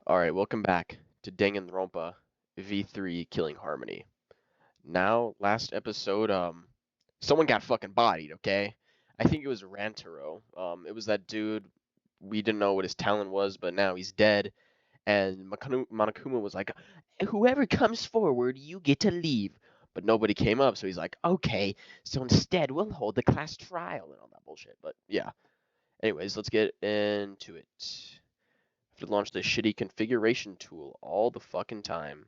Alright, welcome back to Danganronpa V3 Killing Harmony. Now, last episode, someone got fucking bodied, okay? I think it was Rantaro. It was that dude, we didn't know what his talent was, but now he's dead, and Monokuma was like, whoever comes forward, you get to leave. But nobody came up, so he's like, okay, so instead we'll hold the class trial and all that bullshit, but yeah. Anyways, let's get into it. I have to launch the shitty configuration tool all the fucking time.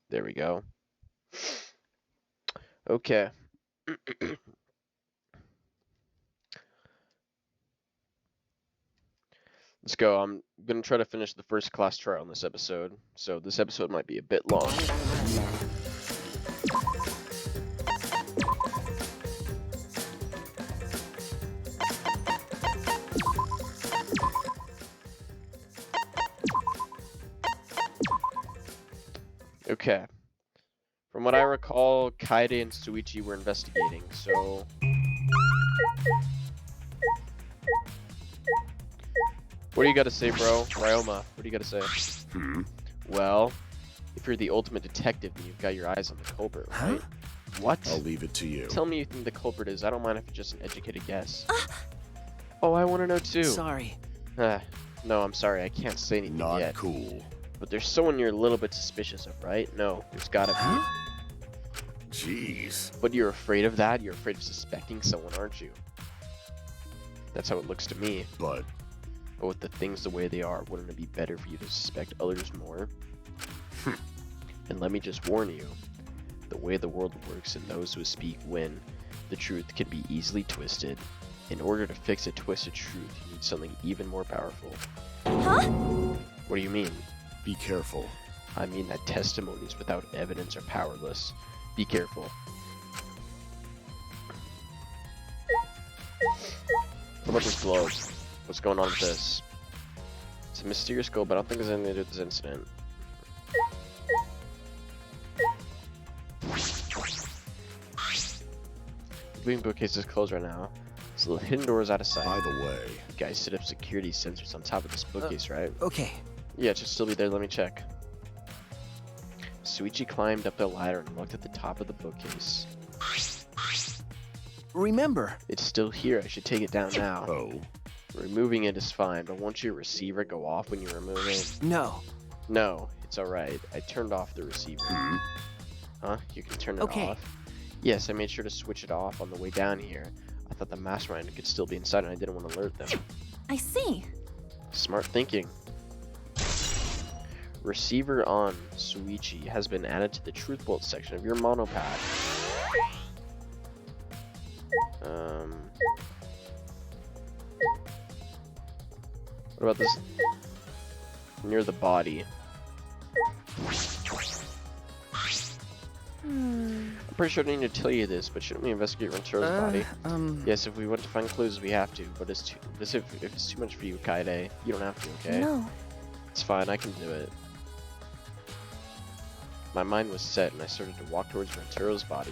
There we go. Okay. Let's go. I'm gonna try to finish the first class trial in this episode, so this episode might be a bit long. Okay. From what I recall, Kaede and Suichi were investigating, so... What do you gotta say, bro? Ryoma, what do you gotta say? Well, if you're the ultimate detective, then you've got your eyes on the culprit, right? What? I'll leave it to you. Tell me you think the culprit is. I don't mind if it's just an educated guess. Oh, I want to know too. Sorry. No, I'm sorry. I can't say anything Not yet. cool. But there's someone you're a little bit suspicious of, right? No, there's gotta be. Jeez. But you're afraid of that? You're afraid of suspecting someone, aren't you? That's how it looks to me. But with the things the way they are, wouldn't it be better for you to suspect others more? And let me just warn you, the way the world works and those who speak win, the truth can be easily twisted. In order to fix a twisted truth, you need something even more powerful. Huh? What do you mean? be careful. I mean that testimonies without evidence are powerless. Be careful. What about this globe? What's going on with this? It's a mysterious globe, but I don't think there's anything to do with this incident. The moving bookcase is closed right now, so the hidden door is out of sight. By the way, You guys set up security sensors on top of this bookcase, right? Okay. Yeah, it should still be there. Let me check. Suichi climbed up the ladder and looked at the top of the bookcase. Remember. It's still here. I should take it down now. oh, Removing it is fine, but won't your receiver go off when you remove it? No. No, it's alright. I turned off the receiver. Huh? You can turn it Okay. off? Yes, I made sure to switch it off on the way down here. I thought the mastermind could still be inside and I didn't want to alert them. I see. Smart thinking. Receiver on Suichi has been added to the truth bolt section of your monopad. What about this? Near the body. I'm pretty sure I didn't need to tell you this, but shouldn't we investigate Rentaro's body? Yes, if we want to find clues, we have to. But it's too. If it's too much for you, Kaede, you don't have to. Okay? No. It's fine. I can do it. My mind was set, and I started to walk towards Rentaro's body.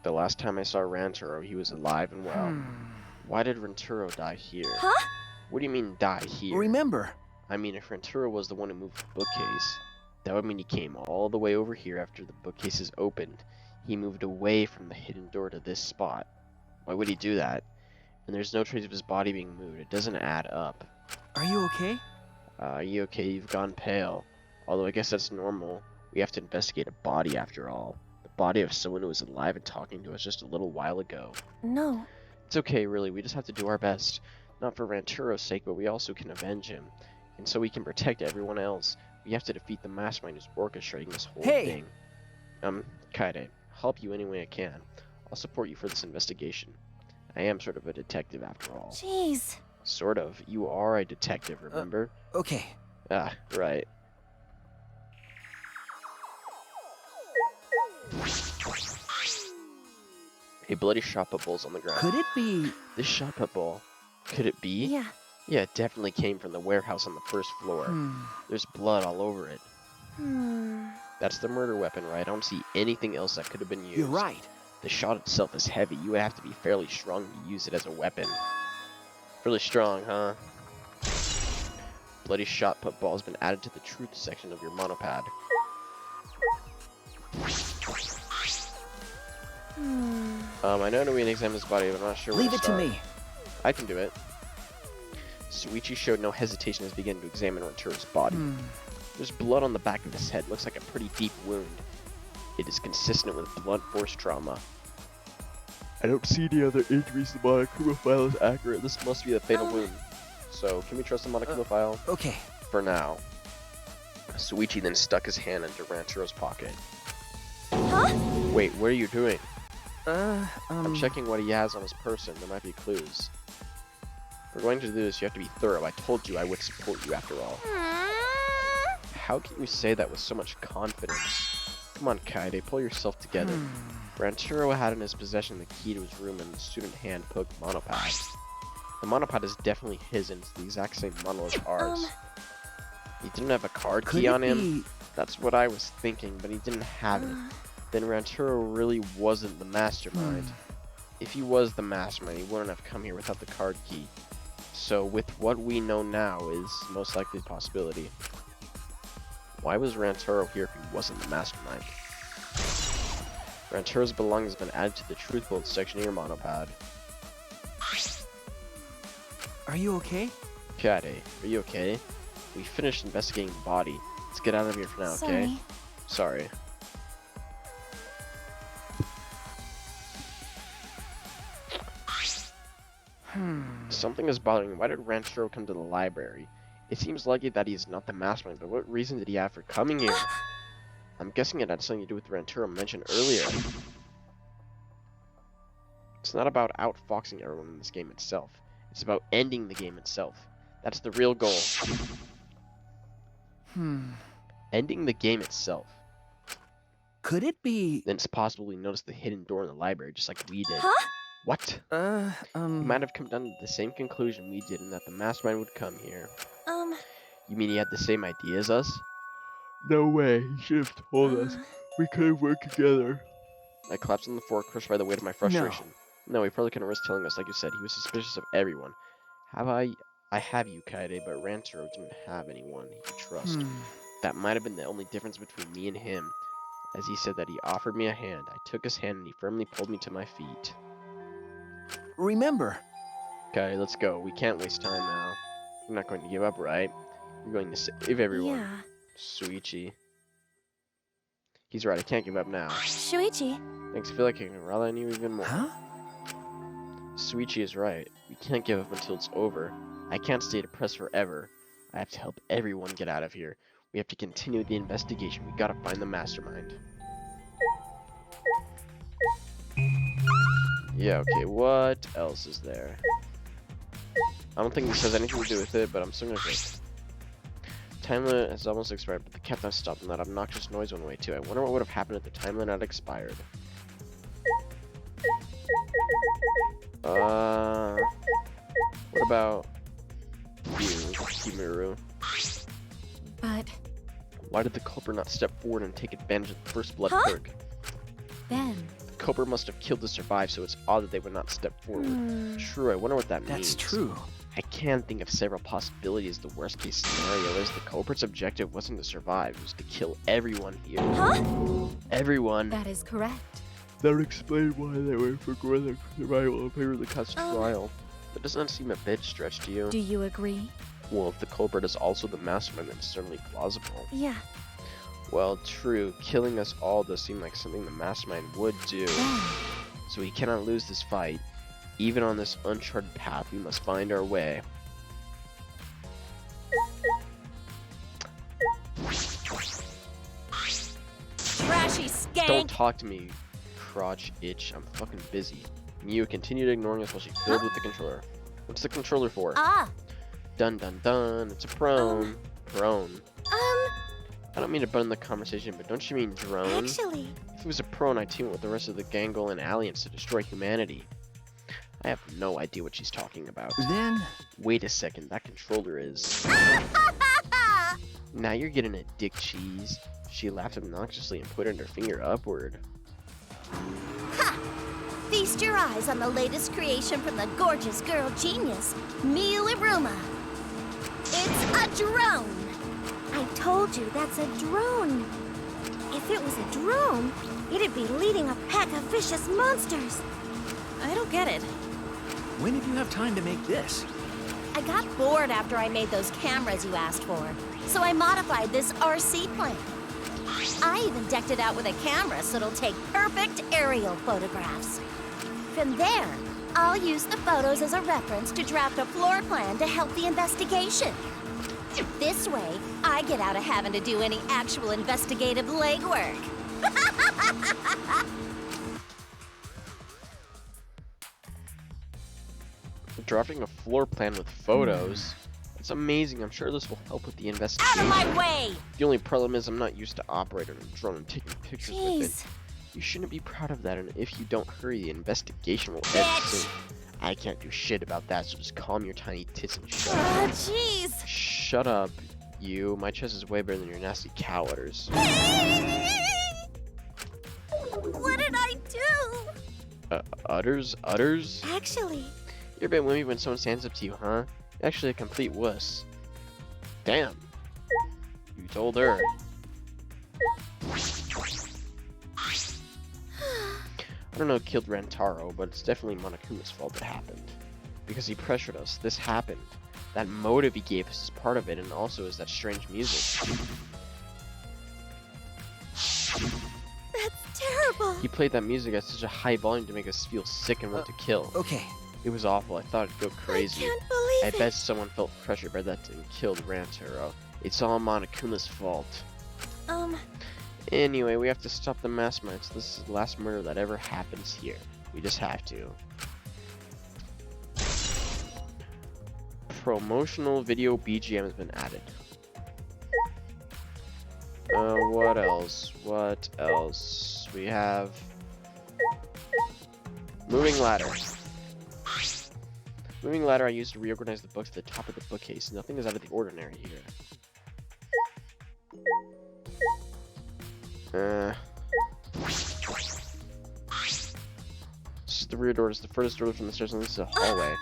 The last time I saw Rantaro, he was alive and well. Why did Rentaro die here? Huh? What do you mean, die here? Remember. I mean, if Rentaro was the one who moved the bookcase, that would mean he came all the way over here after the bookcase is opened. He moved away from the hidden door to this spot. Why would he do that? And there's no trace of his body being moved. It doesn't add up. Are you okay? Are you okay? You've gone pale. Although I guess that's normal. We have to investigate a body after all. The body of someone who was alive and talking to us just a little while ago. No. It's okay, really. We just have to do our best. Not for Rantaro's sake, but we also can avenge him. And so we can protect everyone else. We have to defeat the mastermind who's orchestrating this whole Hey! thing. Kaede, I'll help you any way I can. I'll support you for this investigation. I am sort of a detective after all. Jeez. Sort of. You are a detective, remember? Okay. Ah, right. A bloody shot put bowl's on the ground. Could it be? This shot put bowl, could it be? Yeah. Yeah, it definitely came from the warehouse on the first floor. There's blood all over it. That's the murder weapon, right? I don't see anything else that could have been used. You're right. The shot itself is heavy. You would have to be fairly strong to use it as a weapon. Really strong, huh? Bloody shot put ball has been added to the truth section of your monopad. I know we can examine his body, but I'm not sure where Leave to it start. to me. I can do it. Suichi showed no hesitation as he began to examine Ranturo's body. There's blood on the back of his head. Looks like a pretty deep wound. It is consistent with blunt force trauma. I don't see any other injuries. The Monokuma file is accurate. This must be a fatal wound. So, can we trust the Monokuma file? Okay. For now. Suichi then stuck his hand into Ranturo's pocket. Huh? Wait, what are you doing? I'm checking what he has on his person. There might be clues. If we're going to do this, you have to be thorough. I told you I would support you after all. How can you say that with so much confidence? Come on, Kaede, pull yourself together. Ranturo had in his possession the key to his room and the student hand-poked monopad. The monopad is definitely his and it's the exact same model as ours. He didn't have a card key on him? That's what I was thinking, but he didn't have it. Then Ranturo really wasn't the mastermind. If he was the mastermind, he wouldn't have come here without the card key. So with what we know now is most likely a possibility. Why was Ranturo here if he wasn't the mastermind? Ranturo's belongings have been added to the truth vault section of your monopad. Are you okay? Kaede, are you okay? We finished investigating the body. Let's get out of here for now, okay? Sorry. Something is bothering me. Why did Ranturo come to the library? It seems likely that he is not the mastermind, but what reason did he have for coming here? I'm guessing it had something to do with Ranturo mentioned earlier. It's not about outfoxing everyone in this game itself. It's about ending the game itself. That's the real goal. Ending the game itself. Could it be? Then it's possible we noticed the hidden door in the library, just like we did. Huh? What? You You might have come down to the same conclusion we did, and that the mastermind would come here. You mean he had the same idea as us? No way. He should have told us. We could have worked together. I collapsed on the floor, crushed by the weight of my frustration. No, he probably couldn't risk telling us. Like you said, he was suspicious of everyone. I have you, Kaede, but Ranturo didn't have anyone he could trust. That might have been the only difference between me and him. As he said that he offered me a hand, I took his hand and he firmly pulled me to my feet. Remember. Okay, let's go. We can't waste time now. We're not going to give up, right? We're going to save everyone. Yeah. Suichi. He's right, I can't give up now. Shuichi. Makes me feel like I can rely on you even more. Huh? Suichi is right. We can't give up until it's over. I can't stay depressed forever. I have to help everyone get out of here. We have to continue the investigation. We gotta find the mastermind. Yeah, okay, what else is there? I don't think this has anything to do with it, but I'm still gonna click. Time limit has almost expired, but the countdown stopped and that obnoxious noise went away too. I wonder what would have happened if the time limit had expired. What about you, Kimuru? But Why did the culprit not step forward and take advantage of the first blood perk? then. The culprit must have killed to survive, so it's odd that they would not step forward. True, I wonder what that means. That's true. I can think of several possibilities. The worst case scenario is the culprit's objective wasn't to survive, it was to kill everyone here. Huh? Everyone. That is correct. That would explain why they were for their survival in favor of the custody trial. That doesn't seem a bit stretched to you. Do you agree? Well, if the culprit is also the mastermind, then it's certainly plausible. Yeah. Well, true. Killing us all does seem like something the mastermind would do. Then. So we cannot lose this fight. Even on this uncharted path, we must find our way. Trashy skank. Don't talk to me, crotch itch. I'm fucking busy. Miu continued ignoring us while she fiddled with the controller. What's the controller for? Ah. Dun dun dun. It's a prone. Prone. I don't mean to butt in the conversation, but don't you mean drone? Actually. If it was a prone, I'd team up with the rest of the Gangle and aliens to destroy humanity. I have no idea what she's talking about. Then. Wait a second, that controller is... Now you're getting a dick cheese. She laughed obnoxiously and pointed her finger upward. Ha! Feast your eyes on the latest creation from the gorgeous girl genius, Milaruma. It's a drone! I told you, that's a drone. If it was a drone, it'd be leading a pack of vicious monsters. I don't get it. When did you have time to make this? I got bored after I made those cameras you asked for, so I modified this RC plane. I even decked it out with a camera so it'll take perfect aerial photographs. From there, I'll use the photos as a reference to draft a floor plan to help the investigation. This way, I get out of having to do any actual investigative legwork. Drafting a floor plan with photos. It's amazing. I'm sure this will help with the Out investigation. of my way! The only problem is I'm not used to operating a drone and taking pictures with it. Jeez. You shouldn't be proud of that, and if you don't hurry, the investigation will end Bitch! soon. I can't do shit about that, so just calm your tiny tits and shut Oh, up. jeez. Shut up, you. My chest is way better than your nasty cow udders. What did I do? Udders? Udders? Actually, You're a bit wimmy when someone stands up to you, huh? You're actually a complete wuss. Damn. You told her. I don't know who killed Rantaro, but it's definitely Monokuma's fault it happened. Because he pressured us, this happened. That motive he gave us is part of it, and also is that strange music. that's terrible. He played that music at such a high volume to make us feel sick and want to kill. Okay. It was awful, I thought it'd go crazy. I can't believe I it. bet someone felt pressured by that and killed Rantaro. It's all Monokuma's fault. Anyway, we have to stop the masterminds. This is the last murder that ever happens here. We just have to. Promotional video BGM has been added. What else? What else? We have... Moving ladder. Moving ladder I used to reorganize the books at the top of the bookcase. Nothing is out of the ordinary here. This is the rear door. It's the furthest door from the stairs and this is a hallway.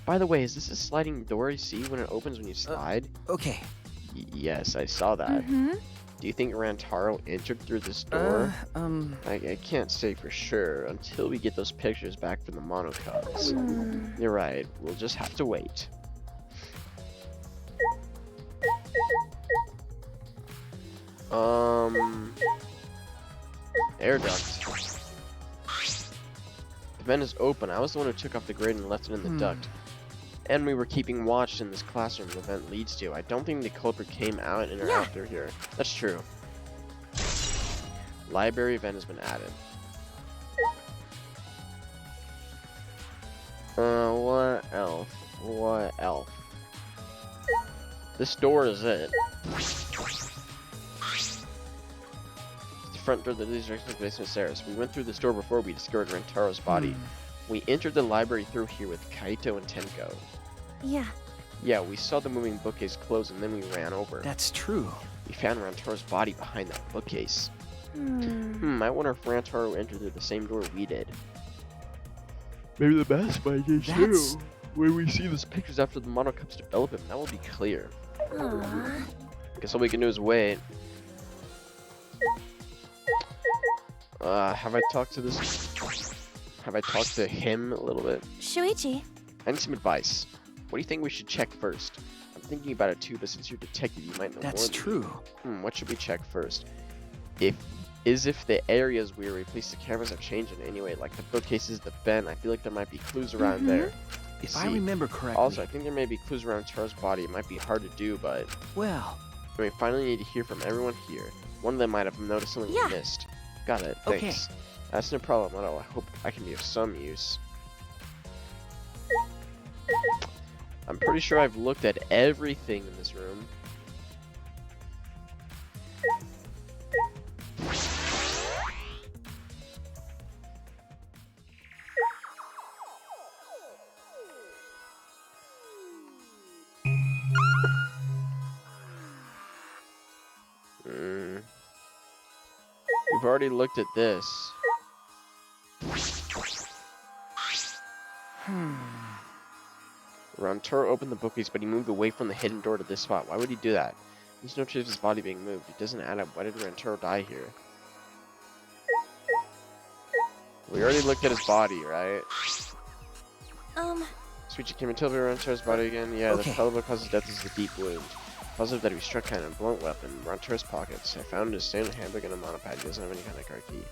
By the way, is this a sliding door you see when it opens when you slide? Okay. Yes, I saw that. Mm-hmm. Do you think Rantaro entered through this door? I can't say for sure until we get those pictures back from the monocubs. You're right. We'll just have to wait. Air duct. The vent is open. I was the one who took off the grate and left it in the duct. And we were keeping watch in this classroom the vent leads to. I don't think the culprit came out and or out through here. That's true. Library vent has been added. What else? What else? This door is it. The front door that leads directly to the basement stairs. We went through this door before we discovered Rantaro's body. We entered the library through here with Kaito and Tenko. Yeah. Yeah, we saw the moving bookcase close and then we ran over. That's true. We found Rantaro's body behind that bookcase. I wonder if Rantaro entered through the same door we did. Maybe the best by case That's... too. When we see those pictures after the monocubs develop him, that will be clear. Aww. Guess all we can do is wait. Have I talked to this? Have I talked to him a little bit? Shuichi. I need some advice. What do you think we should check first? I'm thinking about it too, but since you're a detective, you might know That's more than true. me. What should we check first? If the areas we replaced the cameras have changed in any way, like the bookcases, the vent, I feel like there might be clues around there. If I remember correctly. Also, I think there may be clues around Taro's body. It might be hard to do, but Well. we finally need to hear from everyone here. One of them might have noticed something we missed. Got it. Okay. Thanks. That's no problem at all. I hope I can be of some use. I'm pretty sure I've looked at everything in this room. We've already looked at this. Rantaro opened the bookcase, but he moved away from the hidden door to this spot. Why would he do that? There's no trace of his body being moved. It doesn't add up. Why did Rantaro die here? We already looked at his body, right? Sweet, can we tell me Rantaro's body again? Yeah, Okay. the probable cause of death is a deep wound. Positive that he was struck kind of a blunt weapon. Rantaro's pockets. I found his standard handbook and a monopad. He doesn't have any kind of car key.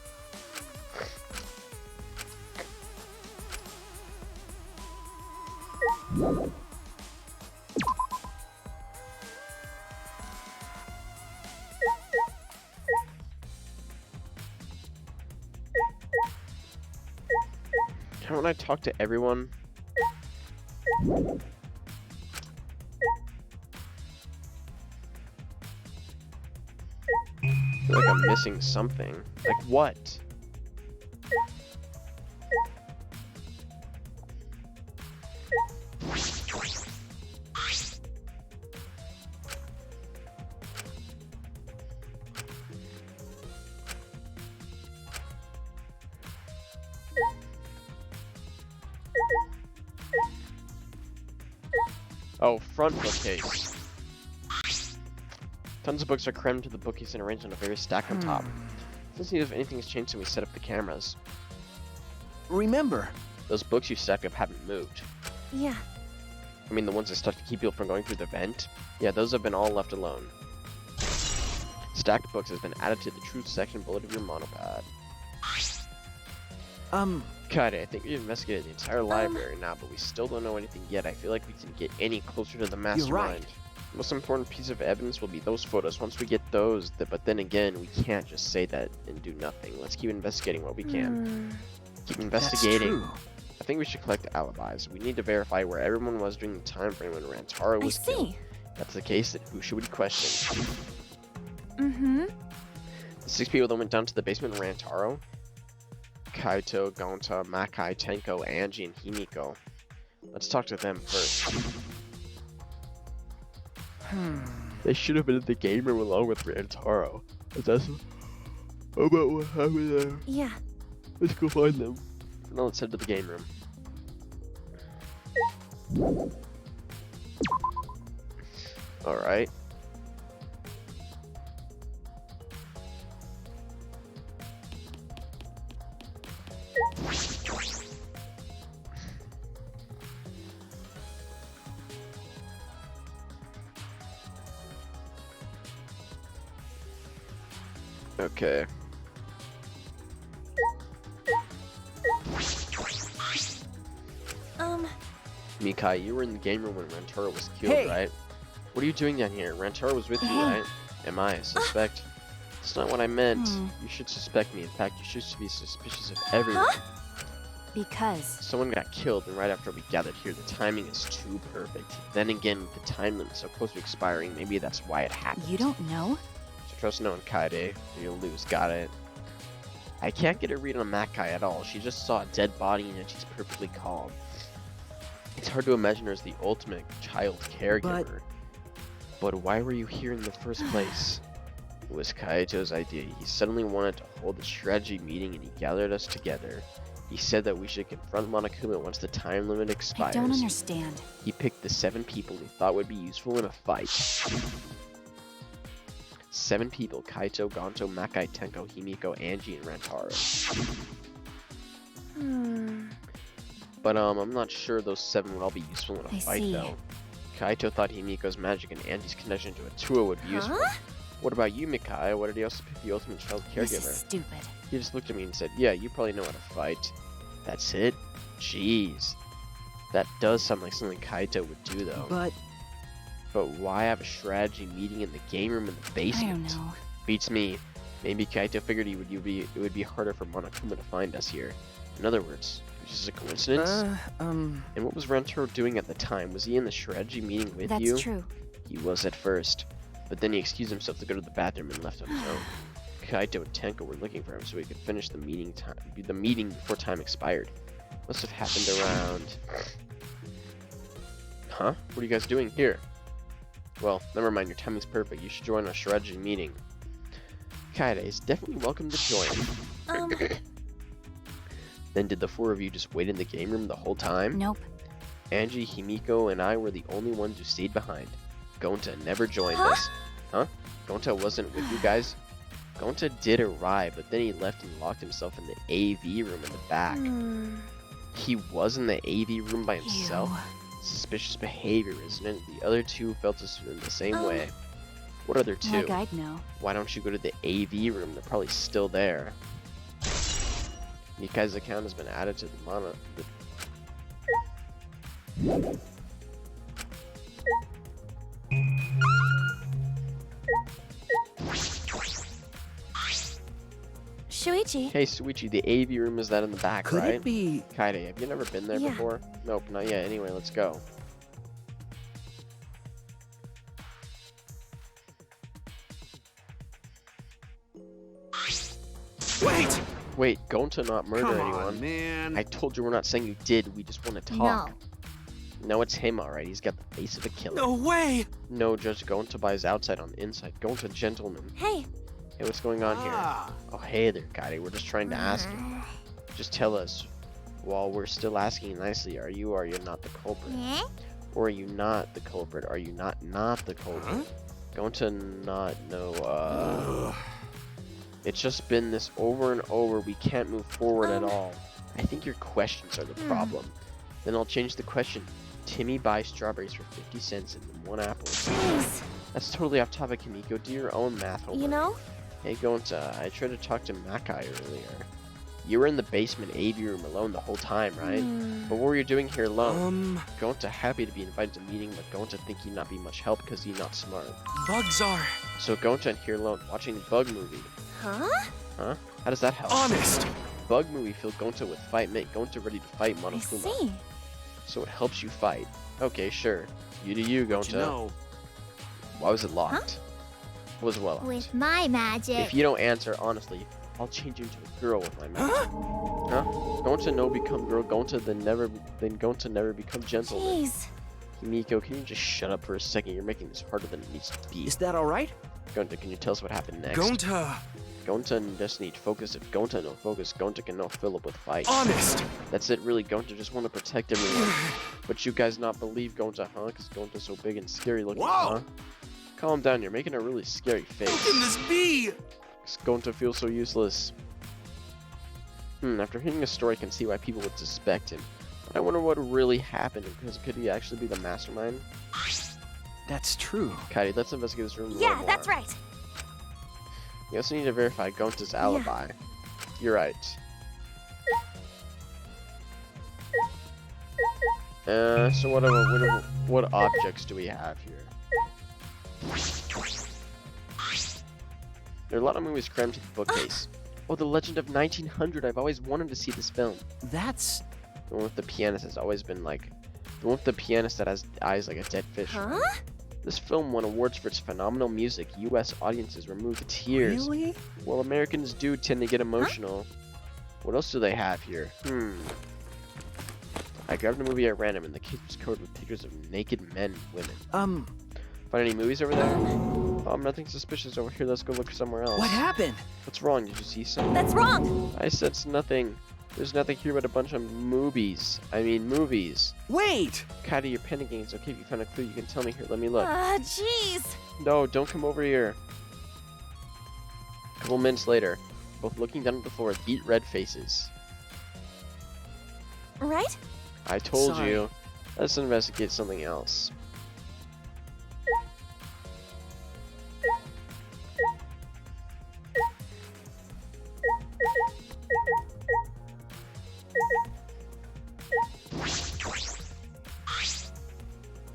Can't I talk to everyone? I feel like I'm missing something. Like what? Oh, front bookcase. Tons of books are crammed into the bookcase and arranged on a various stack on top. Let's see if anything has changed since we set up the cameras. Remember. Those books you stacked up haven't moved. Yeah. I mean the ones that stuck to keep people from going through the vent? Yeah, those have been all left alone. Stacked books has been added to the truth section bullet of your monopad. Kaede, I think we've investigated the entire library now, but we still don't know anything yet. I feel like we can get any closer to the mastermind. right. The most important piece of evidence will be those photos. Once we get those, but then again, we can't just say that and do nothing. Let's keep investigating what we can. Keep investigating. That's true. I think we should collect alibis. We need to verify where everyone was during the time frame when Rantaro was killed. If that's the case, then who should we question? The 6 people that went down to the basement of Rantaro. Kaito, Gonta, Makai, Tenko, Angie, and Himiko. Let's talk to them first. They should have been in the game room along with Rantaro. That's about what happened there. Yeah. Let's go find them. Now let's head to the game room. Alright. Okay. Mikai, you were in the game room when Rantaro was killed, Hey. right? What are you doing down here? Rantaro was with you, right? Am I a suspect? That's not what I meant. You should suspect me. In fact, you should be suspicious of everyone. Because. Someone got killed, and right after we gathered here, the timing is too perfect. Then again, with the time limit so close to expiring, maybe that's why it happened. You don't know? So trust no one, Kaede, or you'll lose. Got it? I can't get a read on Makai at all. She just saw a dead body and she's perfectly calm. It's hard to imagine her as the ultimate child caregiver. But why were you here in the first place? It was Kaito's idea. He suddenly wanted to hold a strategy meeting and he gathered us together. He said that we should confront Monokuma once the time limit expires. I don't understand. He picked the 7 people he thought would be useful in a fight. 7 people: Kaito, Gonto, Makai, Tenko, Himiko, Angie, and Rantaro. But I'm not sure those 7 would all be useful in a fight though. Kaito thought Himiko's magic and Angie's connection to a Tua would be useful. What about you, Mikai? Why did he also pick the ultimate child caregiver? This is stupid. He just looked at me and said, yeah, you probably know how to fight. That's it? Jeez. That does sound like something Kaito would do though. But why have a strategy meeting in the game room in the basement? I don't know. Beats me. Maybe Kaito figured it would be harder for Monokuma to find us here. In other words, it was just a coincidence? And what was Rantaro doing at the time? Was he in the strategy meeting with you? That's true. He was at first. But then he excused himself to go to the bathroom and left on his own. Kaito and Tenko were looking for him so he could finish the meeting before time expired. Must have happened around... Huh? What are you guys doing here? Well, never mind, your timing's perfect. You should join our strategy meeting. Kaede is definitely welcome to join. Then did the four of you just wait in the game room the whole time? Nope. Angie, Himiko, and I were the only ones who stayed behind. Gonta never joined us. Huh? Gonta wasn't with you guys? Gonta did arrive, but then he left and locked himself in the AV room in the back. He was in the AV room by himself? Suspicious behavior, isn't it? The other two felt this in the same way. What other two? Like I'd know. Why don't you go to the AV room? They're probably still there. Mikai's account has been added to the mono. Shuichi. Hey Suichi, the AV room is that in the back, Could right? it be? Kaede, have you never been there Yeah. before? Nope, not yet. Anyway, let's go. Wait! Wait, Gonta not murder Come anyone. on, man. I told you we're not saying you did. We just want to talk. No, it's him, alright. He's got the face of a killer. No way! No, Judge Gonta buys outside on the inside. Gonta, gentleman. Hey, Hey, what's going on here? Ah, Oh, hey there, Kaede. We're just trying to ask you. Just tell us. While we're still asking nicely, are you or are you not the culprit? eh? Or are you not the culprit? Are you not the culprit? Huh? Gonta not know, ugh. It's just been this over and over. We can't move forward at all. I think your questions are the problem. Then I'll change the question. Timmy buys strawberries for 50 cents and then 1 apple. Jeez. That's totally off topic, Himiko. Do your own math homework. You know? Hey, Gonta, I tried to talk to Makai earlier. You were in the basement AV room alone the whole time, right? But what were you doing here alone? Gonta happy to be invited to meeting, but Gonta think he'd not be much help because he's not smart. Bugs are So Gonta here alone watching Bug movie. Huh? Huh? How does that help? honest. Bug movie fill Gonta with fight, make Gonta ready to fight I Monokuma. see. So it helps you fight. Okay, sure. You do you, Gonta. You know, Why was it locked? Was well locked. With my magic. If you don't answer honestly, I'll change you into a girl with my magic. Huh? Gonta no become girl, Gonta then Gonta never become gentleman. Jeez. Himiko, can you just shut up for a second? You're making this harder than it needs to be. is that alright? Gonta, can you tell us what happened next? Gonta, Gonta just need focus. If Gonta no focus, Gonta can no fill up with fight. honest. That's it, really. Gonta just want to protect everyone. But you guys not believe Gonta, huh? Because Gonta's so big and scary looking, Whoa! huh? Calm down, you're making a really scary How face. can this be? Gonta feels so useless. After hearing the story, I can see why people would suspect him. But I wonder what really happened, because could he actually be the mastermind? That's true. Kaede, let's investigate this room a little Yeah, more. that's right. We also need to verify Gonta's alibi. You're right. So what objects do we have here? There are a lot of movies crammed to the bookcase. Oh, The Legend of 1900. I've always wanted to see this film. That's The one with the pianist has always been like... The one with the pianist that has eyes like a dead fish. Huh? This film won awards for its phenomenal music. U.S. audiences were moved to tears. really. Well, Americans do tend to get emotional. What else do they have here? I grabbed a movie at random and the case was covered with pictures of naked men and women. Find any movies over there? Nothing suspicious over here. Let's go look somewhere else. What happened? What's wrong? Did you see something? That's wrong. I said nothing. There's nothing here but a bunch of movies. I mean, movies. Wait! Kaede, you're panicking. It's okay if you found a clue. You can tell me here. Let me look. Jeez. No, don't come over here. A couple minutes later, both looking down at the floor with beet red faces. Right? I told Sorry. you. Let's investigate something else.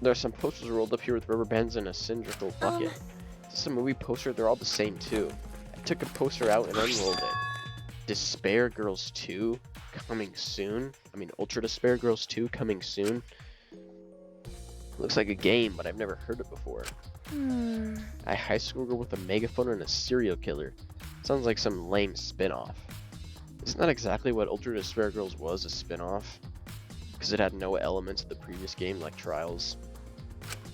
There are some posters rolled up here with rubber bands in a cylindrical bucket. Is this a movie poster? They're all the same too. I took a poster out and unrolled it. Despair Girls 2 coming soon. I mean, Ultra Despair Girls 2 coming soon. Looks like a game, but I've never heard it before. A high school girl with a megaphone and a serial killer. Sounds like some lame spin-off. Isn't that exactly what Ultra Despair Girls was, a spin-off? Because it had no elements of the previous game, like Trials.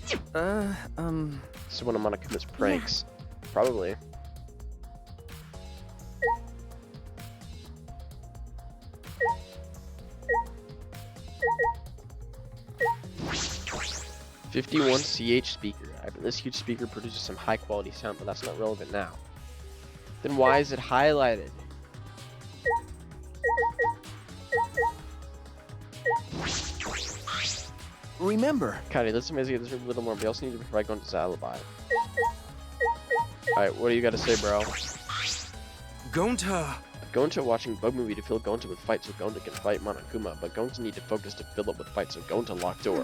So one of Monokuma's pranks. Probably. 51 CH speaker. I bet this huge speaker produces some high quality sound, but that's not relevant now. Then why is it highlighted? Remember. Cody, let's investigate this room a little more. We also need to provide Gonta's alibi. Alright, what do you got to say, bro? Gonta. Gonta watching bug movie to fill Gonta with fight so Gonta can fight Monokuma, but Gonta need to focus to fill it with fight so Gonta lock door.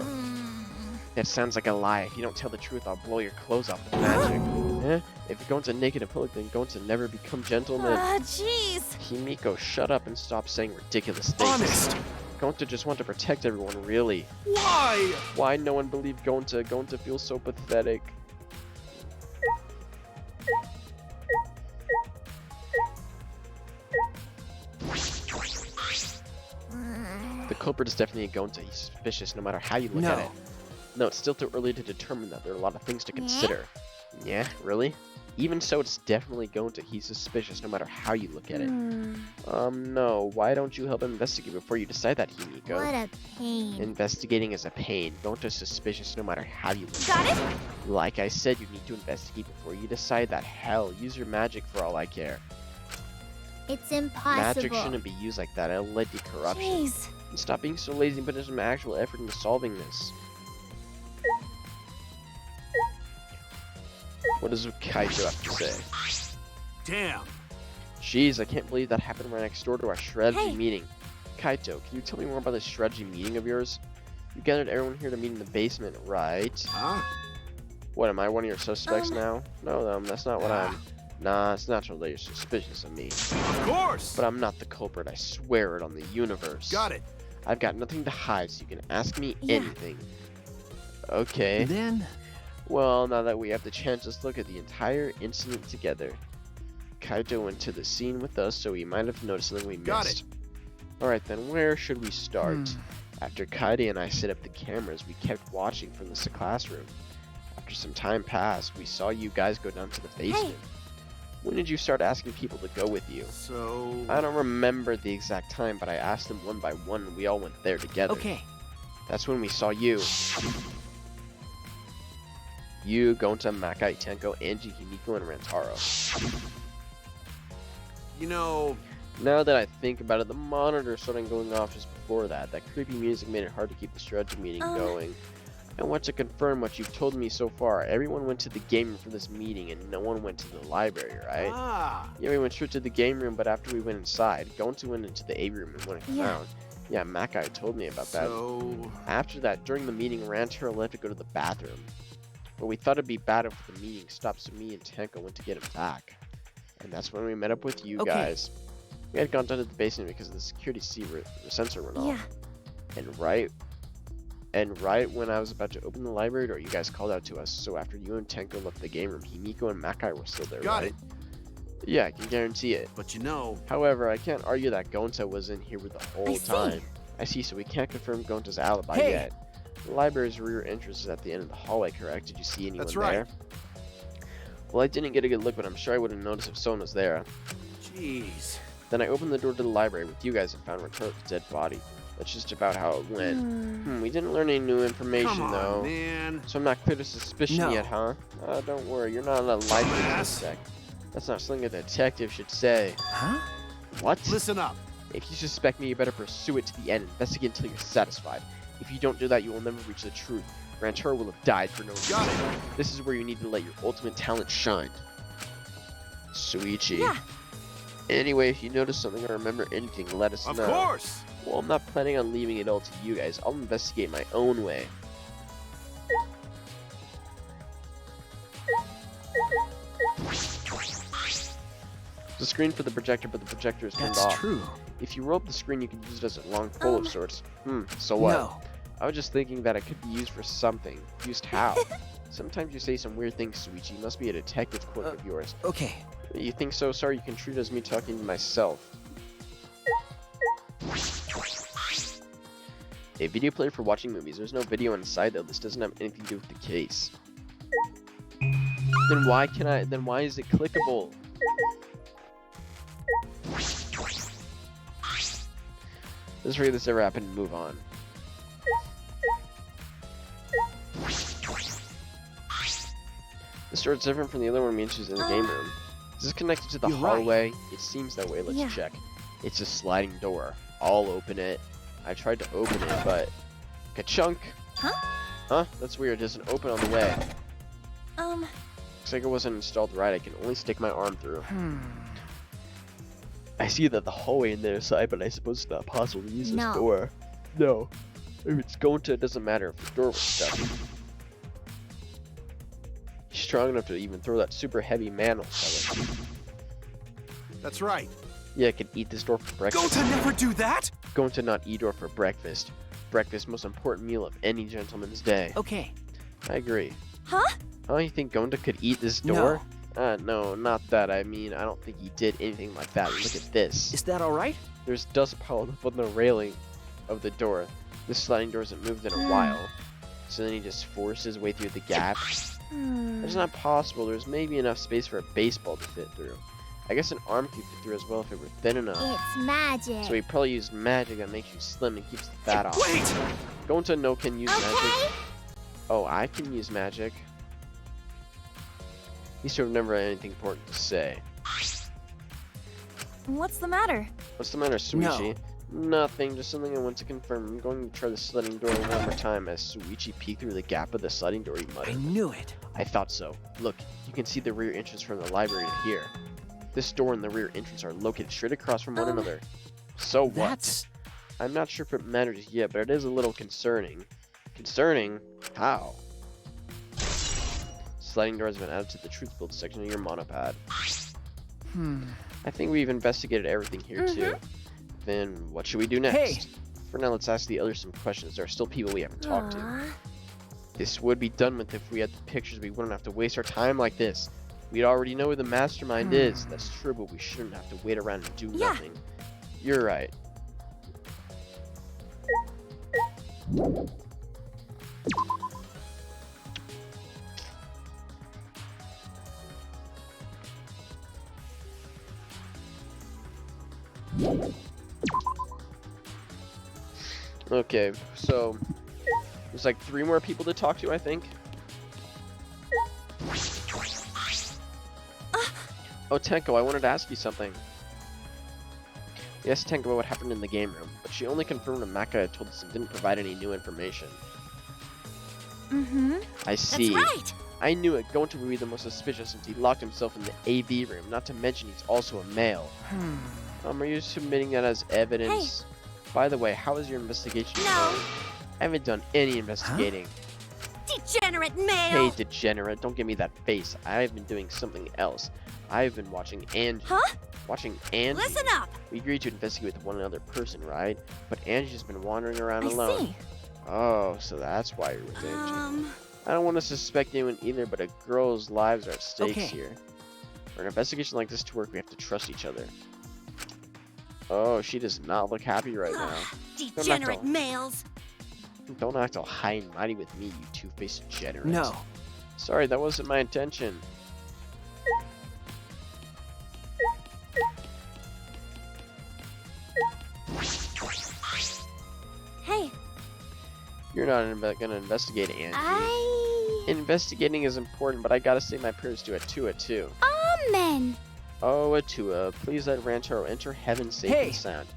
That sounds like a lie. If you don't tell the truth, I'll blow your clothes off with magic. Eh? If Gonta naked in public, then Gonta never become gentleman. Jeez. Himiko, shut up and stop saying ridiculous things. Honest. Gonta just want to protect everyone, really. Why? Why no one believed Gonta? Gonta feels so pathetic. The culprit is definitely Gonta. He's suspicious no matter how you look at it. No, it's still too early to determine that. There are a lot of things to consider. Yeah, really? Even so, it's definitely Gonta. He's suspicious no matter how you look at it. No. Why don't you help investigate before you decide that, Himiko? What a pain. Investigating is a pain. Gonta's suspicious no matter how you look Got at it? it. Like I said, you need to investigate before you decide that. Hell, use your magic for all I care. It's impossible. Magic shouldn't be used like that. It'll lead to corruption. Jeez. And stop being so lazy and put in some actual effort into solving this. What does Kaito have to say? Damn. Jeez, I can't believe that happened right next door to our strategy Hey. meeting. Kaito, can you tell me more about this strategy meeting of yours? You gathered everyone here to meet in the basement, right? Huh? What, am I one of your suspects now? No, that's not what I'm... Nah, it's natural that you're suspicious of me. Of course. But I'm not the culprit, I swear it on the universe. Got it. I've got nothing to hide, so you can ask me Yeah. anything. Okay. Then. Well, now that we have the chance, let's look at the entire incident together. Kaito went to the scene with us, so he might have noticed something we missed. Got it. Alright then, where should we start? After Kaide and I set up the cameras, we kept watching from the classroom. After some time passed, we saw you guys go down to the basement. When did you start asking people to go with you? So. I don't remember the exact time, but I asked them one by one and we all went there together. Okay. That's when we saw you. You, Gonta, Makai, Tenko, Angie, Himiko, and Rantaro. You know. Now that I think about it, the monitor started going off just before that. That creepy music made it hard to keep the strategy meeting going. I want to confirm what you've told me so far. Everyone went to the game room for this meeting and no one went to the library, right? Ah. Yeah, we went straight to the game room, but after we went inside, Gonta went into the A room and went around. Yeah, Makai told me about that. So. After that, during the meeting, Rantaro left to go to the bathroom. But we thought it'd be bad if the meeting stopped, so me and Tenko went to get him back. And that's when we met up with you guys. We had gone down to the basement because of the security sensor went off. And right when I was about to open the library door, you guys called out to us. So after you and Tenko left the game room, Himiko and Makai were still there, Got right? it. Yeah, I can guarantee it. But you know. However, I can't argue that Gonta was in here with the whole I see. time. I see, so we can't confirm Gonta's alibi Hey. yet. The library's rear entrance is at the end of the hallway, correct? Did you see anyone That's right. there? Well, I didn't get a good look, but I'm sure I would have noticed if someone was there. Jeez. Then I opened the door to the library with you guys and found Rataro's dead body. That's just about how it went. We didn't learn any new information, Come on, though. man. So I'm not clear to suspicion No. yet, huh? Don't worry, you're not a library Dumbass. suspect. That's not something a detective should say. Huh? What? Listen up. If you suspect me, you better pursue it to the end. Investigate until you're satisfied. If you don't do that, you will never reach the truth. Rantaro will have died for no reason. Got it. This is where you need to let your ultimate talent shine. Suichi. Yeah. Anyway, if you notice something or remember anything, let us Of know. course. Well, I'm not planning on leaving it all to you guys. I'll investigate my own way. The screen for the projector, but the projector is turned That's off. true. If you roll up the screen, you can use it as a long pole of sorts. So what? No. I was just thinking that it could be used for something. Used how? Sometimes you say some weird things, Suichi. Must be a detective quirk of yours. Okay. You think so? Sorry, you can treat it as me talking to myself. A video player for watching movies. There's no video inside though. This doesn't have anything to do with the case. Then why is it clickable? Let's forget this ever happened and move on. door's different from the other one we used in the game room. Is this connected to the You're right. hallway? It seems that way. Let's Yeah. check. It's a sliding door. I'll open it. I tried to open it, but ka-chunk. Huh? Huh? That's weird. It doesn't open on the way. Um, Looks like it wasn't installed right. I can only stick my arm through. I see that the hallway in there side, but I suppose it's not possible to use this No. door. No. If it's going to, it doesn't matter if the door was stuck. He's strong enough to even throw that super heavy mantle pellet. That's right. Yeah, I could eat this door for breakfast. Going to never do that? Going to not eat door for breakfast. Breakfast, most important meal of any gentleman's day. Okay. I agree. Huh? Oh, you think Gonta could eat this door? No, not that. I mean, I don't think he did anything like that. Look at this. Is that all right? There's dust piled up on the railing of the door. This sliding door hasn't moved in a while. So then he just forced his way through the gap. It's not possible. There's maybe enough space for a baseball to fit through. I guess an arm could fit through as well if it were thin enough. It's magic. So he probably used magic that makes you slim and keeps the fat off. Wait! Gonta no can use Okay. magic. Oh, I can use magic. He should have never had anything important to say. what's the matter? What's the matter, Suichi? Nothing, just something I want to confirm. I'm going to try the sliding door one more time. As Suichi peeked through the gap of the sliding door, he I muttered. knew it. I thought so. Look, you can see the rear entrance from the library to here. This door and the rear entrance are located straight across from one another. So what? That's... I'm not sure if it matters yet, but it is a little concerning. Concerning? How? Sliding door has been added to the truth build section of your monopad. I think we've investigated everything here too. Then what should we do next? Hey! For now, let's ask the others some questions. There are still people we haven't talked to. Aw. This would be done with if we had the pictures. We wouldn't have to waste our time like this. We'd already know who the mastermind is. That's true, but we shouldn't have to wait around and do Yeah. nothing. You're right. Okay, so there's like 3 more people to talk to, I think. Oh, Tenko, I wanted to ask you something. Yes, Tenko, what happened in the game room, but she only confirmed what Maka had told us and didn't provide any new information. I see. That's right. I knew it. Gonta would be the most suspicious since he locked himself in the AV room, not to mention he's also a male. Are you submitting that as evidence? By the way, how is your investigation No. going? I haven't done any investigating. Degenerate Hey, male. degenerate, don't give me that face. I've been doing something else. I've been watching Angie. Huh? Watching Angie. Listen up. We agreed to investigate with one other person, right? But Angie's been wandering around I alone. see. Oh, so that's why you're with Angie. Um, I don't want to suspect anyone either, but a girl's lives are at stakes Okay. here. For an investigation like this to work, we have to trust each other. Oh, she does not look happy right now. degenerate males. Don't act all high and mighty with me, you two-faced degenerate. No. Sorry, that wasn't my intention. Hey, You're not gonna investigate Angie. I. Investigating is important, but I gotta say my prayers to Atua too. Amen. Oh, Atua, please let Ranchero enter heaven safe Hey! and sound.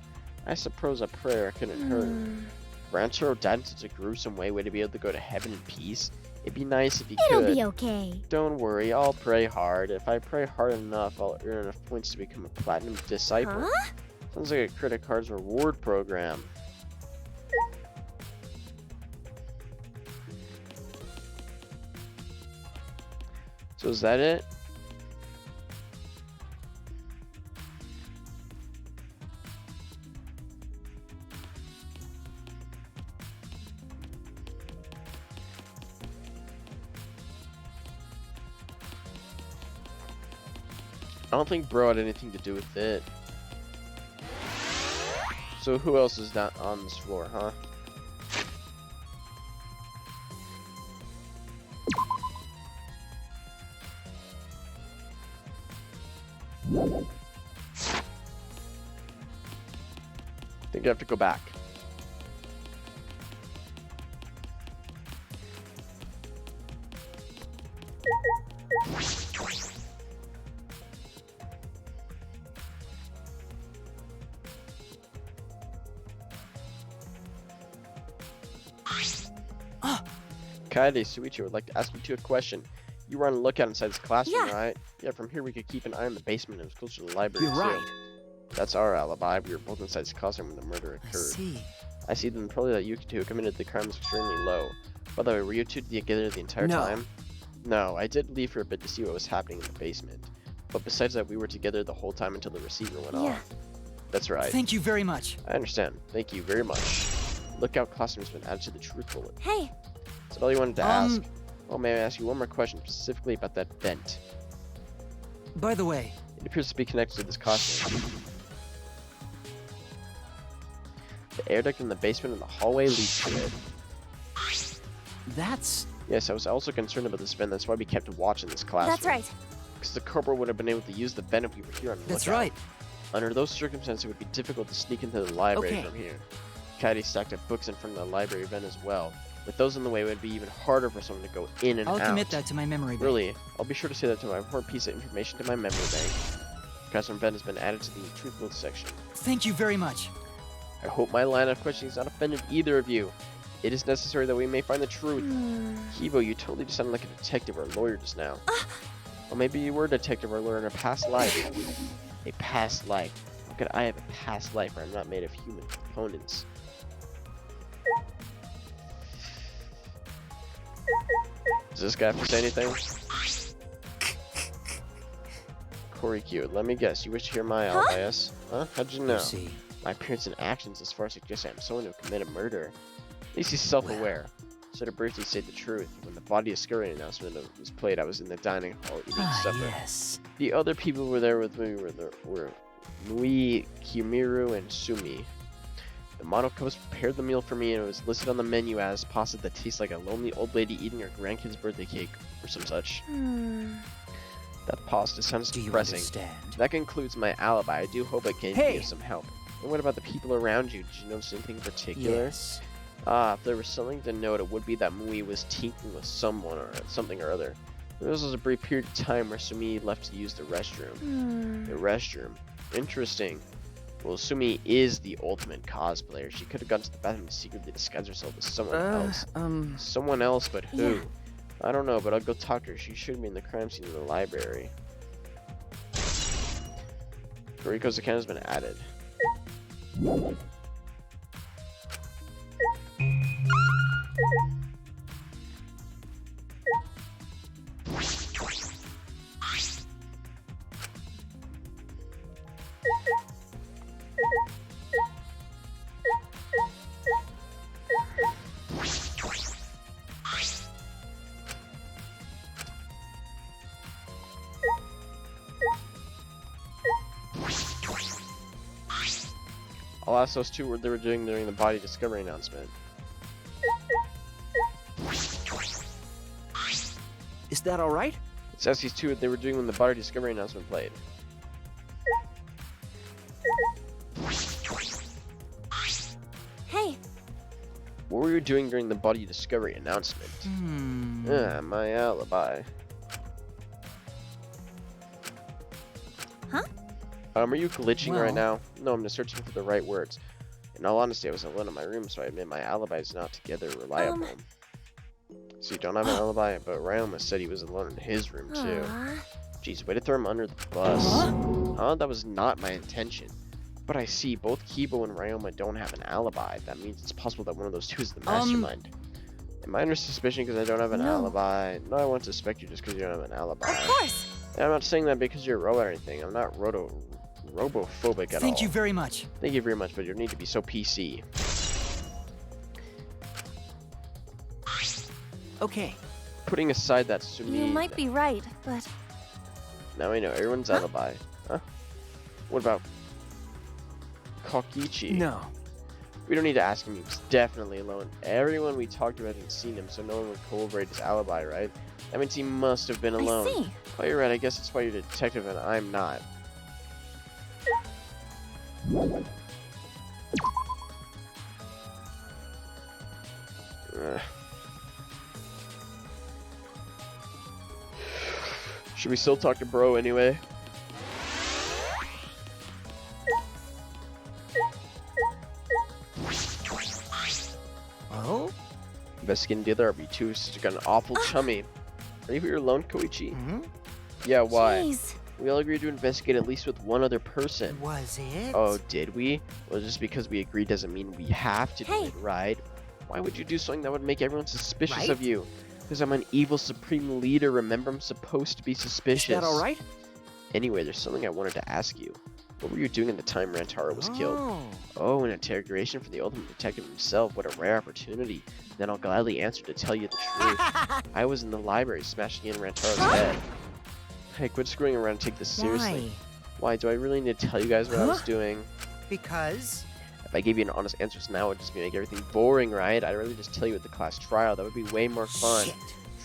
I suppose a prayer couldn't hurt. Ranchero died in such a gruesome way to be able to go to heaven in peace. It'd be nice if he It'll could. be okay. Don't worry, I'll pray hard. If I pray hard enough, I'll earn enough points to become a platinum disciple. Huh? Sounds like a credit card's reward program. So is that it? I don't think Bro had anything to do with it. So who else is not on this floor, huh? I think I have to go back. Kaede, Suichi would like to ask you a question. You were on the lookout inside this classroom, Yeah. right? Yeah, from here we could keep an eye on the basement and it was closer to the library, You're too. right. That's our alibi. We were both inside this classroom when the murder I occurred. see. I see then probably that you two who committed the crime was extremely low. By the way, were you two together the entire No. time? No, I did leave for a bit to see what was happening in the basement. But besides that, we were together the whole time until the receiver went Yeah. off. That's right. Thank you very much. I understand. Thank you very much. Lookout classroom has been added to the truth bullet. Hey, Is that all you wanted to ask? Well, may I ask you one more question specifically about that vent? By the way, It appears to be connected to this classroom. The air duct in the basement and the hallway leads to it. that's... Yes, I was also concerned about this vent. That's why we kept watch in this classroom. that's right. Because the corporal would have been able to use the vent if we were here on the That's lookout. right. Under those circumstances, it would be difficult to sneak into the library Okay. from here. Caddy stacked up books in front of the library vent as well. With those in the way, it would be even harder for someone to go in and I'll out. commit that to my memory bank. Really, I'll be sure to say that to my important piece of information to my memory bank. Classroom vent has been added to the truthful section. Thank you very much. I hope my line of questioning has not offended either of you. It is necessary that we may find the truth. Kibo, you totally just sounded like a detective or a lawyer just now. Well, maybe you were a detective or a lawyer in a past life. A past life. How could I have a past life where I'm not made of human components? Does this guy have to say anything? Korikyu, let me guess. You wish to hear my alibi, yes? Huh? How'd you know? You see. My appearance and actions as far as suggest I'm someone who committed murder. At least he's self-aware. So to briefly say the truth, when the body discovery announcement was played, I was in the dining hall eating supper. Yes. The other people who were there with me were Mui, Kimiru, and Sumi. The model host prepared the meal for me, and it was listed on the menu as pasta that tastes like a lonely old lady eating her grandkid's birthday cake, or some such. That pasta sounds Do you depressing. understand? That concludes my alibi. I do hope it can Hey! give some help. And what about the people around you? Did you notice anything in particular? Yes. Ah, if there was something to note, it would be that Mui was tinkering with someone or something or other. There was a brief period of time where Sumi left to use the restroom. The restroom. Interesting. Well, Sumi is the ultimate cosplayer. She could have gone to the bathroom to secretly disguise herself as someone else. Someone else, but who? Yeah. I don't know, but I'll go talk to her. She should be in the crime scene in the library. Toriko's account has been added. I'll ask those two what they were doing during the body discovery announcement. Is that all right? It says these two what they were doing when the body discovery announcement played. Hey, What were you doing during the body discovery announcement? My alibi. Huh? Are you glitching right Well- now? No, I'm just searching for the right words. In all honesty, I was alone in my room, so I admit my alibi is not together reliable. So you don't have an alibi, but Ryoma said he was alone in his room too. aw. Jeez, way to throw him under the bus. Huh? That was not my intention. But I see both Kibo and Ryoma don't have an alibi. That means it's possible that one of those two is the mastermind. Am I under suspicion because I don't have an No. alibi? No, I won't suspect you just because you don't have an alibi. Of course. And I'm not saying that because you're a robot or anything. I'm not robophobic at all. Thank you very much. Thank you very much, but you need to be so PC. Okay. Putting aside that Sumi... You might be right, but Now I know everyone's alibi. Huh? What about Kokichi? No. We don't need to ask him. He was definitely alone. Everyone we talked to hadn't seen him, so no one would corroborate his alibi, right? That means he must have been alone. I see. Oh, you're right. I guess that's why you're a detective and I'm not. Ugh. Should we still talk to Bro anyway? Oh? investigating the other RB2 since you got an awful chummy. Are you here alone, Koichi? Hmm? Yeah, why? Jeez. We all agreed to investigate at least with one other person. Was it? Oh, did we? Well, just because we agreed doesn't mean we have to do Hey. it, right? Why would you do something that would make everyone suspicious Right? of you? Because I'm an evil supreme leader, remember? I'm supposed to be Is suspicious. that all right? Anyway, there's something I wanted to ask you. What were you doing at the time Rantaro was killed? Oh. Oh, an interrogation from the ultimate detective himself. What a rare opportunity. Then I'll gladly answer to tell you the truth. I was in the library smashing in Rantaro's head. Hey, quit screwing around and take this seriously. Why? Do I really need to tell you guys what I was Huh? doing? Because? If I gave you an honest answer now, it would just make everything boring, right? I'd rather just tell you at the class trial. That would be way more fun. Shit.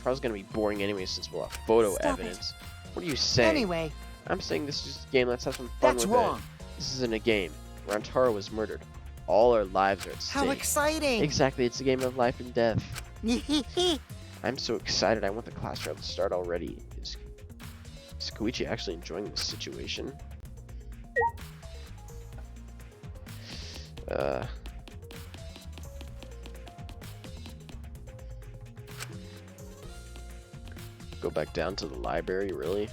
Trial's gonna be boring anyway since we'll have photo Stop evidence. What are you saying? Anyway, I'm saying this is just a game. Let's have some fun that's with wrong. it. This isn't a game. Rantaro was murdered. All our lives are at stake. How exciting! Exactly, it's a game of life and death. I'm so excited. I want the class trial to start already. Is Koichi actually enjoying this situation? Go back down to the library, really?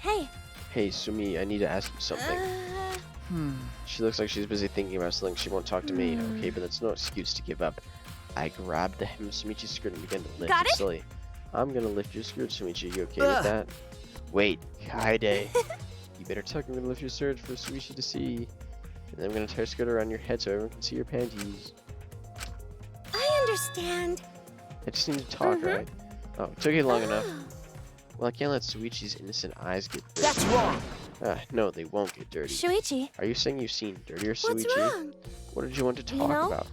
Hey. Hey, Sumi, I need to ask you something. She looks like she's busy thinking about something. She won't talk to me. Okay, but that's no excuse to give up. I grabbed the hem of Sumichi's skirt and began to lift Got it it? slowly. I'm gonna lift your skirt, Sumichi. You okay Ugh. with that? Wait, Kaide. You better tuck. I'm gonna lift your skirt for Sumichi to see. And then I'm gonna tie your skirt around your head so everyone can see your panties. I understand. I just need to talk, Mhm. right? Oh, it took you long enough. Well, I can't let Suichi's innocent eyes get dirty. That's wrong. No, they won't get dirty. Shuichi, Are you saying you've seen dirtier, what's Suichi? wrong? What did you want to You talk know? about?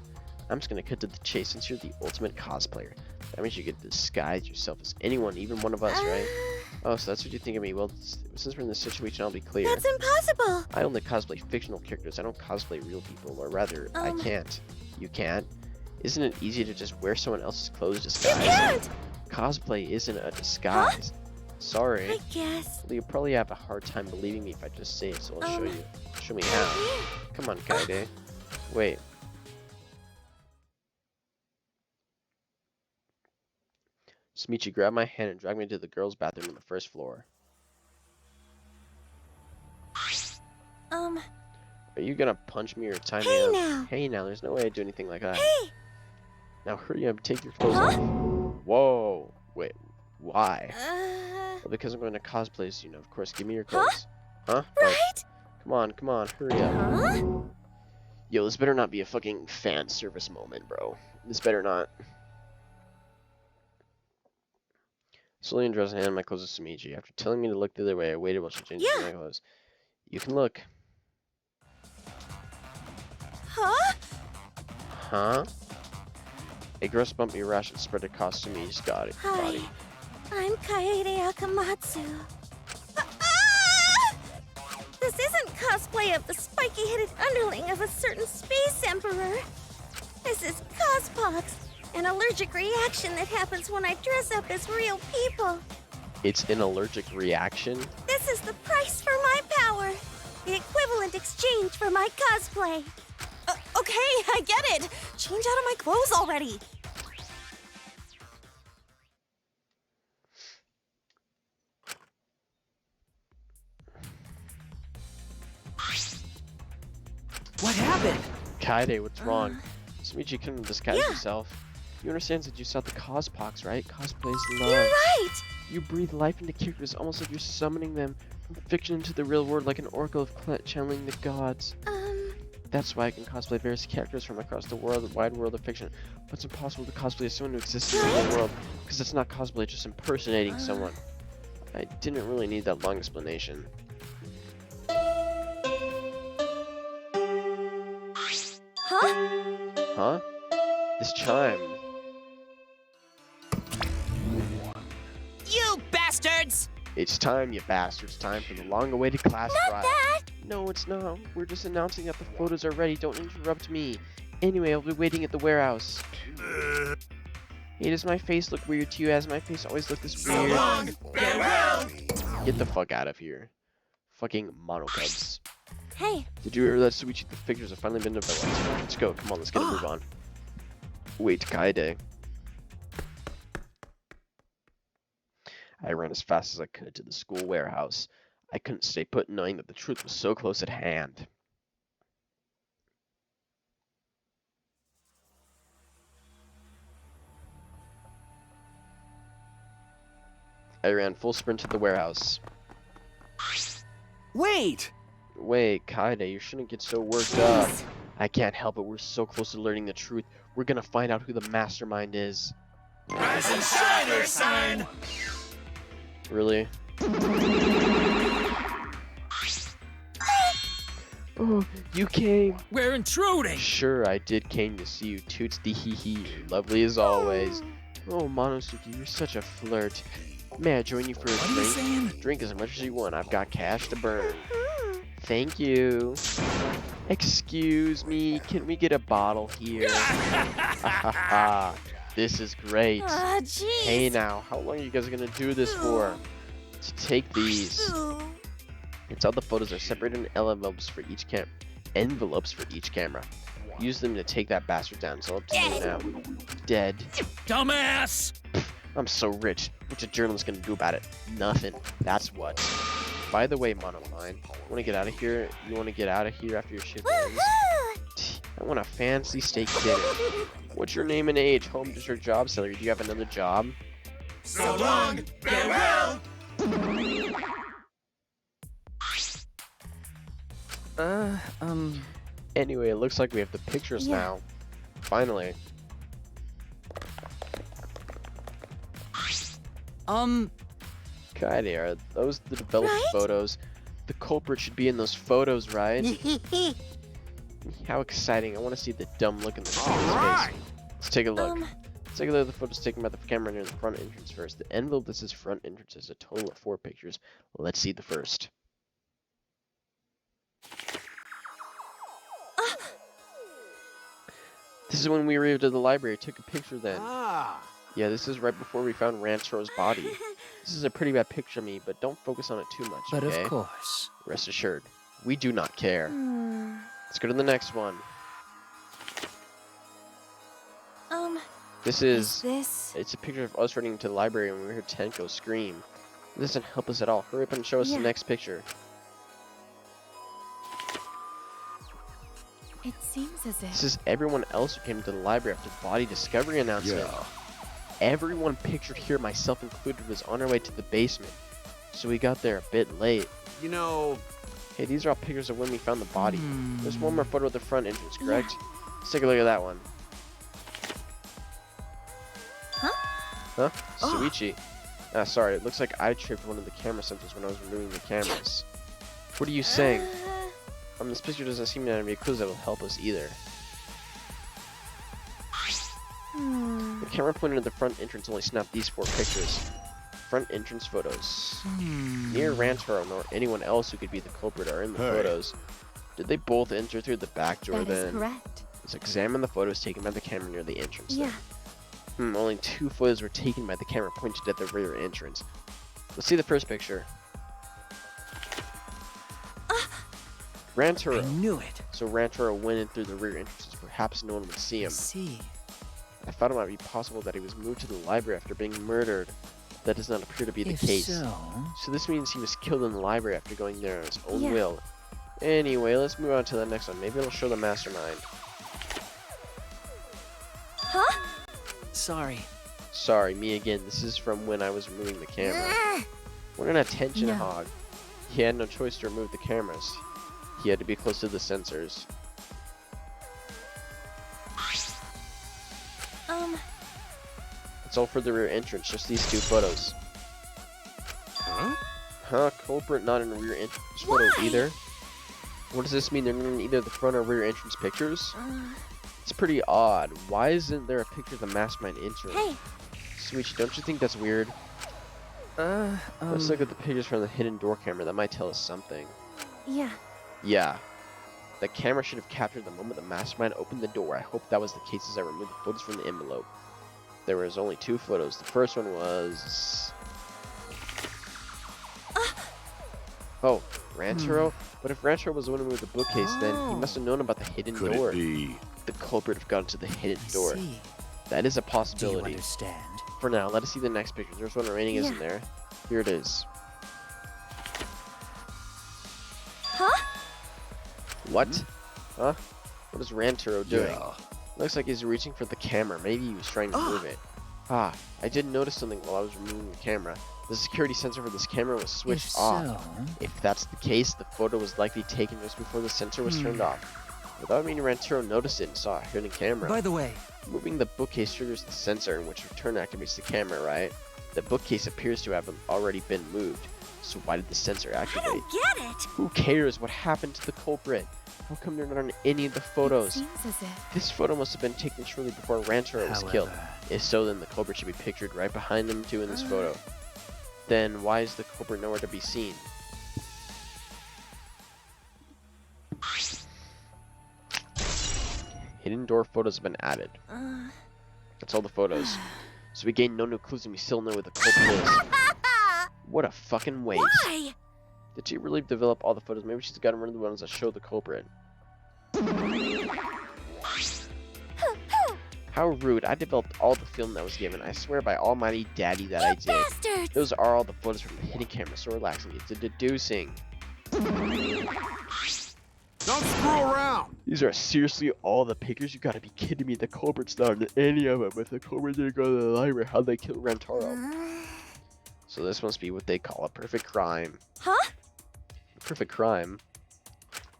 I'm just gonna cut to the chase since you're the ultimate cosplayer. That means you can disguise yourself as anyone, even one of us, right? Oh, so that's what you think of me. Well, since we're in this situation, I'll be clear. That's impossible. I only cosplay fictional characters. I don't cosplay real people, or rather, I can't. You can't? Isn't it easy to just wear someone else's clothes You disguise? can't. Cosplay isn't a disguise. Sorry. I guess. Well, you'll probably have a hard time believing me if I just say it, so I'll show Um, you. Show me how. Come on, Kaide. Wait. Smichi, grab my hand and drag me to the girls' bathroom on the first floor. Are you gonna punch me or tie me Hey up? now. Hey now, there's no way I'd do anything like that. Hey. Now hurry up, take your clothes Huh? off. Whoa. Wait, why? Uh, Well, because I'm going to cosplay soon, of course. Give me your Huh? clothes. Huh? Like, right? come on, hurry up. Huh? Yo, this better not be a fucking fan service moment, bro. This better not. Slowly undressing and handing my clothes to Sumiji. After telling me to look the other way, I waited while she changed Yeah. my clothes. You can look. Huh? Huh? A gross bumpy rash had spread across Sumiji's Hi. body. I'm Kaede Akamatsu. Ah! This isn't cosplay of the spiky-headed underling of a certain space emperor. This is cospox, an allergic reaction that happens when I dress up as real people. It's an allergic reaction? This is the price for my power. The equivalent exchange for my cosplay. Okay, I get it. Change out of my clothes already. What happened? Kaede, what's wrong? Sumiji couldn't disguise Yeah. yourself. You understand that you saw the cospox, right? Cosplay is love. You're right. You breathe life into characters almost like you're summoning them from fiction into the real world like an oracle of channeling the gods. That's why I can cosplay various characters from across the wide world of fiction. But it's impossible to cosplay as someone who exists in the real world, because it's not cosplay, it's just impersonating someone. I didn't really need that long explanation. Huh? Huh? This chime. bastards! It's time, you bastards. Time for the long-awaited class trial. That! No, it's not. We're just announcing that the photos are ready. Don't interrupt me. Anyway, I'll be waiting at the warehouse. Hey, does my face look weird to you? Has my face always looked this weird? So long, farewell! Get the fuck out of here. Fucking monocubs. Hey, Did you hear that, Suichi? The figures have finally been developed. Let's go. Come on, let's get a move on. Wait, Kaede. I ran as fast as I could to the school warehouse. I couldn't stay put knowing that the truth was so close at hand. I ran full sprint to the warehouse. Wait! Wait, Kaede, you shouldn't get so worked up. I can't help it. We're so close to learning the truth. We're gonna find out who the mastermind is. Rise and shine, Earth-sign! Really? Oh, you came. We're intruding! Sure, I did came to see you. Toots the hee hee. You're lovely as always. Oh, Monosuke, you're such a flirt. May I join you for a What are you drink? saying? Drink as much as you want. I've got cash to burn. Thank you. Excuse me, can we get a bottle here? This is great. oh, jeez. Hey now, how long are you guys gonna do this for? To take these. It's all the photos are separated in envelopes for each camera. Use them to take that bastard down. It's all up to you now. Dead. Dumbass! I'm so rich. What's a journalist gonna do about it? Nothing. That's what. By the way, Monomine, wanna get out of here? You wanna get out of here after your shift ends? I want a fancy steak dinner. What's your name and age? Home, district, job, salary? Do you have another job? So long, farewell! Anyway, it looks like we have the pictures Yeah. now. Finally. Kaede, are those the developed Right? photos? The culprit should be in those photos, right? How exciting. I want to see the dumb look in the kid's face. Let's take a look. Let's take a look at the photos taken by the camera near the front entrance first. The envelope that says front entrance has a total of 4 pictures. Let's see the first. This is when we arrived at the library. Took a picture then. Yeah, this is right before we found Rantaro's body. This is a pretty bad picture of me, but don't focus on it too much, But okay? of course. Rest assured, we do not care. Let's go to the next one. This is... this? It's a picture of us running into the library when we heard Tenko scream. It doesn't help us at all. Hurry up and show us the Yeah. next picture. It seems as if... This is everyone else who came to the library after the body discovery announcement. Yeah. Everyone pictured here, myself included, was on our way to the basement. So we got there a bit late. You know, Hey, these are all pictures of when we found the body. There's one more photo of the front entrance, correct? Let's take a look at that one. Huh? Suichi. Sorry, it looks like I tripped one of the camera sensors when I was removing the cameras. What are you saying? This picture doesn't seem to have any clues that will help us either. The camera pointed at the front entrance only snapped these 4 pictures. Front entrance photos. Neither Rantaro nor anyone else who could be the culprit are in the Hey. photos. Did they both enter through the back door That is then? correct. Let's examine the photos taken by the camera near the entrance Yeah. then. Only 2 photos were taken by the camera pointed at the rear entrance. Let's see the first picture. Rantaro. I knew it. So Rantaro went in through the rear entrances. Perhaps no one would see him. See. I thought it might be possible that he was moved to the library after being murdered. That does not appear to be the If case. so, This means he was killed in the library after going there on his own Yeah. will. Anyway, let's move on to the next one. Maybe it'll show the mastermind. sorry. Sorry, me again. This is from when I was removing the camera. What an attention No. hog. He had no choice to remove the cameras. He had to be close to the sensors. It's all for the rear entrance, just these 2 photos. Huh? Culprit not in the rear entrance photos either? What does this mean? They're not in either the front or rear entrance pictures? It's pretty odd. Why isn't there a picture of the mastermind entering? Hey, Suichi, don't you think that's weird? Let's look at the pictures from the hidden door camera. That might tell us something. Yeah. Yeah. The camera should have captured the moment the mastermind opened the door. I hope that was the case as I removed the photos from the envelope. There was only 2 photos. The first one was... Oh, Rantaro? But if Rantaro was the one who moved the bookcase, then he must have known about the hidden Could door. it be? The culprit have gone to the hidden door. See. That is a Do you possibility. understand? For now, let us see the next picture. There's one remaining, isn't there? Here it is. Huh? What? Huh? What is Rantaro doing? Yeah. Looks like he's reaching for the camera. Maybe he was trying to move it. Ah, I did notice something while I was removing the camera. The security sensor for this camera was switched If off. so, If that's the case, the photo was likely taken just before the sensor was turned off. Without meaning, Rantaro noticed it and saw a hidden camera. by the way, Moving the bookcase triggers the sensor, in which return activates the camera, right? The bookcase appears to have already been moved. So why did the sensor I activate? don't get it. Who cares what happened to the culprit? How come they're not on any of the photos? Seems as if. This photo must have been taken shortly before Rantaro was killed. however, If so, then the culprit should be pictured right behind them too in this photo. Then why is the culprit nowhere to be seen? Hidden door photos have been added. That's all the photos. So we gain no new clues and we still know where the culprit is. What a fucking waste. Why? Did she really develop all the photos? Maybe she's gotten rid of the ones that show the culprit. How rude. I developed all the film that was given. I swear by almighty daddy that I did. Bastards! Those are all the photos from the hidden camera, so relaxing. It's a deducing. Don't screw around! These are seriously all the pictures? You gotta be kidding me. The culprit's not in any of them. If the culprit didn't go to the library, how'd they kill Rantaro? So this must be what they call a perfect crime. Huh? Perfect crime.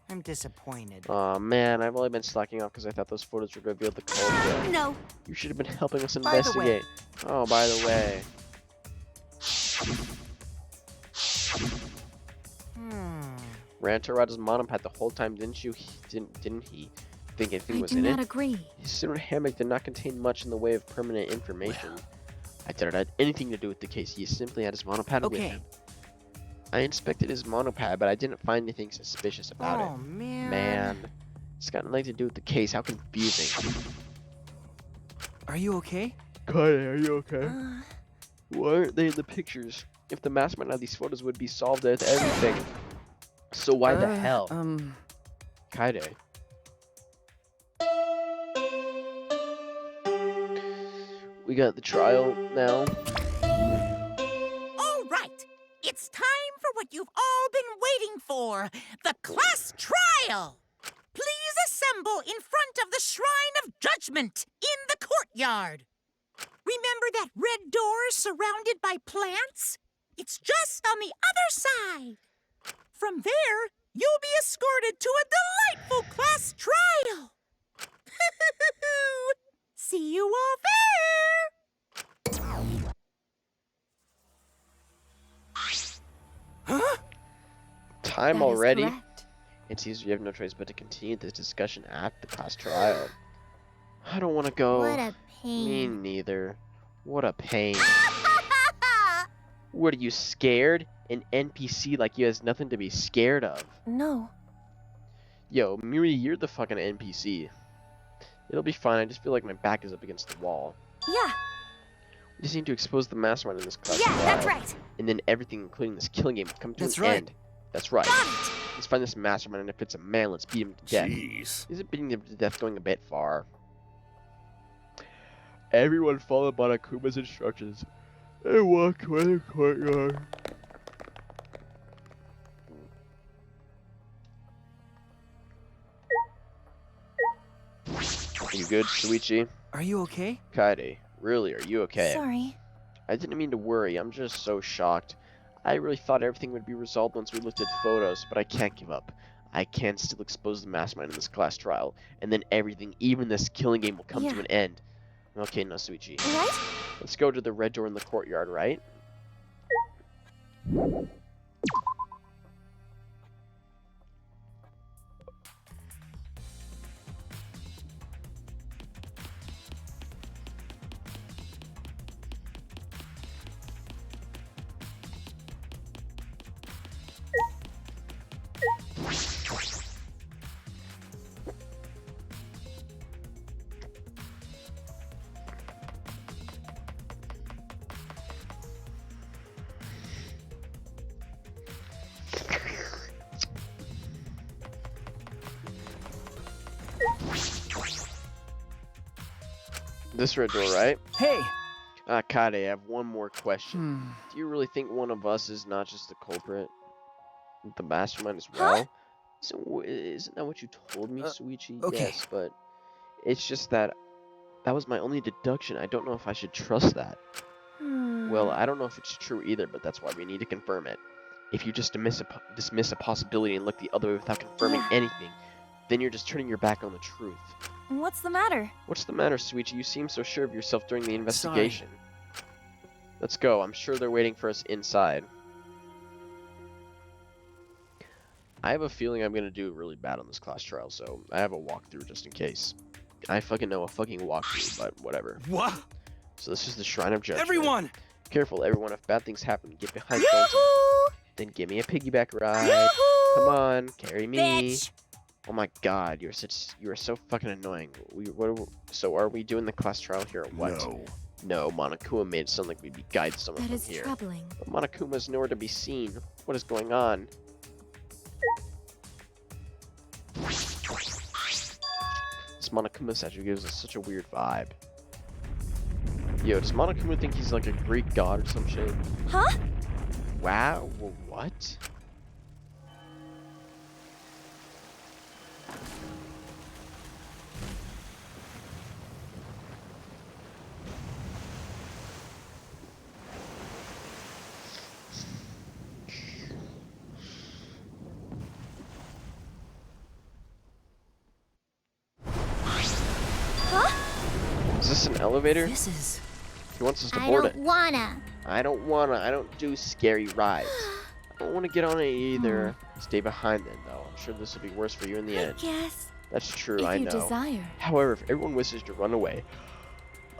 I'm disappointed. Aw, man, I've only been slacking off because I thought those photos would reveal the culprit. No. You should have been helping us By the way- investigate. Oh, by the way. Rantaro had his monopad the whole time, didn't you? Didn't he? Think anything was in it? agree. His silver hammock did not contain much in the way of permanent information. I doubt it had anything to do with the case. He simply had his monopad with Okay. him. I inspected his monopad, but I didn't find anything suspicious about Oh, it. man. Man, it's got nothing to do with the case. How confusing. Are you okay? Kanye, are you okay? Why aren't they in the pictures? If the mastermind had these photos, would be solved with everything. So why the hell? Kaide. We got the trial now. All right, it's time for what you've all been waiting for, the class trial. Please assemble in front of the Shrine of Judgment in the courtyard. Remember that red door surrounded by plants? It's just on the other side. From there, you'll be escorted to a delightful class trial. See you all there. Time already. It seems we have no choice but to continue this discussion at the class trial. I don't want to go. What a Me pain. neither. What a pain. What are you scared? An NPC like you has nothing to be scared of. No. Yo, Miri, you're the fucking NPC. It'll be fine. I just feel like my back is up against the wall. Yeah. We just need to expose the mastermind in this class Yeah, trial. that's right. And then everything, including this killing game, will come to That's an right. end. That's right. Got it. Let's find this mastermind, and if it's a man, let's beat him to death. Jeez. Isn't beating him to death going a bit far? Everyone follow Banakuma's instructions and walk toward the courtyard. Are you good, Shuichi? Are you okay? Kaede, really, are you okay? Sorry. I didn't mean to worry, I'm just so shocked. I really thought everything would be resolved once we looked at photos, but I can't give up. I can still expose the mastermind in this class trial, and then everything, even this killing game, will come to Yeah. an end. Okay, Nasuichi. Right? Let's go to the red door in the courtyard, right? This red door, right? Hey! Kade, I have one more question. Hmm. Do you really think one of us is not just the culprit? The mastermind as well? So, isn't that what you told me, Suichi? okay. Yes, but it's just that was my only deduction. I don't know if I should trust that. Well, I don't know if it's true either, but that's why we need to confirm it. If you just dismiss a possibility and look the other way without confirming anything, then you're just turning your back on the truth. What's the matter? What's the matter, Suichi? You seem so sure of yourself during the investigation. Let's go. I'm sure they're waiting for us inside. I have a feeling I'm gonna do really bad on this class trial, so I have a walkthrough just in case. I fucking know a fucking walkthrough, but whatever. What? So this is the Shrine of Judgment. Everyone! Careful, everyone. If bad things happen, get behind Yoo-hoo! Then give me a piggyback ride. Yoo-hoo! Come on, carry me. Bitch. Oh my god, you are so fucking annoying. So are we doing the class trial here or what? No, Monokuma made it sound like we'd be guiding someone That from is here. troubling. But Monokuma's nowhere to be seen. What is going on? This Monokuma statue gives us such a weird vibe. Yo, does Monokuma think he's like a Greek god or some shit? Huh? Wow, what? Is this an elevator? This is... He wants us to I board don't it. wanna. I don't wanna. I don't do scary rides. I don't wanna get on it either. Stay behind then, though. I'm sure this will be worse for you in the end. Yes. That's true, if I you know. desire. However, if everyone wishes to run away,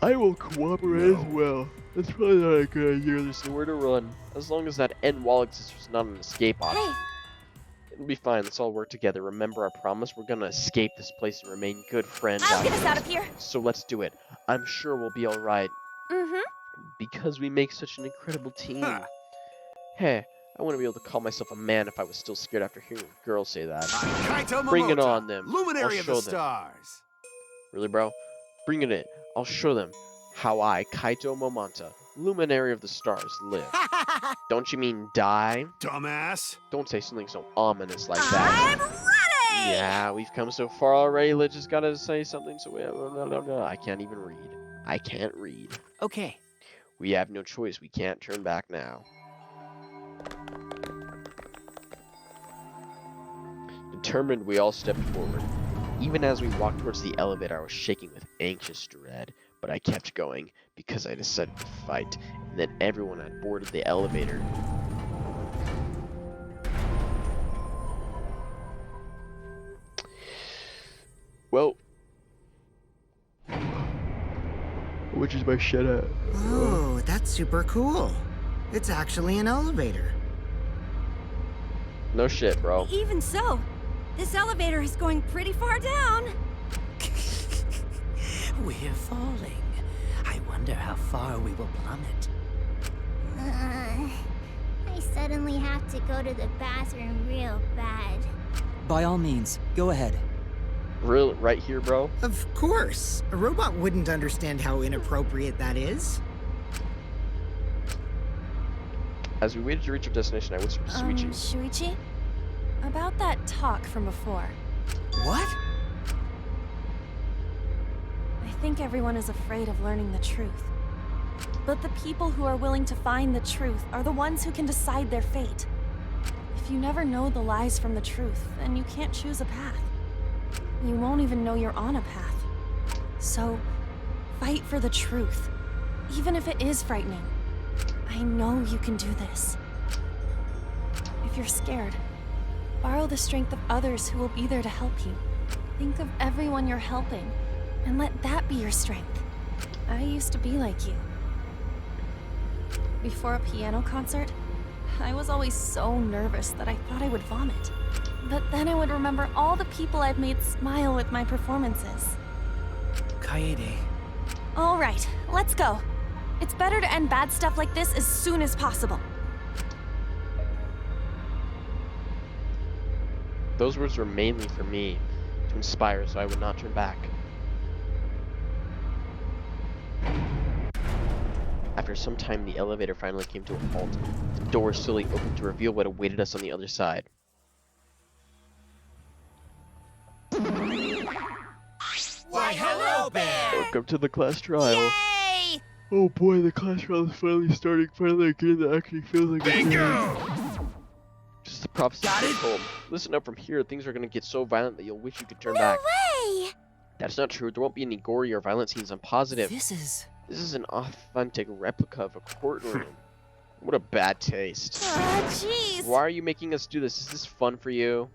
I will cooperate as well. That's probably not a good idea. There's nowhere to run. As long as that end wall exists, there's not an escape option. Hey, It'll be fine. Let's all work together. Remember our promise? We're gonna escape this place and remain good friends. I'll get us out afterwards. of here. So let's do it. I'm sure we'll be alright. Mm-hmm. Because we make such an incredible team. Ha. Hey, I wouldn't be able to call myself a man if I was still scared after hearing a girl say that. I'm Kaito Bring it Momota, on them. Luminary I'll of the show them. stars. Really, bro? Bring it in. I'll show them how I, Kaito Momota, Luminary of the Stars, live. Don't you mean die? Dumbass. Don't say something so ominous like that. I'm ready! Yeah, we've come so far already. Let's just gotta say something so I can't even read. I can't read. Okay. We have no choice. We can't turn back now. Determined, we all stepped forward. Even as we walked towards the elevator, I was shaking with anxious dread, but I kept going because I decided to fight, and then everyone had boarded the elevator. Well, which is my shut up? Oh, that's super cool. It's actually an elevator. No shit, bro. Even so, this elevator is going pretty far down. We're falling. I wonder how far we will plummet. I suddenly have to go to the bathroom real bad. By all means, go ahead. Real, right here, bro. Of course. A robot wouldn't understand how inappropriate that is. As we waited to reach our destination, I whispered to Suichi. Shuichi? About that talk from before. What? I think everyone is afraid of learning the truth. But the people who are willing to find the truth are the ones who can decide their fate. If you never know the lies from the truth, then you can't choose a path. You won't even know you're on a path. So, fight for the truth, even if it is frightening. I know you can do this. If you're scared, borrow the strength of others who will be there to help you. Think of everyone you're helping, and let that be your strength. I used to be like you. Before a piano concert, I was always so nervous that I thought I would vomit. But then I would remember all the people I've made smile with my performances. Kaede. All right, let's go. It's better to end bad stuff like this as soon as possible. Those words were mainly for me, to inspire so I would not turn back. After some time, the elevator finally came to a halt. The door slowly opened to reveal what awaited us on the other side. Why, hello there! Welcome to the class trial. Yay! Oh boy, the class trial is finally starting. Finally, a game that actually feels like a game. Just the prophecy of home. Listen up, from here, things are gonna get so violent that you'll wish you could turn back. way! That's not true. There won't be any gory or violent scenes. I'm positive. This is an authentic replica of a courtroom. What a bad taste. Aw, jeez. Why are you making us do this? Is this fun for you?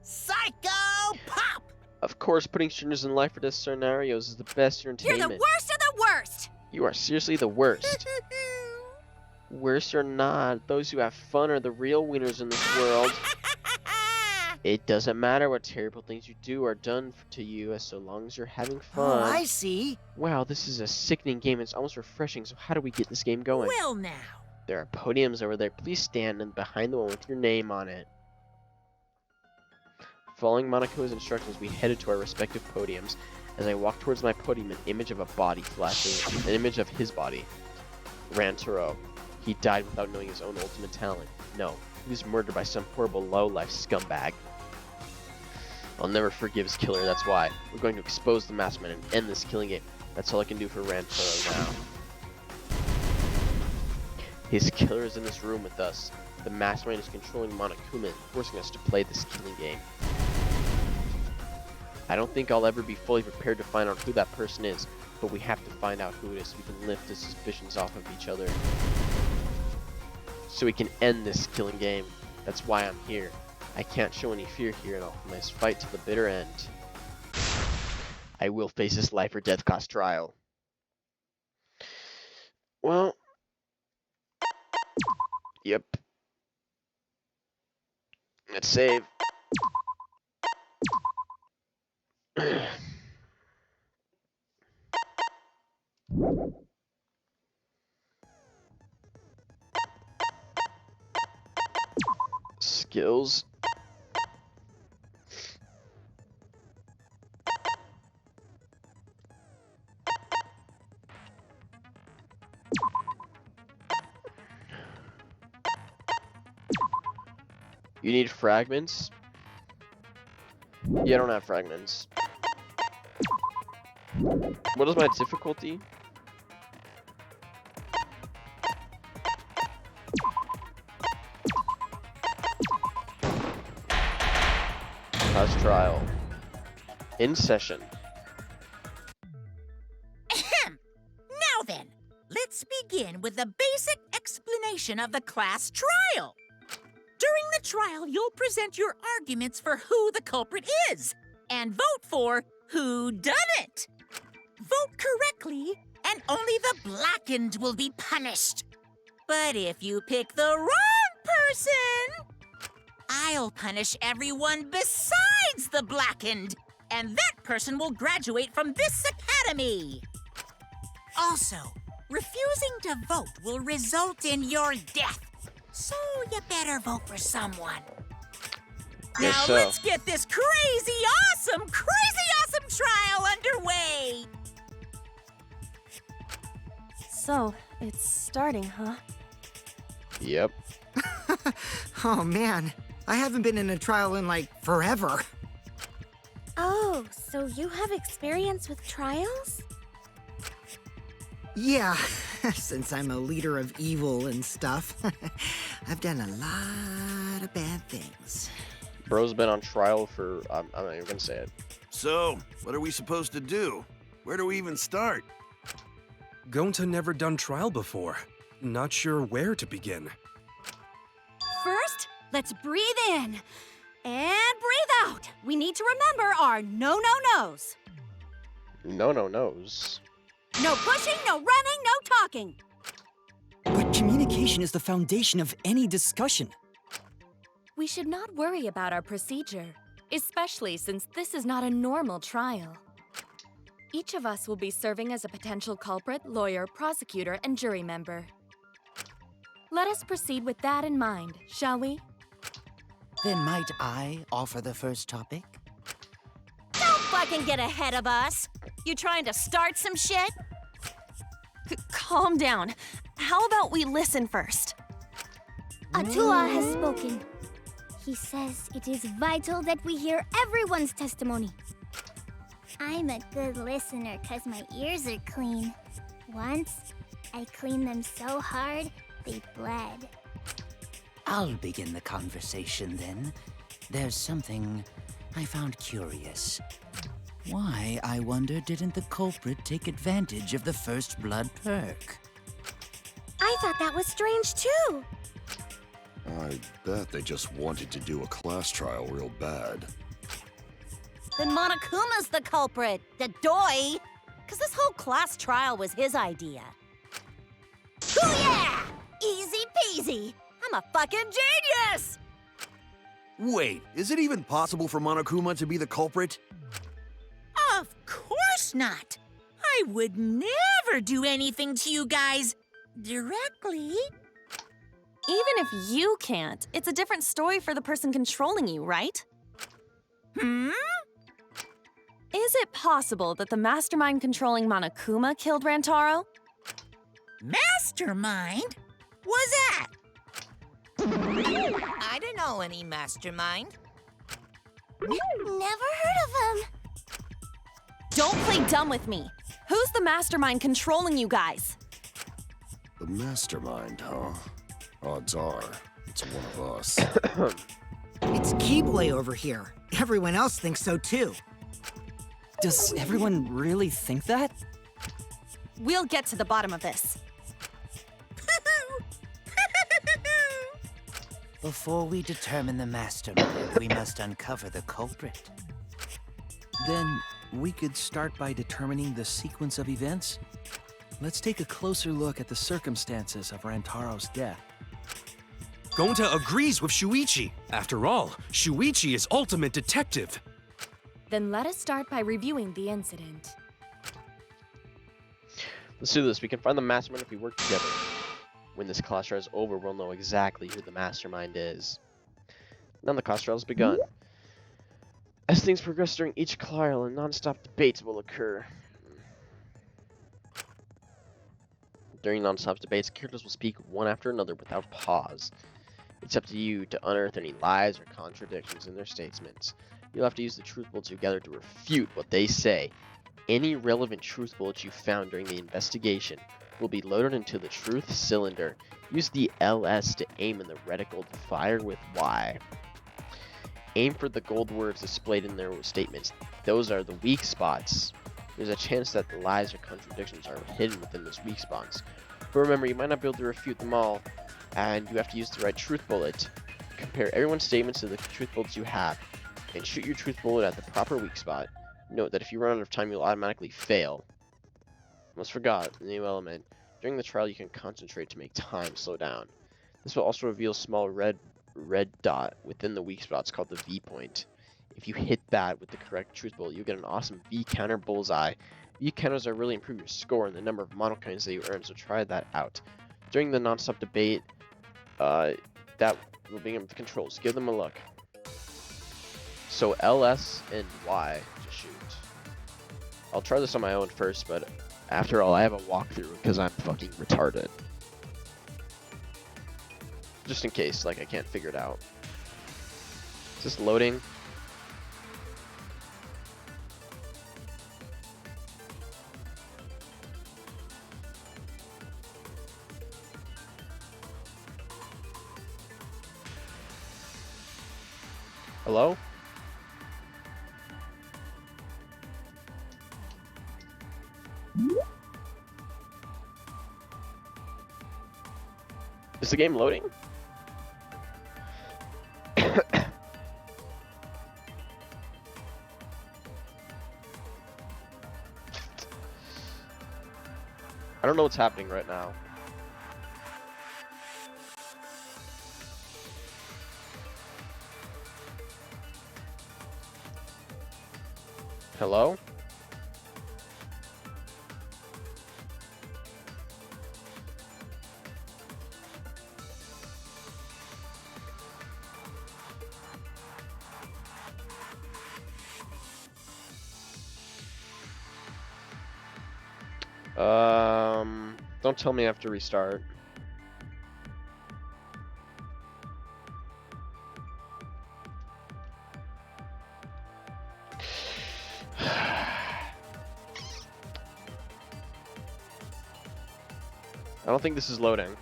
Psycho Pop! Of course, putting strangers in life or death scenarios is the best You're entertainment. the worst of the worst! You are seriously the worst. Worst or not, those who have fun are the real winners in this world. It doesn't matter what terrible things you do or done to you, as so long as you're having fun. Oh, I see. Wow, this is a sickening game. It's almost refreshing. So how do we get this game going? Well now. There are podiums over there. Please stand and behind the one with your name on it. Following Monaco's instructions, we headed to our respective podiums. As I walked towards my podium, an image of a body flashing, an image of his body. Rantaro. He died without knowing his own ultimate talent. No, he was murdered by some horrible low-life scumbag. I'll never forgive his killer, that's why. We're going to expose the masked man and end this killing game. That's all I can do for Rantaro now. His killer is in this room with us. The masked man is controlling Monokuma, forcing us to play this killing game. I don't think I'll ever be fully prepared to find out who that person is, but we have to find out who it is so we can lift the suspicions off of each other. So we can end this killing game. That's why I'm here. I can't show any fear here, and I'll must fight to the bitter end. I will face this life or death class trial. Well, yep. Let's save. Skills. You need fragments? Yeah, I don't have fragments. What is my difficulty? Class trial. In session. Ahem. Now then, let's begin with the basic explanation of the class trial. During the trial, you'll present your arguments for who the culprit is and vote for who done it. Vote correctly, and only the blackened will be punished. But if you pick the wrong person, I'll punish everyone besides the blackened, and that person will graduate from this academy. Also, refusing to vote will result in your death, so you better vote for someone. Yes, Now so. let's get this crazy awesome trial underway. So, it's starting, huh? Yep. Oh man, I haven't been in a trial in like forever. Oh, so you have experience with trials? Yeah, since I'm a leader of evil and stuff, I've done a lot of bad things. Bro's been on trial for, I'm not even gonna say it. So, what are we supposed to do? Where do we even start? Gonta never done trial before. Not sure where to begin. First, let's breathe in and breathe out. We need to remember our no-no-nos. No-no-nos. No pushing, no running, no talking. But communication is the foundation of any discussion. We should not worry about our procedure, especially since this is not a normal trial. Each of us will be serving as a potential culprit, lawyer, prosecutor, and jury member. Let us proceed with that in mind, shall we? Then might I offer the first topic? Don't fucking get ahead of us. You trying to start some shit? Calm down. How about we listen first? Atua has spoken. He says it is vital that we hear everyone's testimony. I'm a good listener because my ears are clean. Once, I cleaned them so hard, they bled. I'll begin the conversation then. There's something I found curious. Why, I wonder, didn't the culprit take advantage of the first blood perk? I thought that was strange too. I bet they just wanted to do a class trial real bad. Then Monokuma's the culprit, the doy! Because this whole class trial was his idea. Hoo-yeah! Easy peasy! I'm a fucking genius! Wait, is it even possible for Monokuma to be the culprit? Of course not. I would never do anything to you guys directly. Even if you can't, it's a different story for the person controlling you, right? Hmm? Is it possible that the mastermind controlling Monokuma killed Rantaro? Mastermind? Was that? I don't know any mastermind. Never heard of him. Don't play dumb with me. Who's the mastermind controlling you guys? The mastermind, huh? Odds are, it's one of us. It's Keyboy over here. Everyone else thinks so too. Does everyone really think that? We'll get to the bottom of this. Before we determine the mastermind, we must uncover the culprit. Then we could start by determining the sequence of events. Let's take a closer look at the circumstances of Rantaro's death. Gonta agrees with Shuichi. After all, Shuichi is ultimate detective. Then let us start by reviewing the incident. Let's do this. We can find the mastermind if we work together. When this class trial is over, we'll know exactly who the mastermind is. Now the class trial has begun. As things progress during each trial, and non-stop debates will occur. During non-stop debates, characters will speak one after another without pause. It's up to you to unearth any lies or contradictions in their statements. You'll have to use the truth bullets together to refute what they say. Any relevant truth bullets you found during the investigation will be loaded into the truth cylinder. Use the LS to aim in the reticle to fire with Y. Aim for the gold words displayed in their statements. Those are the weak spots. There's a chance that the lies or contradictions are hidden within those weak spots. But remember, you might not be able to refute them all, and you have to use the right truth bullet. Compare everyone's statements to the truth bullets you have, and shoot your truth bullet at the proper weak spot. Note that if you run out of time, you'll automatically fail. Almost forgot, the new element. During the trial, you can concentrate to make time slow down. This will also reveal a small red dot within the weak spots called the V point. If you hit that with the correct truth bullet, you'll get an awesome V counter bullseye. V counters are really improve your score and the number of monocoins that you earn, so try that out. During the non-stop debate, that will bring up the controls. Give them a look. So LS and Y to shoot. I'll try this on my own first, but after all, I have a walkthrough because I'm fucking retarded. Just in case, like, I can't figure it out. Is this loading? Hello? Is the game loading? I don't know what's happening right now. Hello? Don't tell me I have to restart. I don't think this is loading.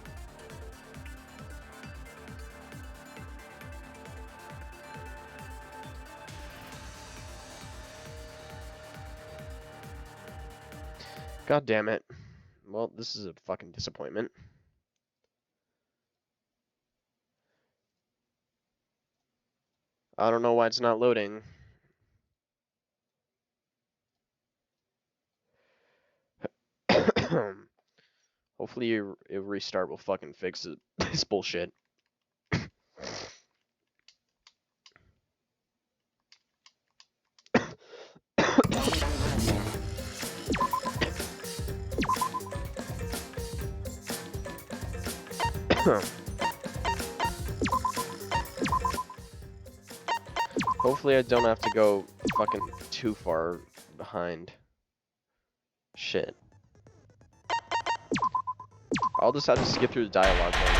God damn it. Well, this is a fucking disappointment. I don't know why it's not loading. Hopefully a restart will fucking fix it. This bullshit. Hopefully I don't have to go fucking too far behind. Shit. I'll just have to skip through the dialogue then.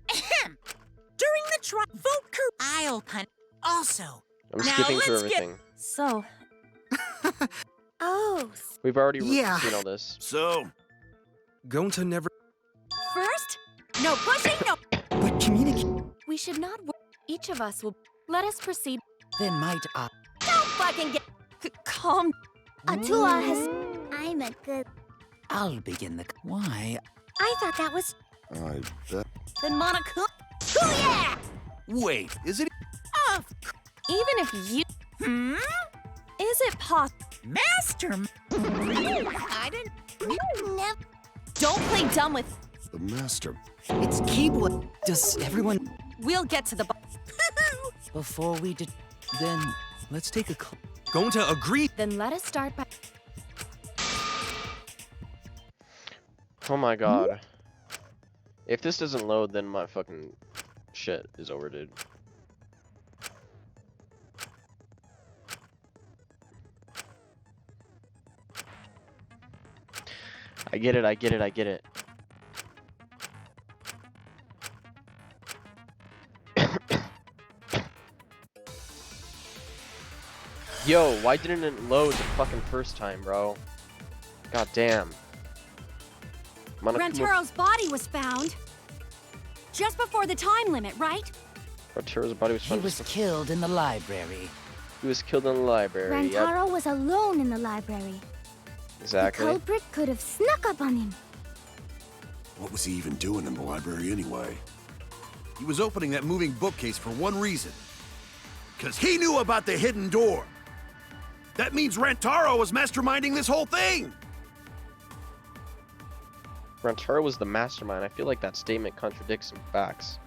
Ahem. During the trial, vote correct. I'll pun. Also, I'm now skipping through let's everything. So, Oh, We've already Yeah. seen all this. So, Gonta never. First, no pushing, no. But communicate. we should not. Each of us will. Let us proceed. Then might I? Don't fucking get. Calm. Atua has. I'm a good. I'll begin the. Why? I thought that was. I bet. Then Monokuma. Oh yeah! wait, is it? Of Even if you. Is it possible? master. I didn't. Never. Don't play dumb with. The master. It's Keyblade. Does everyone. We'll get to the. Before we did. Then let's take a. Gonta agree. Then let us start by. Oh my god. If this doesn't load, then my fucking shit is over, dude. I get it, I get it, I get it. Yo, why didn't it load the fucking first time, bro? God damn. Rantaro's body was found just before the time limit, right? Rantaro's body was He found. was killed in the library. He was killed in the library. Yep, Rantaro was alone in the library. exactly. The culprit could have snuck up on him. What was he even doing in the library anyway? He was opening that moving bookcase for one reason. Because he knew about the hidden door. That means Rantaro was masterminding this whole thing. Rantaro was the mastermind. I feel like that statement contradicts some facts.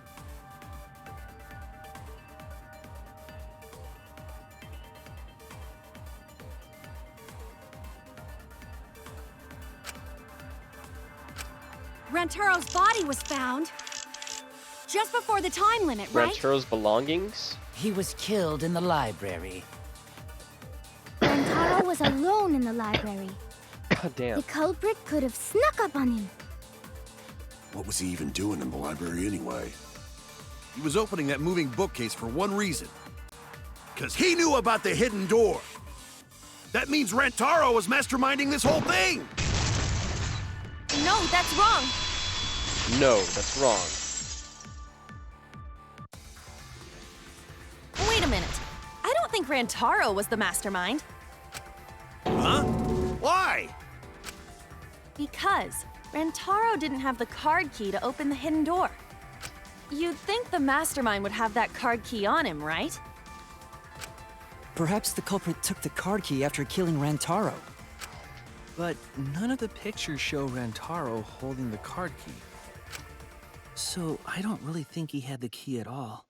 Rantaro's body was found just before the time limit, right? Rantaro's belongings? He was killed in the library. Rantaro was alone in the library. God damn. The culprit could have snuck up on him. What was he even doing in the library anyway? He was opening that moving bookcase for one reason. Because he knew about the hidden door. That means Rantaro was masterminding this whole thing. No, that's wrong. No, that's wrong. Wait a minute. I don't think Rantaro was the mastermind. Huh? Why? Because Rantaro didn't have the card key to open the hidden door. You'd think the mastermind would have that card key on him, right? Perhaps the culprit took the card key after killing Rantaro. But none of the pictures show Rantaro holding the card key. So I don't really think he had the key at all.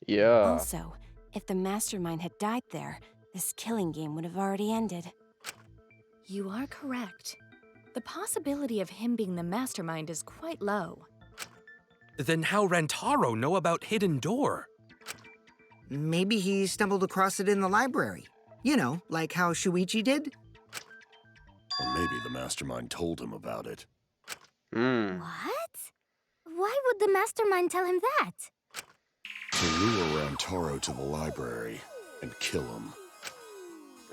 Yeah. Also, if the mastermind had died there, this killing game would have already ended. You are correct. The possibility of him being the mastermind is quite low. Then how Rantaro know about hidden door? Maybe he stumbled across it in the library. You know, like how Shuichi did? Or maybe the mastermind told him about it. What? Why would the mastermind tell him that? To lure Rantaro to the library and kill him.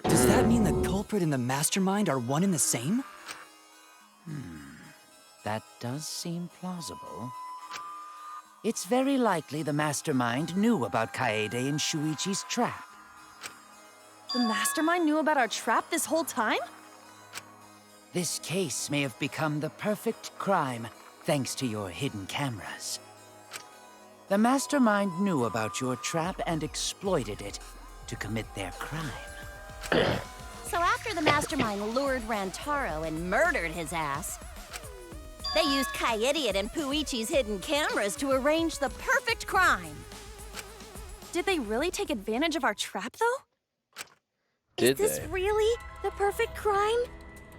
Does that mean the culprit and the mastermind are one and the same? That does seem plausible. It's very likely the mastermind knew about Kaede and Shuichi's trap. The mastermind knew about our trap this whole time? This case may have become the perfect crime thanks to your hidden cameras. The mastermind knew about your trap and exploited it to commit their crime. So after the mastermind lured Rantaro and murdered his ass, they used Kaede and Puichi's hidden cameras to arrange the perfect crime. Did they really take advantage of our trap, though? Did Is this they? really the perfect crime?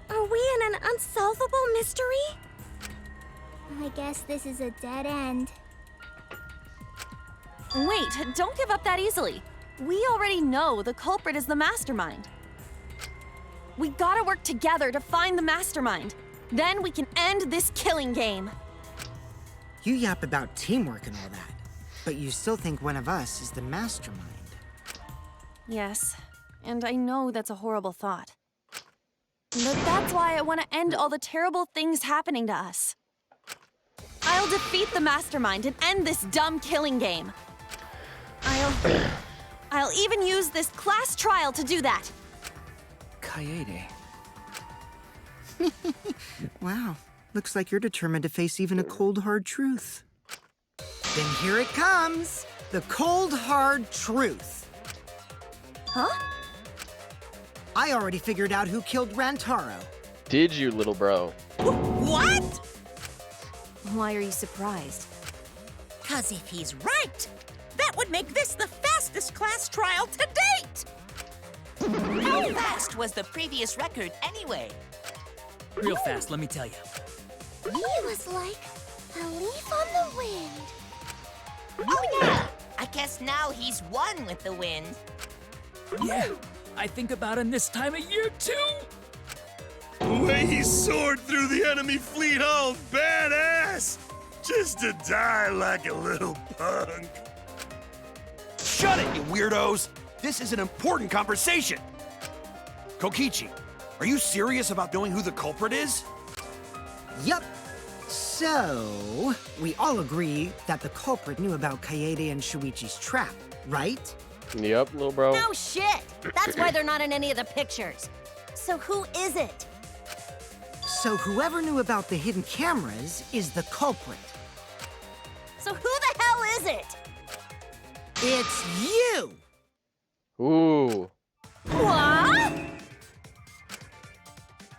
Are we in an unsolvable mystery? I guess this is a dead end. Wait, don't give up that easily. We already know the culprit is the mastermind. We gotta work together to find the mastermind. Then we can end this killing game. You yap about teamwork and all that, but you still think one of us is the mastermind. Yes, and I know that's a horrible thought. But that's why I want to end all the terrible things happening to us. I'll defeat the mastermind and end this dumb killing game. I'll even use this class trial to do that. Kaede. Wow, looks like you're determined to face even a cold, hard truth. Then here it comes, the cold, hard truth. Huh? I already figured out who killed Rantaro. Did you, little bro? What? Why are you surprised? 'Cause if he's right, that would make this the fastest class trial to date! How fast was the previous record anyway? Real fast, let me tell you. He was like a leaf on the wind. Oh yeah! I guess now he's one with the wind. Yeah, I think about him this time of year too. The way he soared through the enemy fleet, all badass! Just to die like a little punk. Shut it, you weirdos! This is an important conversation! Kokichi, are you serious about knowing who the culprit is? Yup. So, we all agree that the culprit knew about Kaede and Shuichi's trap, right? Yep, little bro. No shit! That's why they're not in any of the pictures. So who is it? So whoever knew about the hidden cameras is the culprit. So who the hell is it? It's you! Ooh. What?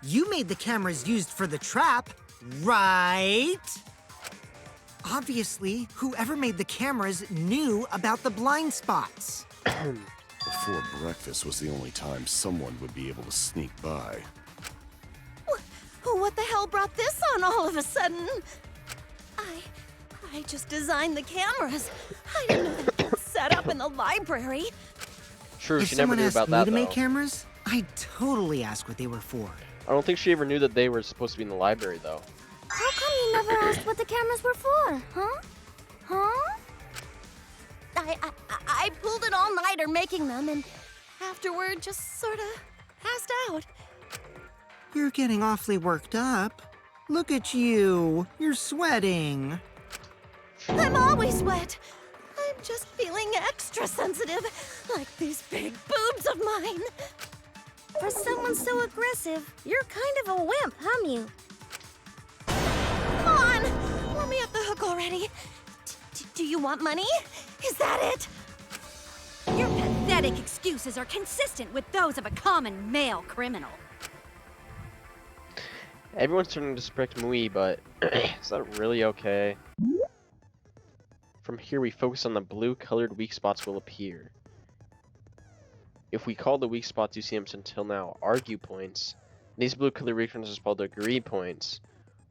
You made the cameras used for the trap, right? Obviously, whoever made the cameras knew about the blind spots. Before breakfast was the only time someone would be able to sneak by. What the hell brought this on all of a sudden? I just designed the cameras. I didn't know they were set up in the library. True, If she never someone knew asked about me that to though. make cameras, I'd totally ask what they were for. I don't think she ever knew that they were supposed to be in the library though. How come you never asked what the cameras were for, huh? Huh? I pulled an all-nighter making them and afterward just sort of passed out. You're getting awfully worked up. Look at you. You're sweating. I'm always wet. I'm just feeling extra sensitive, like these big boobs of mine. For someone so aggressive, you're kind of a wimp, huh, Mew? Come on, let me off the hook already. Do you want money? Is that it? Your pathetic excuses are consistent with those of a common male criminal. Everyone's turning to suspect Mui, but is that really okay? From here, we focus on the blue-colored weak spots will appear. If we call the weak spots you see them until now argue points, these blue-colored recurrences are called agree points.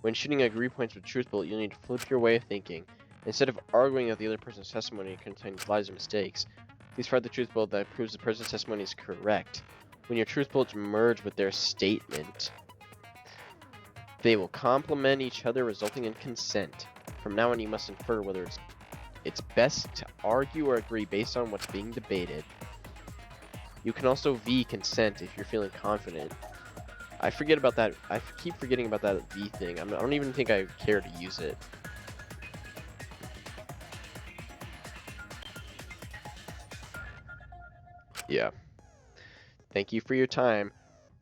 When shooting agree points with truth bullet, you'll need to flip your way of thinking. Instead of arguing that the other person's testimony contains lies or mistakes, Please fire the truth bullet that proves the person's testimony is correct. When your truth bullets merge with their statement, they will complement each other, resulting in consent. From now on, you must infer whether it's best to argue or agree based on what's being debated. You can also V consent if you're feeling confident. I forget about that. I keep forgetting about that V thing. I don't even think I care to use it. Yeah. Thank you for your time.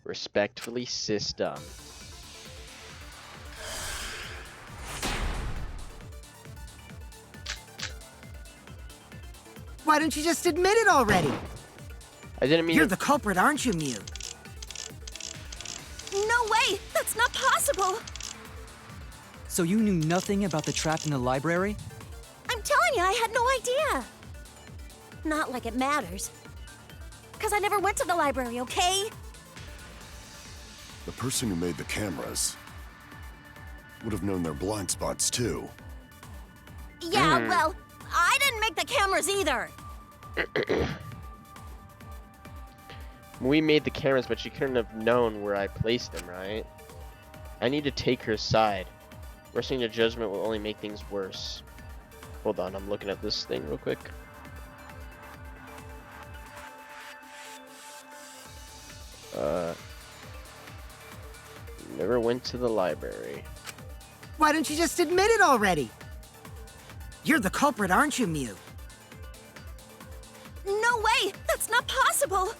Respectfully, System. Why don't you just admit it already? I didn't mean You're the culprit, aren't you, Mew? No way! That's not possible! So you knew nothing about the trap in the library? I'm telling you, I had no idea. Not like it matters. Because I never went to the library, okay? The person who made the cameras would have known their blind spots too. Yeah, well, I didn't make the cameras either. We made the cameras, but she couldn't have known where I placed them, right? I need to take her side. Rushing to judgment will only make things worse. Hold on, I'm looking at this thing real quick. Never went to the library. Why don't you just admit it already? You're the culprit, aren't you, Mew? No way! That's not possible!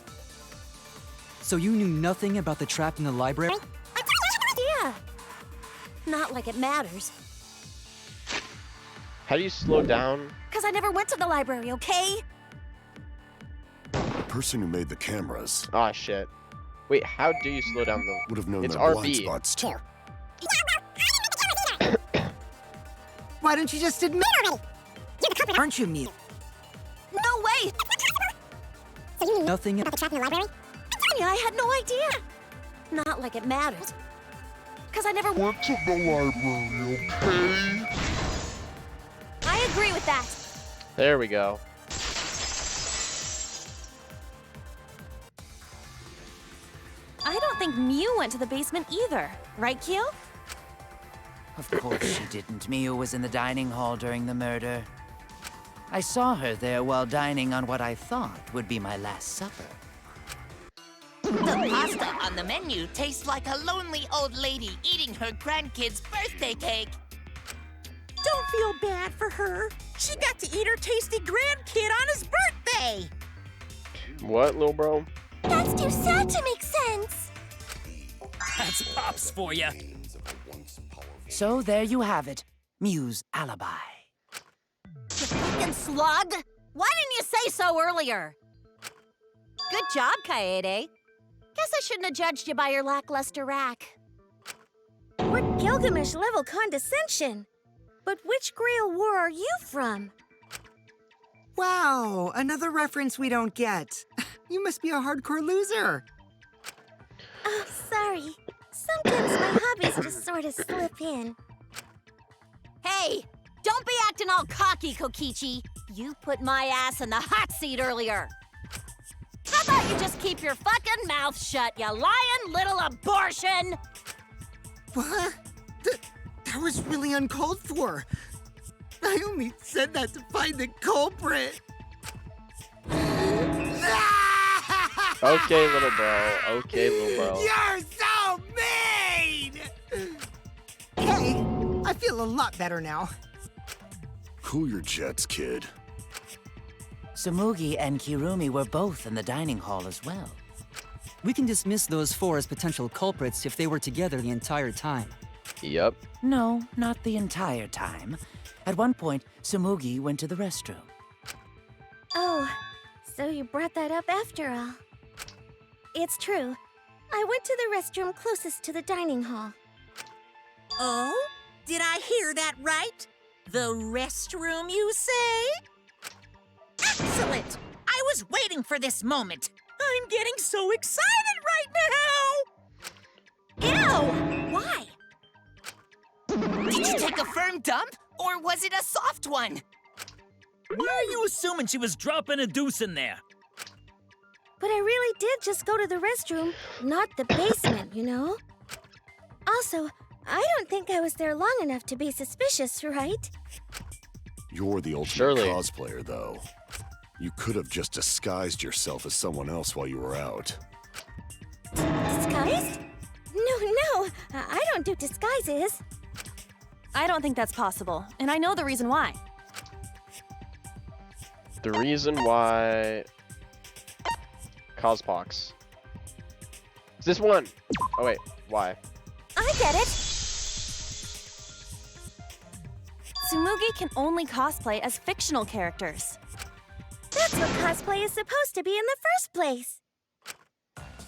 So you knew nothing about the trap in the library? Yeah. Not like it matters. How do you slow down? Because I never went to the library, okay? The person who made the cameras Ah, shit. Wait, how do you slow down the... would have known It's their blind RB. spots too. Why don't you just admit it? Aren't you, Mew? No way! Nothing. about the trap in the library? I had no idea. Not like it matters. Because I never went to the library, okay? I agree with that. There we go. I don't think Mew went to the basement either. Right, Keel? Of course she didn't. Mew was in the dining hall during the murder. I saw her there while dining on what I thought would be my last supper. The pasta on the menu tastes like a lonely old lady eating her grandkid's birthday cake. Don't feel bad for her. She got to eat her tasty grandkid on his birthday. What, little bro? That's too sad to make sense. That's Pops for ya. So there you have it. Mew's alibi. You fucking slug! Why didn't you say so earlier? Good job, Kaede. Guess I shouldn't have judged you by your lackluster rack. What Gilgamesh-level condescension? But which Grail War are you from? Wow, another reference we don't get. You must be a hardcore loser. Oh, sorry. Sometimes my hobbies just sort of slip in. Hey, don't be acting all cocky, Kokichi. You put my ass in the hot seat earlier. How about you just keep your fucking mouth shut, you lying little abortion? What? That was really uncalled for. I only said that to find the culprit. Okay, little bro. Okay, little bro. You're so mean! Hey, I feel a lot better now. Cool your jets, kid. Sumugi and Kirumi were both in the dining hall as well. We can dismiss those four as potential culprits if they were together the entire time. Yep. No, not the entire time. At one point, Sumugi went to the restroom. Oh, so you brought that up after all. It's true. I went to the restroom closest to the dining hall. Oh? Did I hear that right? The restroom, you say? Excellent! I was waiting for this moment. I'm getting so excited right now! Ew! Why? Did you take a firm dump, or was it a soft one? Why are you assuming she was dropping a deuce in there? But I really did just go to the restroom, not the basement, you know? Also, I don't think I was there long enough to be suspicious, right? You're the ultimate cosplayer, though. You could have just disguised yourself as someone else while you were out. Disguised? No, I don't do disguises. I don't think that's possible, and I know the reason why. The reason why... Cospox. It's this one! Oh wait, why? I get it! Tsumugi can only cosplay as fictional characters. That's what cosplay is supposed to be in the first place.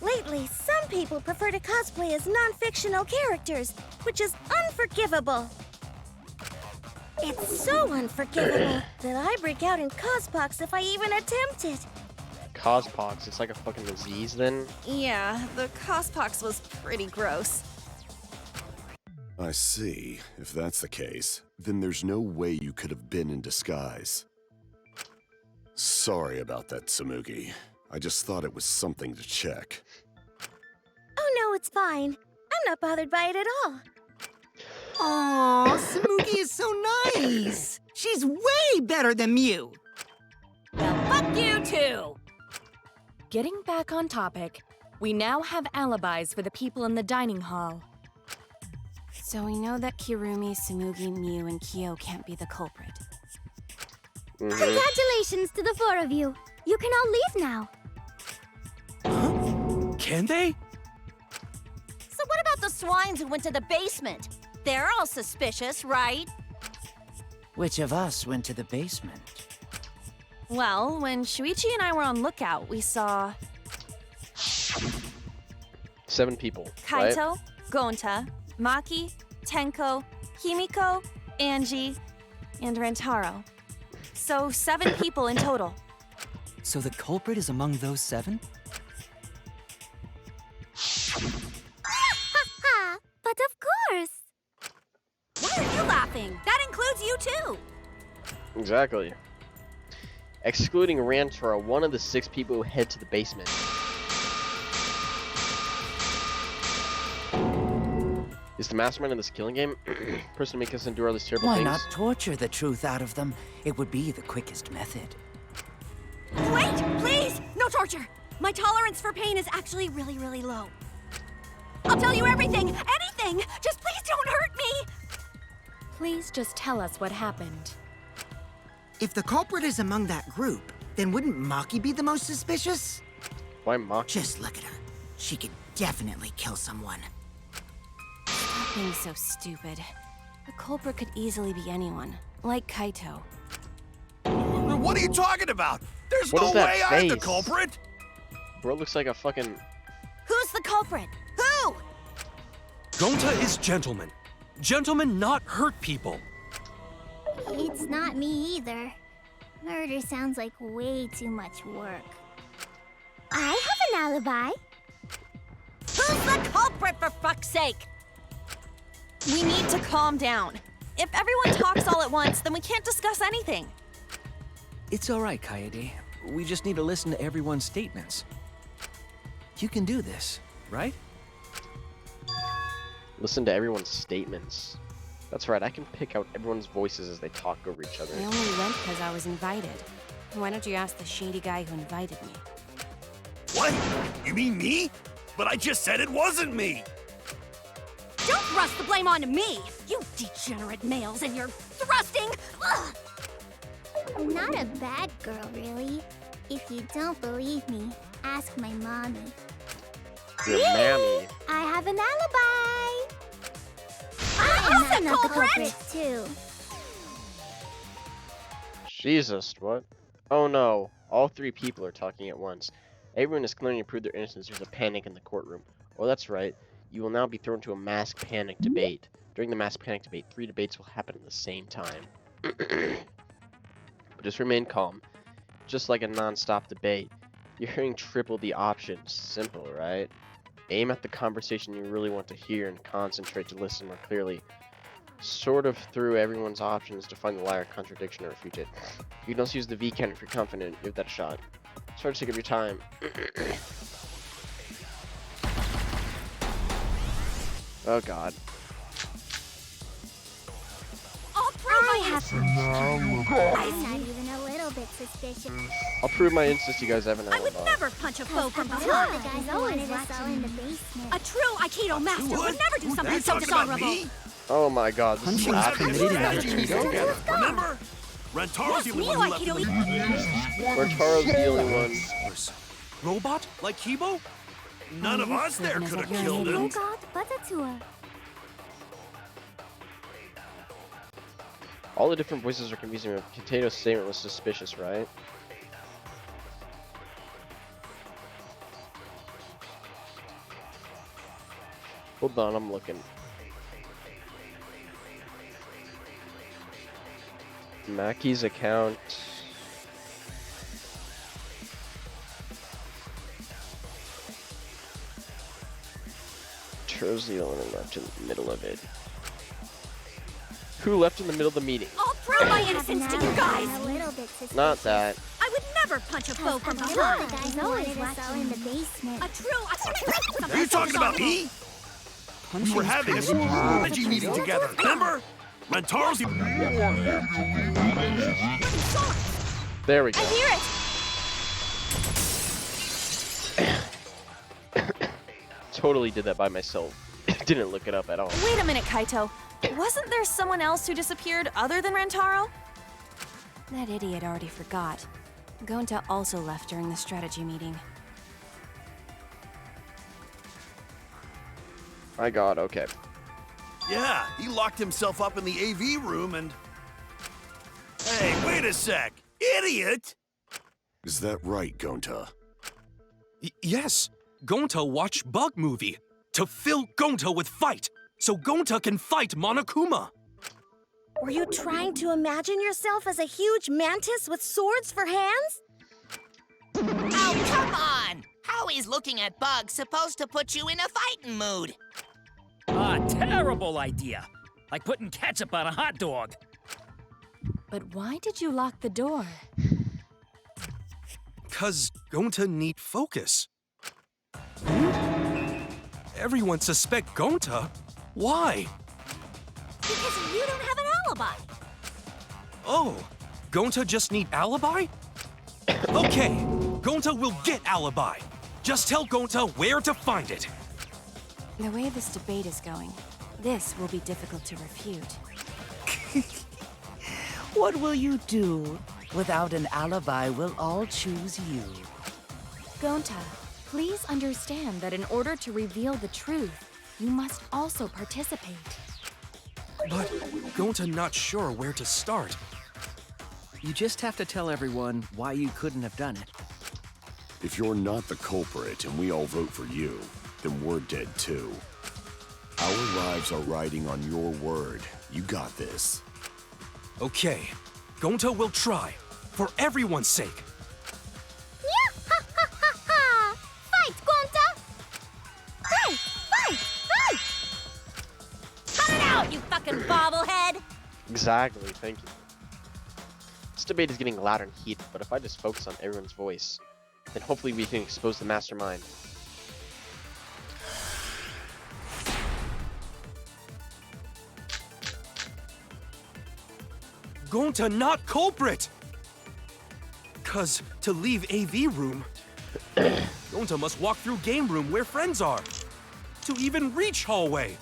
Lately, some people prefer to cosplay as non-fictional characters, which is unforgivable. It's so unforgivable that I break out in cospox if I even attempt it. Cospox? It's like a fucking disease then? Yeah, the cospox was pretty gross. I see. If that's the case, then there's no way you could have been in disguise. Sorry about that, Tsumugi. I just thought it was something to check. Oh no, it's fine. I'm not bothered by it at all. Aw, Tsumugi is so nice. She's way better than Mew. Well, fuck you too! Getting back on topic, we now have alibis for the people in the dining hall. So we know that Kirumi, Tsumugi, Mew, and Kyo can't be the culprit. Congratulations to the four of you. You can all leave now. Can they? So what about the swines who went to the basement? They're all suspicious, right? Which of us went to the basement? Well, when Shuichi and I were on lookout, we saw 7 people, right? Kaito, Gonta, Maki, Tenko, Himiko, Angie, and Rentaro. So 7 people in total. So the culprit is among those 7? Ha! But of course! Why are you laughing? That includes you too! Exactly. Excluding Rantaro, one of the 6 people who head to the basement. Is the mastermind in this killing game person to make us endure all these terrible Why things? not torture the truth out of them? It would be the quickest method. Wait, please! No torture! My tolerance for pain is actually really, really low. I'll tell you everything! Anything! Just please don't hurt me! Please just tell us what happened. If the culprit is among that group, then wouldn't Maki be the most suspicious? Why Maki? Just look at her. She could definitely kill someone. Stop being so stupid. The culprit could easily be anyone, like Kaito. What are you talking about? There's What no is that way I'm the face? culprit! Bro, it looks like a fucking... Who's the culprit? Who? Gonta is gentleman. Gentlemen not hurt people. It's not me either. Murder sounds like way too much work. I have an alibi. Who's the culprit, for fuck's sake? We need to calm down. If everyone talks all at once, then we can't discuss anything. It's all right, Kaede. We just need to listen to everyone's statements. You can do this, right? Listen to everyone's statements. That's right, I can pick out everyone's voices as they talk over each other. I only went because I was invited. Why don't you ask the shady guy who invited me? What? You mean me? But I just said it wasn't me! Don't thrust the blame onto me! You degenerate males and your thrusting! Ugh. I'm not a bad girl, really. If you don't believe me, ask my mommy. Your mammy. I have an alibi! I'm I'm the the culprit! culprit, too. Jesus, what? Oh no, all 3 people are talking at once. Everyone is claiming to prove their innocence. There's a panic in the courtroom. Oh, that's right. You will now be thrown to a mass panic debate. During the mass panic debate, 3 debates will happen at the same time. But just remain calm. Just like a non-stop debate. You're hearing triple the options. Simple, right? Aim at the conversation you really want to hear and concentrate to listen more clearly. sort of through everyone's options to find the liar, contradiction, or refute it. You can also use the V cant if you're confident. Give that a shot. Try to take up your time. Oh god. I'm not even a little bit suspicious. I'll prove my insist you guys have an alibi. I would never punch a foe from The behind. guys always us all in the basement. A true Aikido master would never do something so talking about dishonorable. me? Oh my god, this is Punching committed Aikido? Remember? Rentaro's the only one who left in the... Rentaro's the only one. Robot? Like Kibo? None of us there could have killed him. God, but a tour. All the different voices are confusing me. Potato's statement was suspicious, right? Hold on, I'm looking. Maki's account. Tro's the only one left in the middle of it. Who left in the middle of the meeting? I'll prove my innocence to you guys. A little bit suspicious. Not that. I would never punch a foe from The behind. guys always us all in the basement. A true. Are you talking about me? We were having a strategy meeting together, remember? Rentaro's the... There we go. I hear it. Totally did that by myself. Didn't look it up at all. Wait a minute, Kaito. Wasn't there someone else who disappeared other than Rentaro? That idiot already forgot. Gonta also left during the strategy meeting. My god, okay. Yeah, he locked himself up in the AV room and... Hey, wait a sec! Idiot! Is that right, Gonta? Yes. Gonta watched Bug Movie to fill Gonta with fight, so Gonta can fight Monokuma. Were you trying to imagine yourself as a huge mantis with swords for hands? Oh, come on! How is looking at bugs supposed to put you in a fighting mood? Ah, terrible idea. Like putting ketchup on a hot dog. But why did you lock the door? 'Cause Gonta need focus. Everyone suspect Gonta? Why? Because you don't have an alibi. Oh, Gonta just need alibi? Okay, Gonta will get alibi. Just tell Gonta where to find it. The way this debate is going, this will be difficult to refute. What will you do? Without an alibi, we'll all choose you. Gonta, please understand that in order to reveal the truth, you must also participate. But Gonta not sure where to start. You just have to tell everyone why you couldn't have done it. If you're not the culprit and we all vote for you, then we're dead too. Our lives are riding on your word. You got this. Okay, Gonta will try, for everyone's sake. Fight, Gonta! Fight! Fight! Fight! Cut it out, you fucking bobblehead! Exactly, thank you. This debate is getting louder and heated, but if I just focus on everyone's voice, then hopefully we can expose the mastermind. Gonta not culprit! 'Cause to leave AV room, Gonta must walk through game room where friends are. To even reach hallway.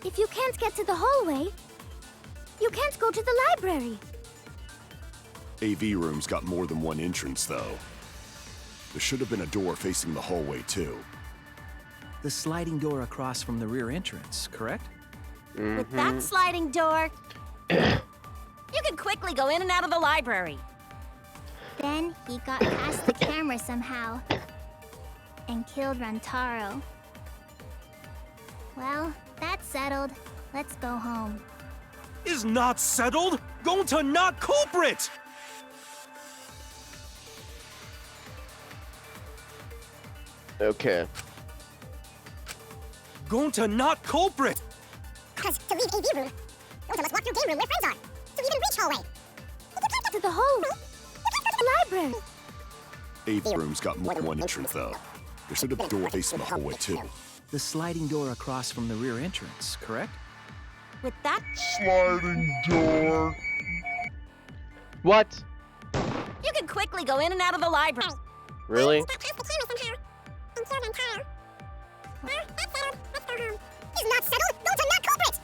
If you can't get to the hallway, you can't go to the library. AV room's got more than one entrance, though. There should have been a door facing the hallway, too. The sliding door across from the rear entrance, correct? With that sliding door, you can quickly go in and out of the library. Then he got past the camera somehow and killed Rantaro. Well, that's settled. Let's go home. Is not settled? Gonta not culprit! Okay. Gonta not culprit! Because to leave AV room, Gonta must walk through game room where friends are. To even reach hallway. You can't get to the hallway. You can't go to the library. AV room's got more than one entrance, though. There's a door facing the hallway, too. The sliding door across from the rear entrance, correct? With that, Sliding door. What? you can quickly go in and out of the library. Really? Is not settled. Gonta not culprit.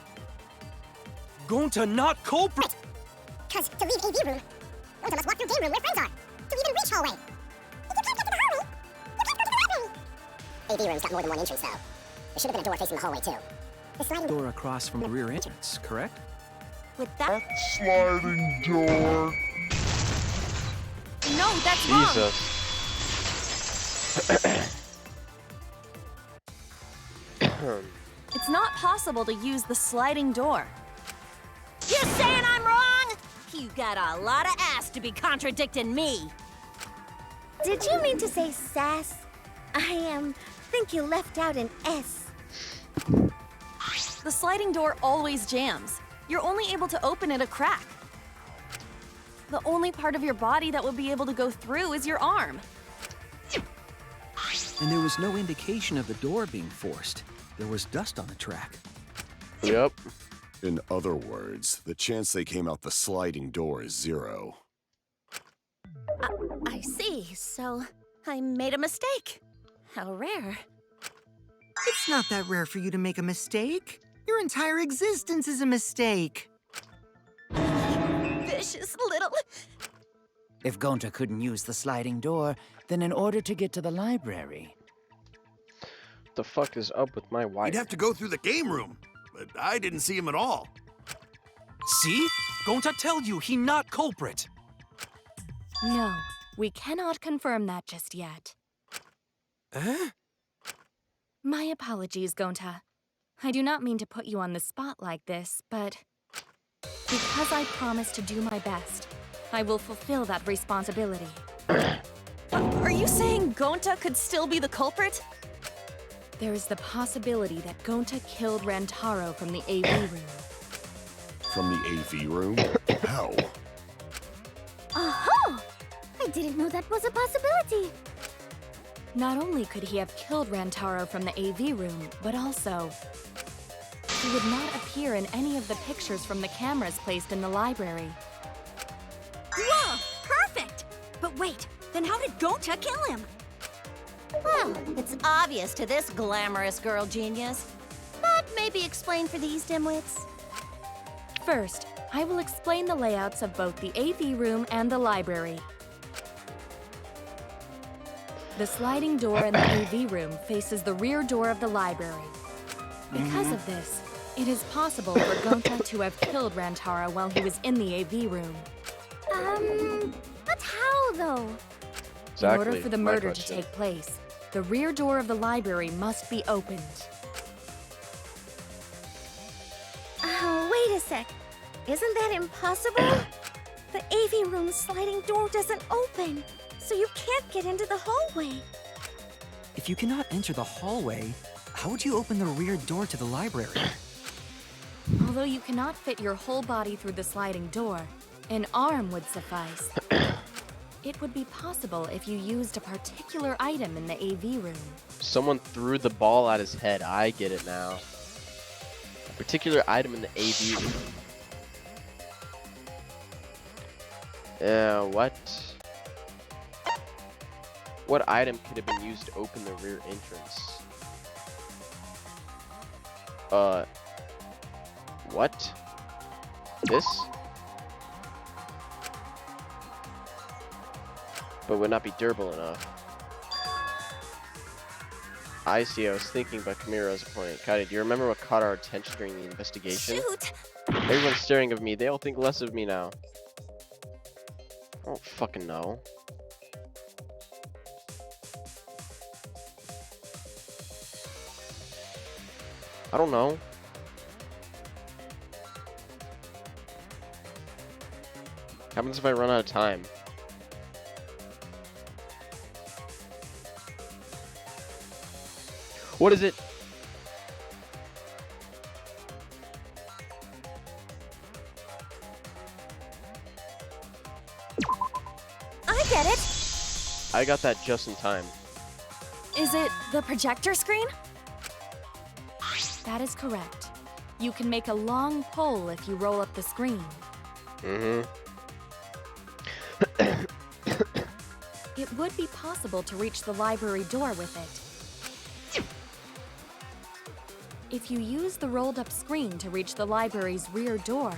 Gonta not culprit! Because to leave AV room, Gonta must walk through game room where friends are. To even reach hallway. You can't get to the hallway. You can't go to the library. AV room's got more than one entrance, though. There should have been a door facing the hallway, too. The sliding Door across from the rear entrance, correct? With that, Sliding door. No, that's wrong. Jesus. It's not possible to use the sliding door. you saying I'm wrong? You got a lot of ass to be contradicting me. Did you mean to say sass? I think you left out an S. The sliding door always jams. You're only able to open it a crack. The only part of your body that would be able to go through is your arm. And there was no indication of the door being forced. There was dust on the track. Yep. In other words, the chance they came out the sliding door is 0. I see. So I made a mistake. How rare. It's not that rare for you to make a mistake. Your entire existence is a mistake. Vicious little... If Gonta couldn't use the sliding door, then in order to get to the library... What the fuck is up with my wife? You'd have to go through the game room, but I didn't see him at all. See? Gonta tell you he not culprit. No, we cannot confirm that just yet. Eh? My apologies, Gonta. I do not mean to put you on the spot like this, but because I promised to do my best, I will fulfill that responsibility. Are you saying Gonta could still be the culprit? There is the possibility that Gonta killed Rantaro from the AV room. From the AV room? How? Oh! I didn't know that was a possibility. Not only could he have killed Rantaro from the AV room, but also he would not appear in any of the pictures from the cameras placed in the library. Whoa! Perfect! But wait, then how did Gonta kill him? Well, it's obvious to this glamorous girl genius. But maybe explain for these dimwits. First, I will explain the layouts of both the AV room and the library. The sliding door in the AV room faces the rear door of the library. Because of this, it is possible for Gonta to have killed Rantaro while he was in the AV room. But how though? Exactly. In order for the my murder to question. take place, the rear door of the library must be opened. Oh, wait a sec. Isn't that impossible? The AV room's sliding door doesn't open, so you can't get into the hallway. If you cannot enter the hallway, how would you open the rear door to the library? Although you cannot fit your whole body through the sliding door, an arm would suffice. It would be possible if you used a particular item in the AV room. Someone threw the ball at his head. I get it now. A particular item in the AV room. What? What item could have been used to open the rear entrance? What? This? But would not be durable enough. I see, I was thinking about Kamira's point. Kari, do you remember what caught our attention during the investigation? Shoot! Everyone's staring at me. They all think less of me now. I don't fucking know. I don't know. What happens if I run out of time? What is it? I get it! I got that just in time. Is it the projector screen? That is correct. You can make a long pole if you roll up the screen. Mm-hmm. It would be possible to reach the library door with it. If you use the rolled up screen to reach the library's rear door,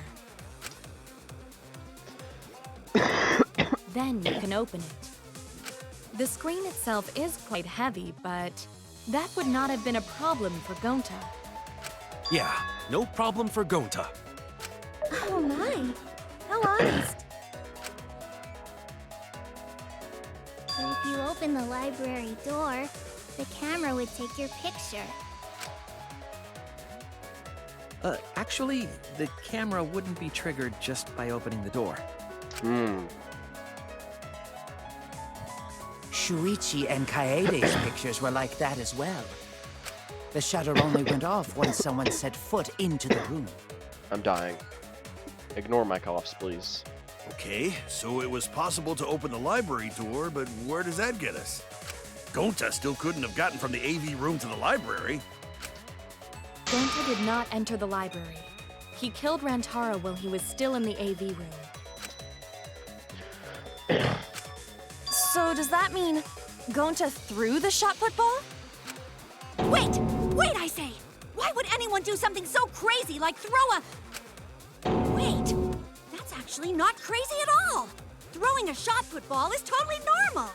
then you can open it. The screen itself is quite heavy, but that would not have been a problem for Gonta. Yeah, no problem for Gonta. Oh my, how honest. But if you open the library door, the camera would take your picture. Actually, the camera wouldn't be triggered just by opening the door. Shuichi and Kaede's pictures were like that as well. The shutter only went off once someone set foot into the room. I'm dying. Ignore my coughs, please. Okay, so it was possible to open the library door, but where does that get us? Gonta still couldn't have gotten from the AV room to the library. Gonta did not enter the library. He killed Rantaro while he was still in the AV room. So does that mean Gonta threw the shot put ball? Wait! Wait, I say! Why would anyone do something so crazy like throw a... Wait! That's actually not crazy at all! Throwing a shot put ball is totally normal!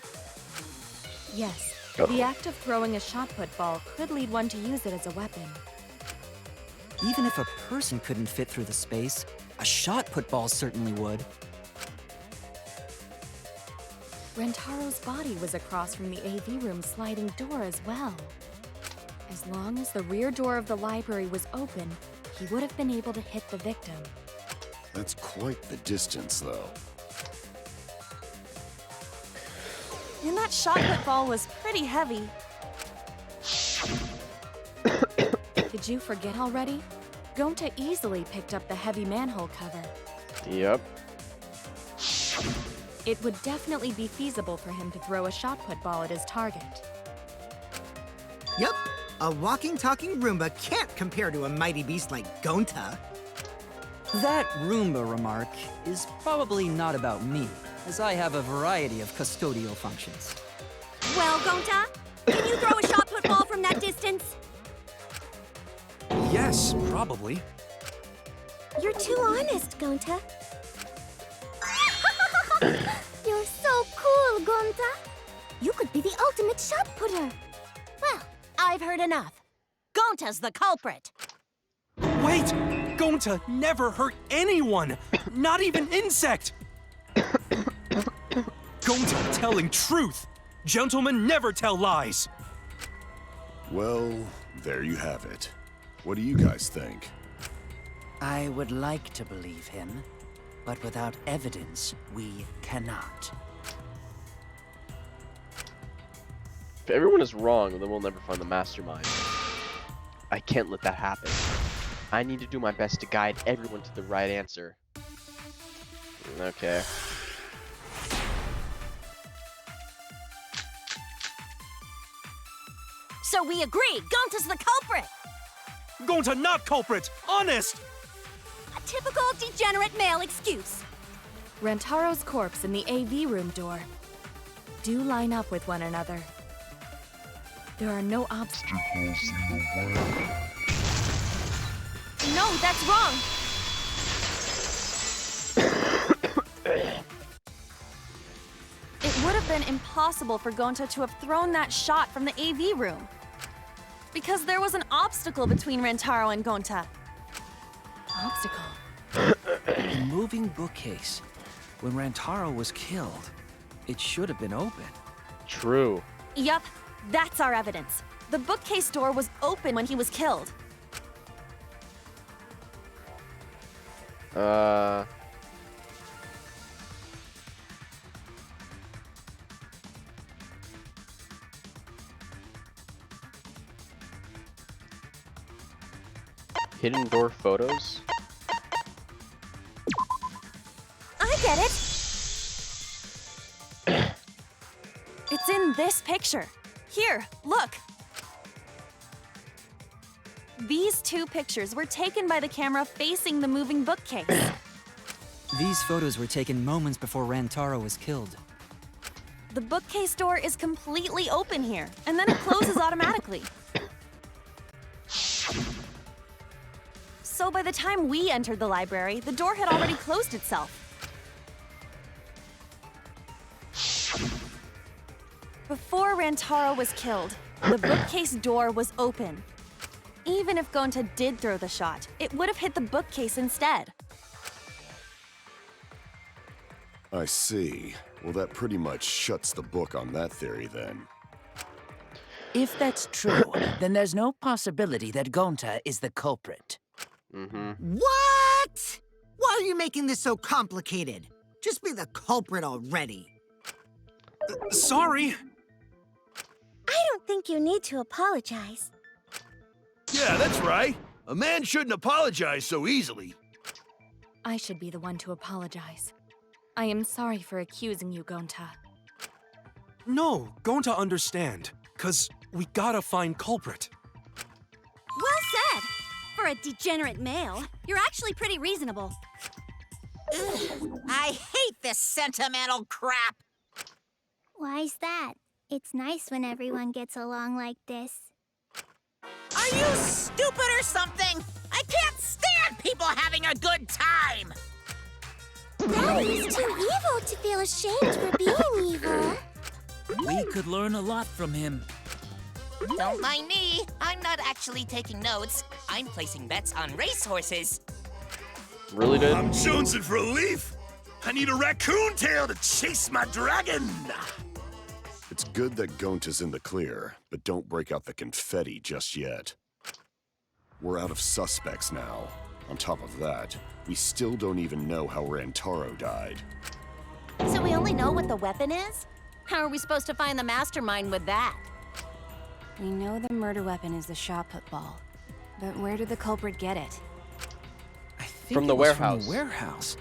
Yes, the act of throwing a shot put ball could lead one to use it as a weapon. Even if a person couldn't fit through the space, a shot put ball certainly would. Rentaro's body was across from the AV room sliding door as well. As long as the rear door of the library was open, he would have been able to hit the victim. That's quite the distance, though. And that shot put ball was pretty heavy. Did you forget already? Gonta easily picked up the heavy manhole cover. Yep. It would definitely be feasible for him to throw a shot put ball at his target. Yep, a walking, talking Roomba can't compare to a mighty beast like Gonta. That Roomba remark is probably not about me, as I have a variety of custodial functions. Well, Gonta, can you throw a shot put ball from that distance? Yes, probably. You're too honest, Gonta. You're so cool, Gonta. You could be the ultimate shot putter. Well, I've heard enough. Gonta's the culprit. Wait! Gonta never hurt anyone! Not even insect! Gonta telling truth! Gentlemen never tell lies! Well, there you have it. What do you guys think? I would like to believe him, but without evidence, we cannot. If everyone is wrong, then we'll never find the mastermind. I can't let that happen. I need to do my best to guide everyone to the right answer. Okay. So we agree, Gonta's the culprit! Gonta not culprit! Honest! A typical degenerate male excuse. Rantaro's corpse and the AV room door do line up with one another. There are no obstacles in the way. No, that's wrong! It would have been impossible for Gonta to have thrown that shot from the AV room. Because there was an obstacle between Rantaro and Gonta. Obstacle? The moving bookcase. When Rantaro was killed, it should have been open. True. Yup, that's our evidence. The bookcase door was open when he was killed. Hidden door photos? I get it! It's in this picture. Here, look. These two pictures were taken by the camera facing the moving bookcase. These photos were taken moments before Rantaro was killed. The bookcase door is completely open here, and then it closes automatically. So by the time we entered the library, the door had already closed itself. Before Rantaro was killed, the bookcase door was open. Even if Gonta did throw the shot, it would have hit the bookcase instead. I see. Well, that pretty much shuts the book on that theory, then. If that's true, then there's no possibility that Gonta is the culprit. What? Why are you making this so complicated? Just be the culprit already. Sorry. I don't think you need to apologize. Yeah, that's right. A man shouldn't apologize so easily. I should be the one to apologize. I am sorry for accusing you, Gonta. No, Gonta understand. 'Cause we gotta find culprit. Well said! For a degenerate male, you're actually pretty reasonable. Ugh, I hate this sentimental crap. Why's that? It's nice when everyone gets along like this. Are you stupid or something? I can't stand people having a good time. Daddy's too evil to feel ashamed for being evil. We could learn a lot from him. Don't mind me. I'm not actually taking notes. I'm placing bets on racehorses. Really, dude? I'm jonesing for a leaf. I need a raccoon tail to chase my dragon. It's good that Gonta's in the clear, but don't break out the confetti just yet. We're out of suspects now. On top of that, we still don't even know how Rantaro died. So we only know what the weapon is? How are we supposed to find the mastermind with that? We know the murder weapon is the shot put ball. But where did the culprit get it? I think From the it was warehouse. From the warehouse.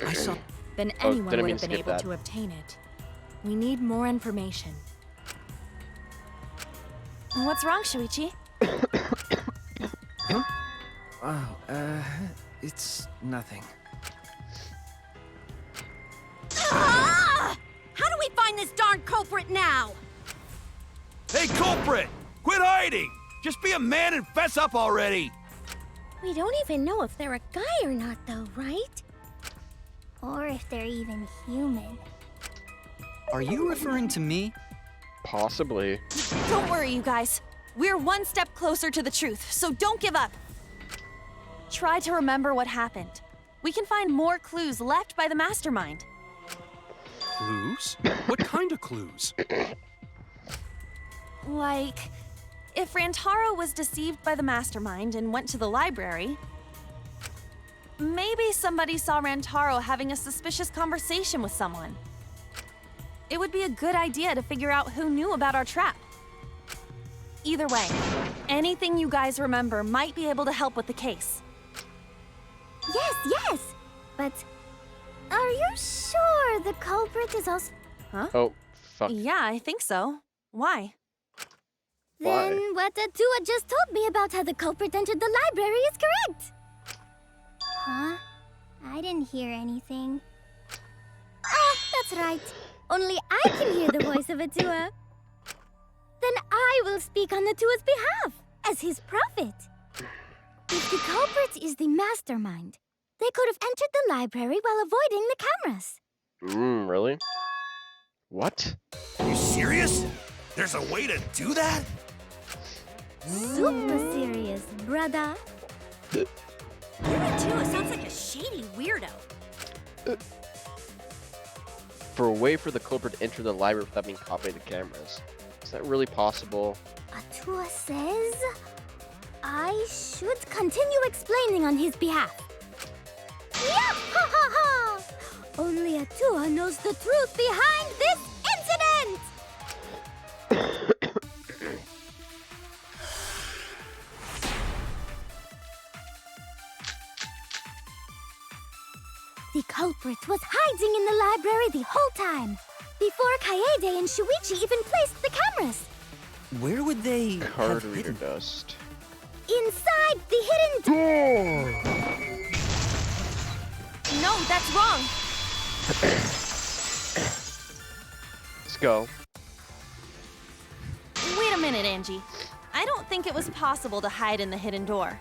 I saw. Then Oh, anyone didn't would mean have to been skip able that. to obtain it. We need more information. What's wrong, Shuichi? Huh? Oh, it's nothing. Ah! How do we find this darn culprit now? Hey, culprit! Quit hiding! Just be a man and fess up already! We don't even know if they're a guy or not, though, right? Or if they're even human. Are you referring to me? Possibly. Don't worry, you guys. We're one step closer to the truth, so don't give up. Try to remember what happened. We can find more clues left by the mastermind. Clues? What kind of clues? Like, if Rantaro was deceived by the mastermind and went to the library, maybe somebody saw Rantaro having a suspicious conversation with someone. It would be a good idea to figure out who knew about our trap. Either way, anything you guys remember might be able to help with the case. Yes! But are you sure the culprit is also... Huh? Oh, fuck. Yeah, I think so. Why? Then what Atua just told me about how the culprit entered the library is correct. Huh? I didn't hear anything. Oh, that's right. Only I can hear the voice of Atua. Then I will speak on Atua's behalf, as his prophet. If the culprit is the mastermind, they could have entered the library while avoiding the cameras. Really? What? Are you serious? There's a way to do that? Super serious, brother. Atua sounds like a shady weirdo. For a way for the culprit to enter the library without being caught by the cameras. Is that really possible? Atua says I should continue explaining on his behalf. Yeah-ha-ha-ha! Only Atua knows the truth behind this incident! The culprit was hiding in the library the whole time. Before Kaede and Shuichi even placed the cameras. Where would they Card have reader hidden? dust. Inside the hidden door! No, that's wrong. Let's go. Wait a minute, Angie. I don't think it was possible to hide in the hidden door.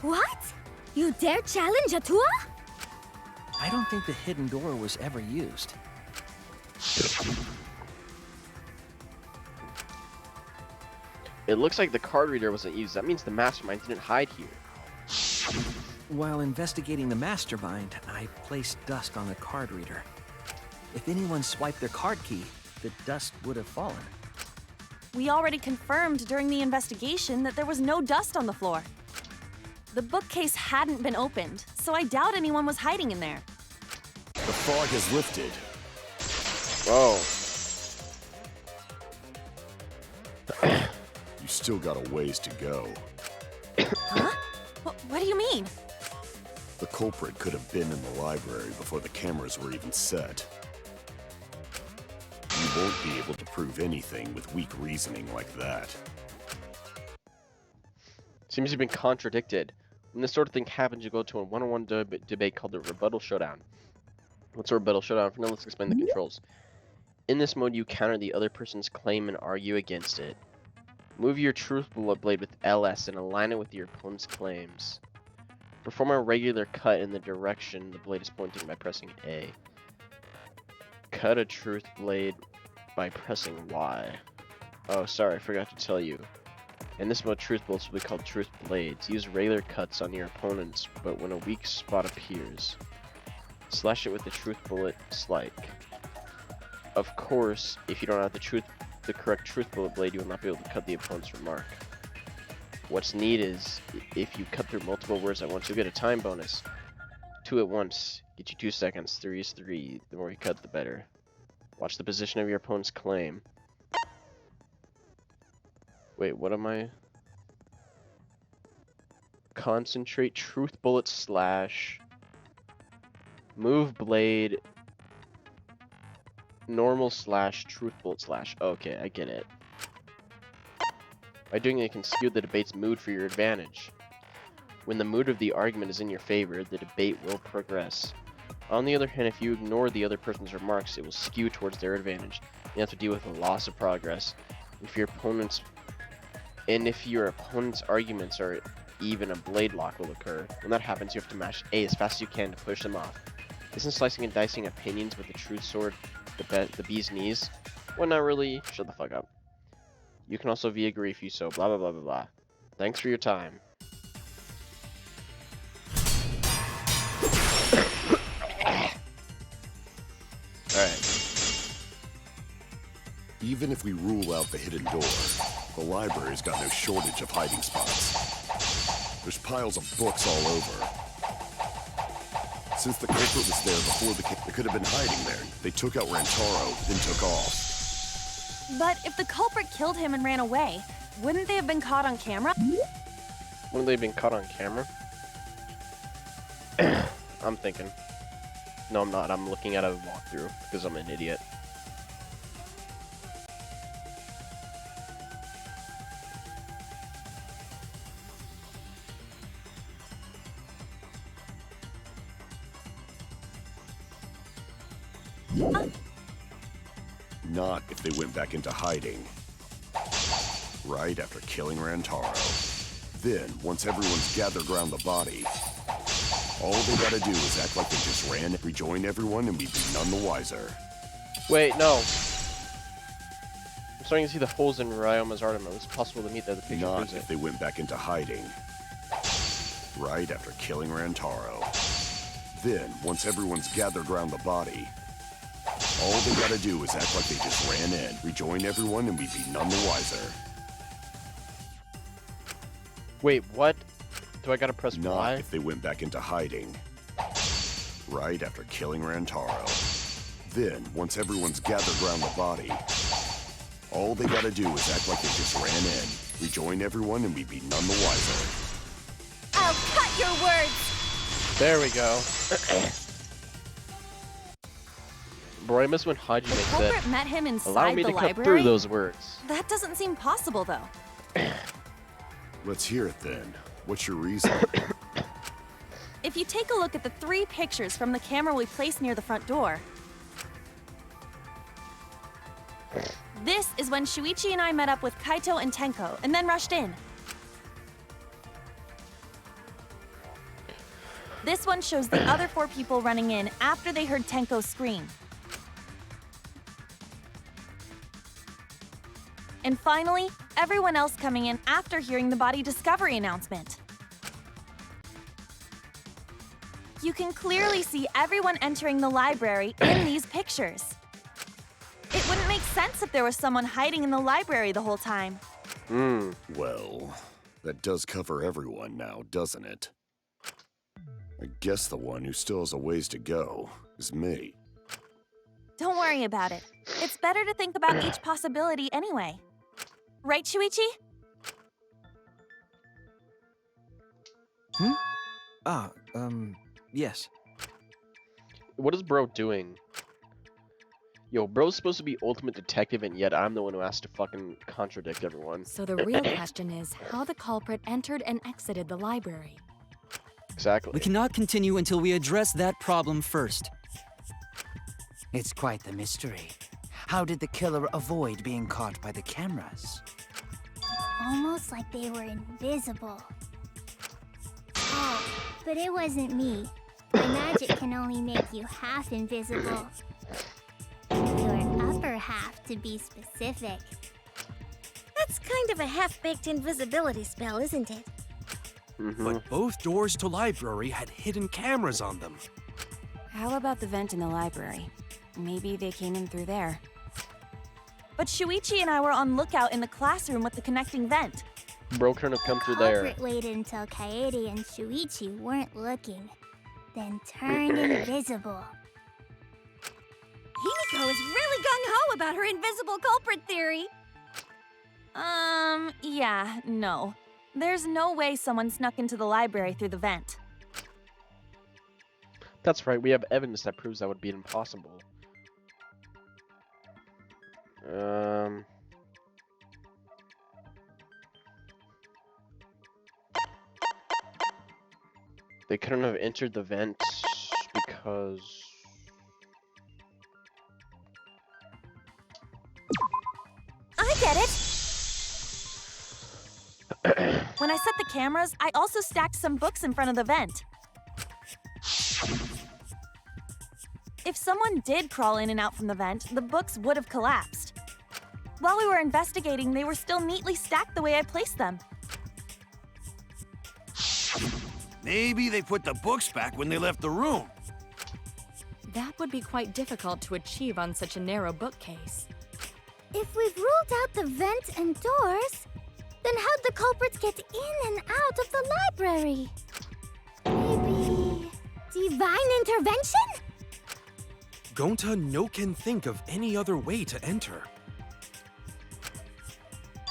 What? You dare challenge Atua? I don't think the hidden door was ever used. It looks like the card reader wasn't used. That means the mastermind didn't hide here. While investigating the mastermind, I placed dust on the card reader. If anyone swiped their card key, the dust would have fallen. We already confirmed during the investigation that there was no dust on the floor. The bookcase hadn't been opened, so I doubt anyone was hiding in there. The fog has lifted. Whoa. You still got a ways to go. Huh? What do you mean? The culprit could have been in the library before the cameras were even set. You won't be able to prove anything with weak reasoning like that. Seems you've been contradicted. When this sort of thing happens, you go to a one-on-one debate called the rebuttal showdown. What's a rebuttal showdown? For now, let's explain the controls. In this mode, you counter the other person's claim and argue against it. Move your truth bullet blade with LS and align it with your opponent's claims. Perform a regular cut in the direction the blade is pointing by pressing A. Cut a truth blade by pressing Y. Oh, sorry, I forgot to tell you. In this mode, truth bullets will be called truth blades. Use regular cuts on your opponents, but when a weak spot appears, slash it with the truth bullet slike. Of course, if you don't have the correct truth bullet blade, you will not be able to cut the opponent's remark. What's neat is, if you cut through multiple words at once, you'll get a time bonus. 2 at once, get you 2 seconds. 3 is 3. The more you cut, the better. Watch the position of your opponent's claim. Wait, what am I? Concentrate, truth bullet slash, move blade, normal slash, truth bullet slash. Okay, I get it. By doing it, you can skew the debate's mood for your advantage. When the mood of the argument is in your favor, the debate will progress. On the other hand, if you ignore the other person's remarks, it will skew towards their advantage. You have to deal with a loss of progress. If your opponent's arguments are even, a blade lock will occur. When that happens, you have to mash A as fast as you can to push them off. Isn't slicing and dicing opinions with the truth sword the bee's knees? Well, not really. Shut the fuck up. You can also agree if you so. Blah blah blah blah blah. Thanks for your time. Alright. Even if we rule out the hidden door, the library's got no shortage of hiding spots. There's piles of books all over. Since the culprit was there before they could have been hiding there. They took out Rantaro, then took off. But if the culprit killed him and ran away, wouldn't they have been caught on camera? Wouldn't they have been caught on camera? I'm thinking. No, I'm not. I'm looking at a walkthrough because I'm an idiot. Not if they went back into hiding. Right after killing Rantaro. Then, once everyone's gathered around the body, all they gotta do is act like they just ran, rejoin everyone, and we'd be none the wiser. Wait, no. I'm starting to see the holes in Ryoma's armor. It's possible to meet the other picture. Not if they went back into hiding. Right after killing Rantaro. Then, once everyone's gathered around the body, all they gotta do is act like they just ran in, rejoin everyone, and we'd be none the wiser. Wait, what? Do I gotta press Not Y? if they went back into hiding. Right after killing Rantaro. Then, once everyone's gathered around the body, all they gotta do is act like they just ran in, rejoin everyone, and we'd be none the wiser. I'll cut your words! There we go. Bro, I miss when Hajime The said, culprit met him allow inside me the to cut through library? those words. That doesn't seem possible, though. Let's hear it then. What's your reason? If you take a look at the 3 pictures from the camera we placed near the front door, this is when Shuichi and I met up with Kaito and Tenko, and then rushed in. This one shows the other 4 people running in after they heard Tenko scream. And finally, everyone else coming in after hearing the body discovery announcement. You can clearly see everyone entering the library in these pictures. It wouldn't make sense if there was someone hiding in the library the whole time. Well, that does cover everyone now, doesn't it? I guess the one who still has a ways to go is me. Don't worry about it. It's better to think about each possibility anyway. Right, Shuichi? Yes. What is bro doing? Yo, bro's supposed to be ultimate detective, and yet I'm the one who has to fucking contradict everyone. So the real question is how the culprit entered and exited the library. Exactly. We cannot continue until we address that problem first. It's quite the mystery. How did the killer avoid being caught by the cameras? Almost like they were invisible. Oh, but it wasn't me. My magic can only make you half invisible. Your upper half, to be specific. That's kind of a half-baked invisibility spell, isn't it? But both doors to library had hidden cameras on them. How about the vent in the library? Maybe they came in through there. But Shuichi and I were on lookout in the classroom with the connecting vent. Bro couldn't have come through The there. culprit waited until Kaede and Shuichi weren't looking, then turned invisible. Himiko is really gung-ho about her invisible culprit theory. Yeah, no. There's no way someone snuck into the library through the vent. That's right, we have evidence that proves that would be impossible. They couldn't have entered the vent because... I get it! When I set the cameras, I also stacked some books in front of the vent. If someone did crawl in and out from the vent, the books would have collapsed. While we were investigating, they were still neatly stacked the way I placed them. Maybe they put the books back when they left the room. That would be quite difficult to achieve on such a narrow bookcase. If we've ruled out the vent and doors, then how'd the culprits get in and out of the library? Maybe... divine intervention? Gonta no can think of any other way to enter.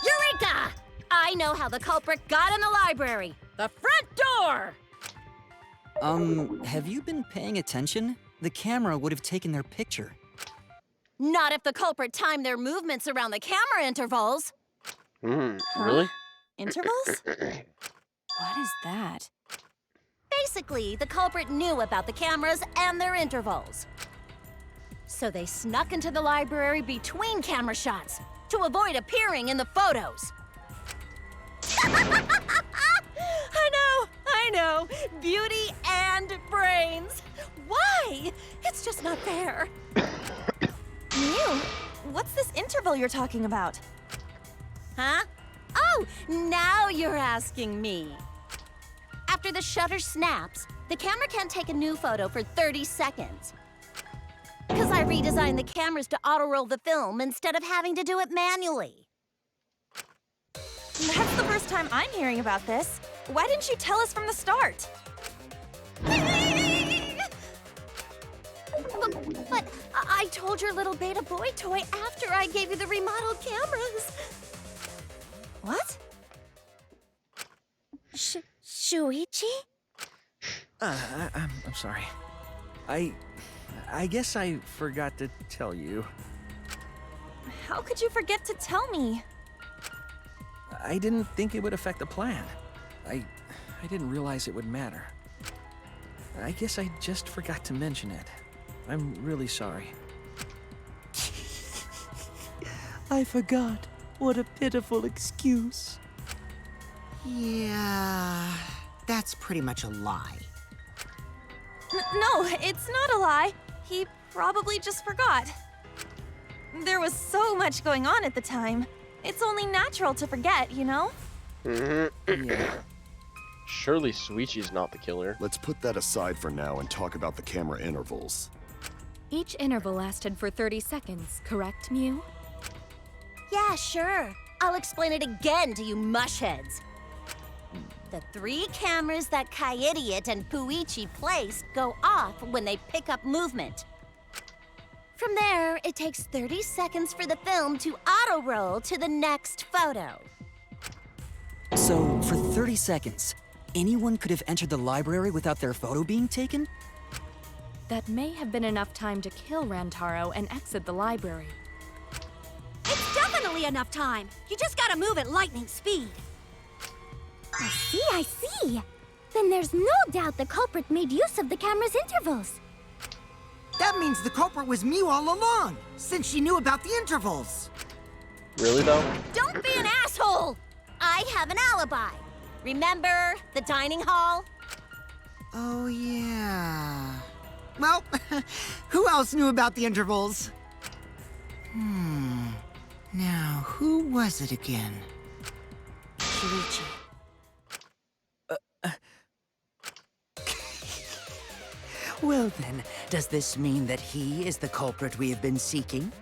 Eureka! I know how the culprit got in the library. The front door! Have you been paying attention? The camera would have taken their picture. Not if the culprit timed their movements around the camera intervals. Really? Intervals? What is that? Basically, the culprit knew about the cameras and their intervals. So they snuck into the library between camera shots to avoid appearing in the photos. I know. Beauty and brains. Why? It's just not fair. Mew, what's this interval you're talking about? Huh? Oh, now you're asking me. After the shutter snaps, the camera can't take a new photo for 30 seconds. Because I redesigned the cameras to auto-roll the film instead of having to do it manually. That's the first time I'm hearing about this. Why didn't you tell us from the start? But I told your little beta boy toy after I gave you the remodeled cameras. What? Shuichi? I'm sorry. I I guess I forgot to tell you. How could you forget to tell me? I didn't think it would affect the plan. I didn't realize it would matter. I guess I just forgot to mention it. I'm really sorry. I forgot. What a pitiful excuse. Yeah, that's pretty much a lie. No, it's not a lie. He probably just forgot. There was so much going on at the time. It's only natural to forget, you know? Yeah. Surely Shuichi's not the killer. Let's put that aside for now and talk about the camera intervals. Each interval lasted for 30 seconds, correct, Mew? Yeah, sure. I'll explain it again to you mushheads. The 3 cameras that Kaidiot and Puichi placed go off when they pick up movement. From there, it takes 30 seconds for the film to auto-roll to the next photo. So, for 30 seconds, anyone could have entered the library without their photo being taken? That may have been enough time to kill Rantaro and exit the library. It's definitely enough time. You just gotta move at lightning speed. I see. Then there's no doubt the culprit made use of the camera's intervals. That means the culprit was Mew all along, since she knew about the intervals. Really, though? Don't be an asshole! I have an alibi. Remember the dining hall? Oh, yeah. Well, who else knew about the intervals? Now, who was it again? Shuichi. Well then, does this mean that he is the culprit we have been seeking?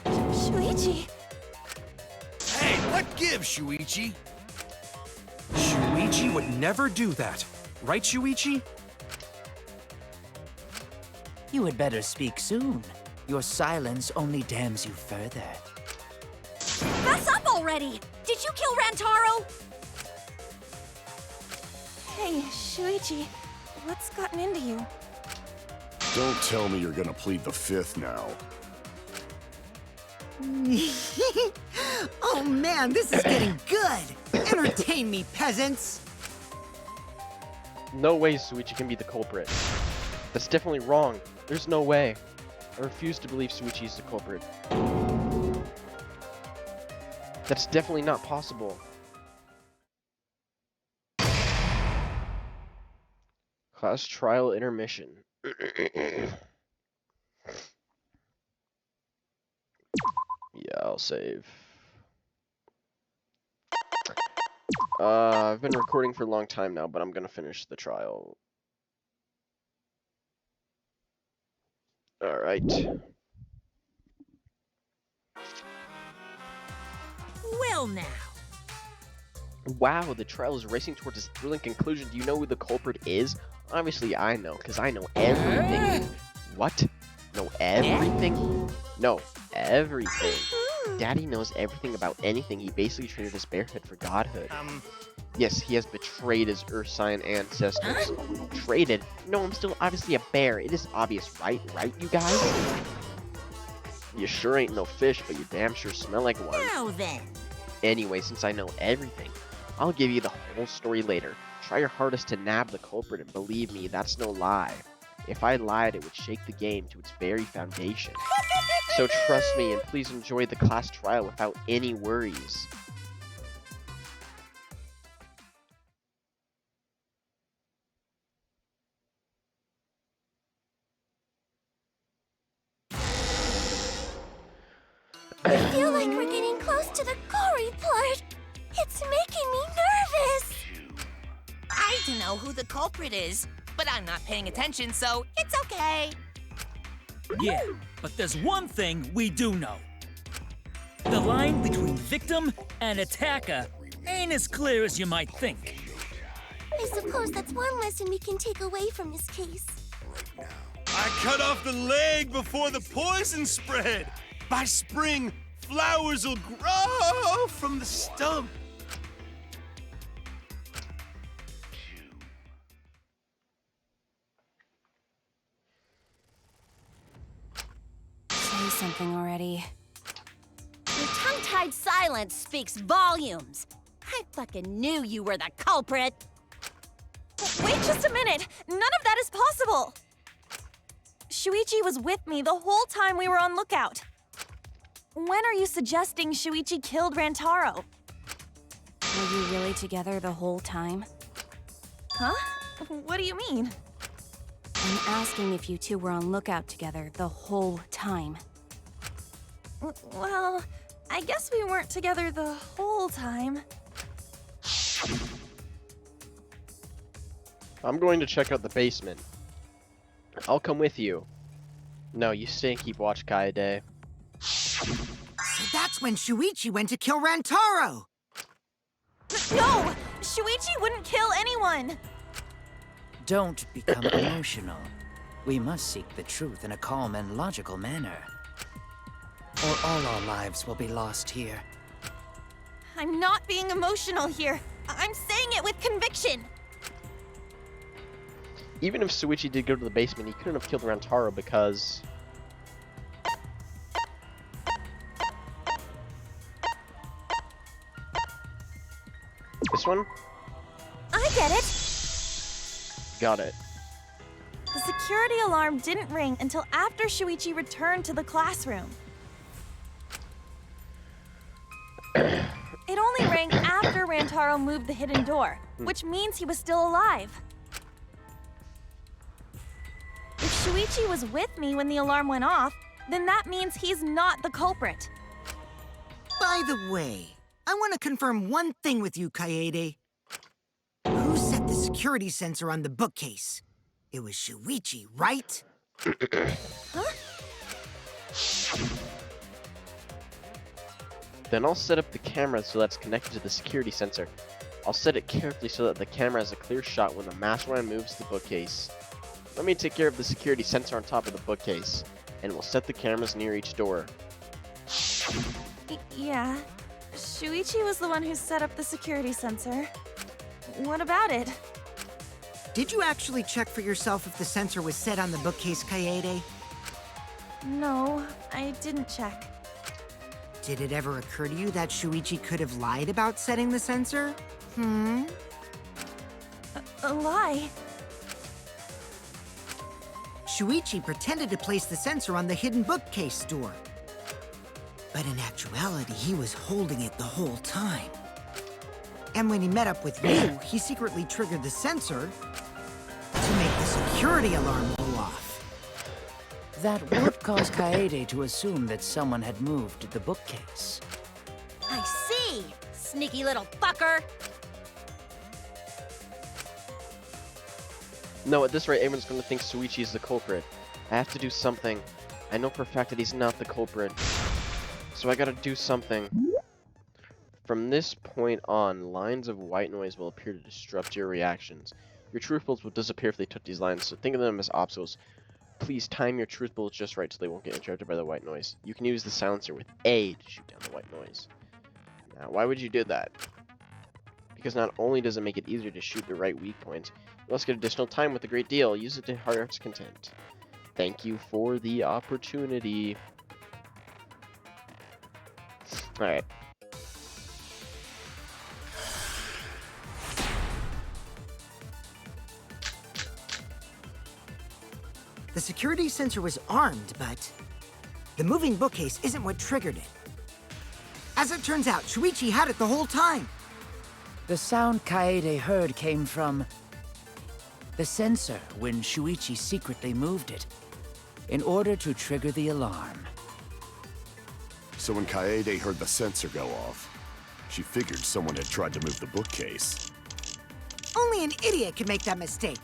Shuichi. Hey, what gives, Shuichi? Shuichi would never do that. Right, Shuichi? You had better speak soon. Your silence only damns you further. Fess up already! Did you kill Rantaro? Hey, Shuichi. What's gotten into you? Don't tell me you're gonna plead the fifth now. Oh man, this is getting good! Entertain me, peasants! No way Shuichi can be the culprit. That's definitely wrong. There's no way. I refuse to believe Shuichi is the culprit. That's definitely not possible. Class trial intermission. Yeah, I'll save. I've been recording for a long time now, but I'm gonna finish the trial. Alright. Well now. Wow, the trial is racing towards its thrilling conclusion. Do you know who the culprit is? Obviously I know, because I know everything. What? Know everything? No, everything. Daddy knows everything about anything. He basically traded his bearhood for godhood. Yes, he has betrayed his earth sign ancestors. Traded? No, I'm still obviously a bear. It is obvious, right? Right, you guys? You sure ain't no fish, but you damn sure smell like one. Now then. Anyway, since I know everything, I'll give you the whole story later. Try your hardest to nab the culprit, and believe me, that's no lie. If I lied, it would shake the game to its very foundation. So trust me, and please enjoy the class trial without any worries. I feel like we're getting close to the gory part. It's making me nervous. I don't know who the culprit is, but I'm not paying attention, so it's okay. Yeah, but there's one thing we do know. The line between victim and attacker ain't as clear as you might think. I suppose that's one lesson we can take away from this case. I cut off the leg before the poison spread. By spring, flowers will grow from the stump. say something already. Your tongue-tied silence speaks volumes. I fucking knew you were the culprit. Wait just a minute! None of that is possible! Shuichi was with me the whole time we were on lookout. When are you suggesting Shuichi killed Rantaro? Were you really together the whole time? Huh? What do you mean? I'm asking if you two were on lookout together the whole time. Well, I guess we weren't together the whole time. I'm going to check out the basement. I'll come with you. No, you stay and keep watch, Kaede. So that's when Shuichi went to kill Rantaro! No! Shuichi wouldn't kill anyone! Don't become emotional. We must seek the truth in a calm and logical manner. Or all our lives will be lost here. I'm not being emotional here. I'm saying it with conviction. Even if Shuichi did go to the basement, he couldn't have killed Rantaro because... This one? I get it. Got it. The security alarm didn't ring until after Shuichi returned to the classroom. It only rang after Rantaro moved the hidden door, which means he was still alive. If Shuichi was with me when the alarm went off, then that means he's not the culprit. By the way, I want to confirm one thing with you, Kaede. Who set the security sensor on the bookcase? It was Shuichi, right? Huh? Then I'll set up the camera so that's connected to the security sensor. I'll set it carefully so that the camera has a clear shot when the mastermind moves the bookcase. Let me take care of the security sensor on top of the bookcase, and we'll set the cameras near each door. Yeah. Shuichi was the one who set up the security sensor. What about it? Did you actually check for yourself if the sensor was set on the bookcase, Kaede? No, I didn't check. Did it ever occur to you that Shuichi could have lied about setting the sensor? A lie? Shuichi pretended to place the sensor on the hidden bookcase door. But in actuality, he was holding it the whole time. And when he met up with you, he secretly triggered the sensor to make the security alarm go off. That would cause Kaede to assume that someone had moved the bookcase. I see! Sneaky little fucker! No, at this rate, everyone's going to think Shuichi is the culprit. I have to do something. I know for a fact that he's not the culprit. So I gotta do something. From this point on, lines of white noise will appear to disrupt your reactions. Your truth bullets will disappear if they touch these lines, so think of them as obstacles. Please time your truth bullets just right so they won't get interrupted by the white noise. You can use the silencer with A to shoot down the white noise. Now, why would you do that? Because not only does it make it easier to shoot the right weak point, you also get additional time with a great deal. Use it to heart's content. Thank you for the opportunity. Alright. The security sensor was armed, but the moving bookcase isn't what triggered it. As it turns out, Shuichi had it the whole time. The sound Kaede heard came from the sensor when Shuichi secretly moved it in order to trigger the alarm. So when Kaede heard the sensor go off, she figured someone had tried to move the bookcase. Only an idiot could make that mistake.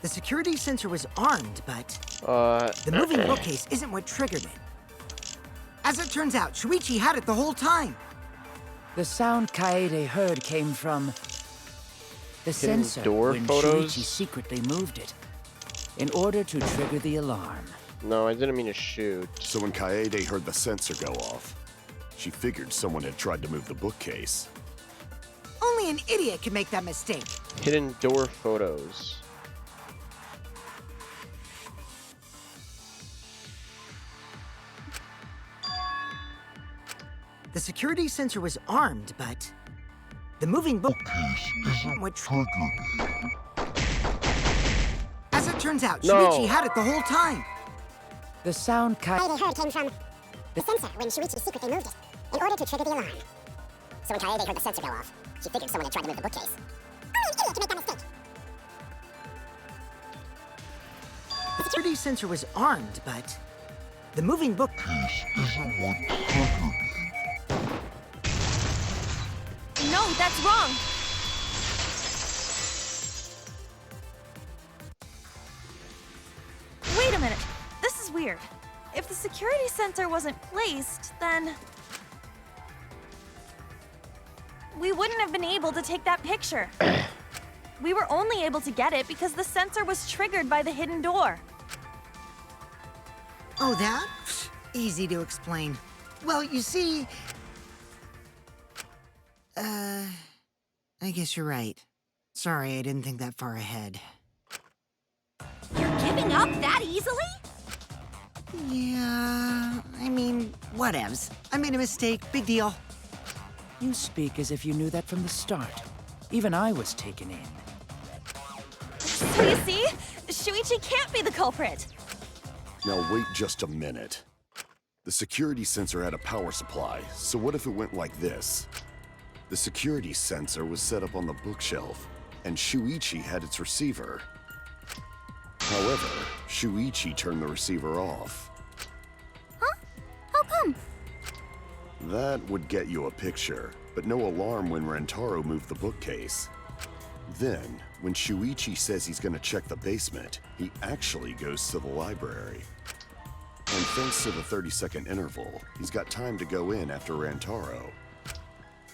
The security sensor was armed, but the moving bookcase isn't what triggered it. As it turns out, Shuichi had it the whole time. The sound Kaede heard came from the Hidden sensor door when photos? Shuichi secretly moved it in order to trigger the alarm. No, I didn't mean to shoot. So when Kaede heard the sensor go off, she figured someone had tried to move the bookcase. Only Only an idiot can make that mistake. Hidden door photos. The security sensor was armed, but the moving bookcase isn't what triggered it. As it turns out, Shuichi had it the whole time. The sound All they heard came from the sensor when Shuichi secretly moved it in order to trigger the alarm. So when Kaede heard the sensor go off, she figured someone had tried to move the bookcase. Only an idiot can make that mistake. The security sensor was armed, but the moving bookcase isn't what triggered it. No, that's wrong! Wait a minute. This is weird. If the security sensor wasn't placed, then we wouldn't have been able to take that picture. We were only able to get it because the sensor was triggered by the hidden door. Oh, that? Easy to explain. Well, you see... I guess you're right. Sorry, I didn't think that far ahead. You're giving up that easily? Yeah, I mean, whatevs. I made a mistake, big deal. You speak as if you knew that from the start. Even I was taken in. So you see, Shuichi can't be the culprit. Now wait just a minute. The security sensor had a power supply, so what if it went like this? The security sensor was set up on the bookshelf, and Shuichi had its receiver. However, Shuichi turned the receiver off. Huh? How come? That would get you a picture, but no alarm when Rantaro moved the bookcase. Then, when Shuichi says he's gonna check the basement, he actually goes to the library. And thanks to the 30-second interval, he's got time to go in after Rantaro.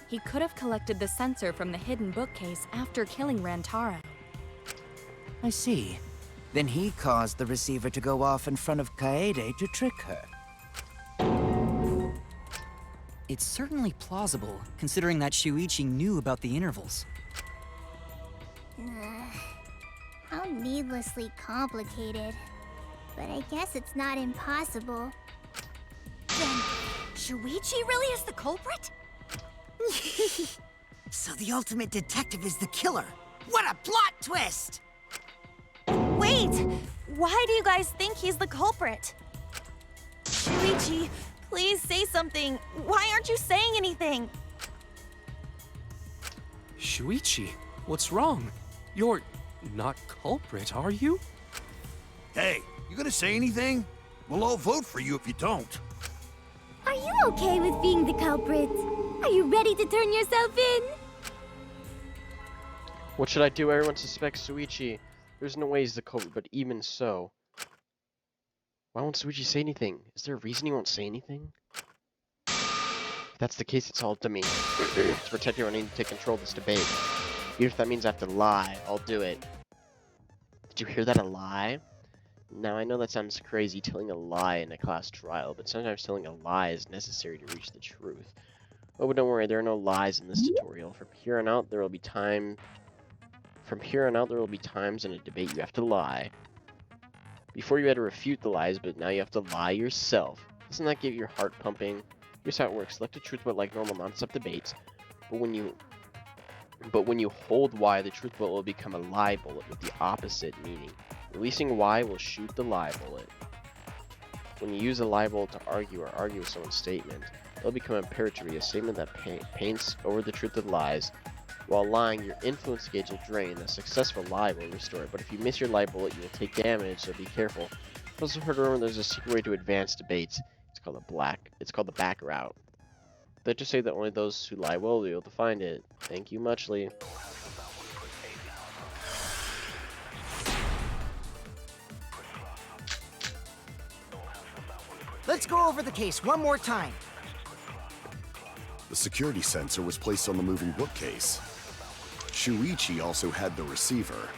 He could have collected the sensor from the hidden bookcase after killing Rantaro. I see. Then he caused the receiver to go off in front of Kaede to trick her. It's certainly plausible, considering that Shuichi knew about the intervals. How needlessly complicated. But I guess it's not impossible. Then, Shuichi really is the culprit? So the ultimate detective is the killer. What a plot twist! Wait! Why do you guys think he's the culprit? Shuichi, please say something. Why aren't you saying anything? Shuichi, what's wrong? You're not culprit, are you? Hey, you gonna say anything? We'll all vote for you if you don't. Are you okay with being the culprit? Are you ready to turn yourself in? What should I do? Everyone suspects Shuichi. There's no way he's the culprit, but even so. Why won't Shuichi say anything? Is there a reason he won't say anything? If that's the case, it's all up to me. To protect everyone, I need to take control of this debate. Even if that means I have to lie, I'll do it. Did you hear that? A lie? Now, I know that sounds crazy, telling a lie in a class trial, but sometimes telling a lie is necessary to reach the truth. Oh, but don't worry, there are no lies in this tutorial. From here on out, there will be times in a debate you have to lie. Before you had to refute the lies, but now you have to lie yourself. Doesn't that get your heart pumping? Here's how it works. Select a truth bullet like normal non-stop debates, but when you hold Y, the truth bullet will become a lie bullet with the opposite meaning. Releasing Y will shoot the lie bullet. When you use a lie bullet to argue with someone's statement, it'll become imperatory, a statement that paints over the truth of lies. While lying, your influence gauge will drain. A successful lie will restore it, but if you miss your lie bullet, you will take damage, so be careful. Also heard remember there's a secret way to advance debates. It's called the back route. Let's just say that only those who lie well will be able to find it. Thank you muchly. Let's go over the case one more time. The security sensor was placed on the moving bookcase. Shuichi also had the receiver.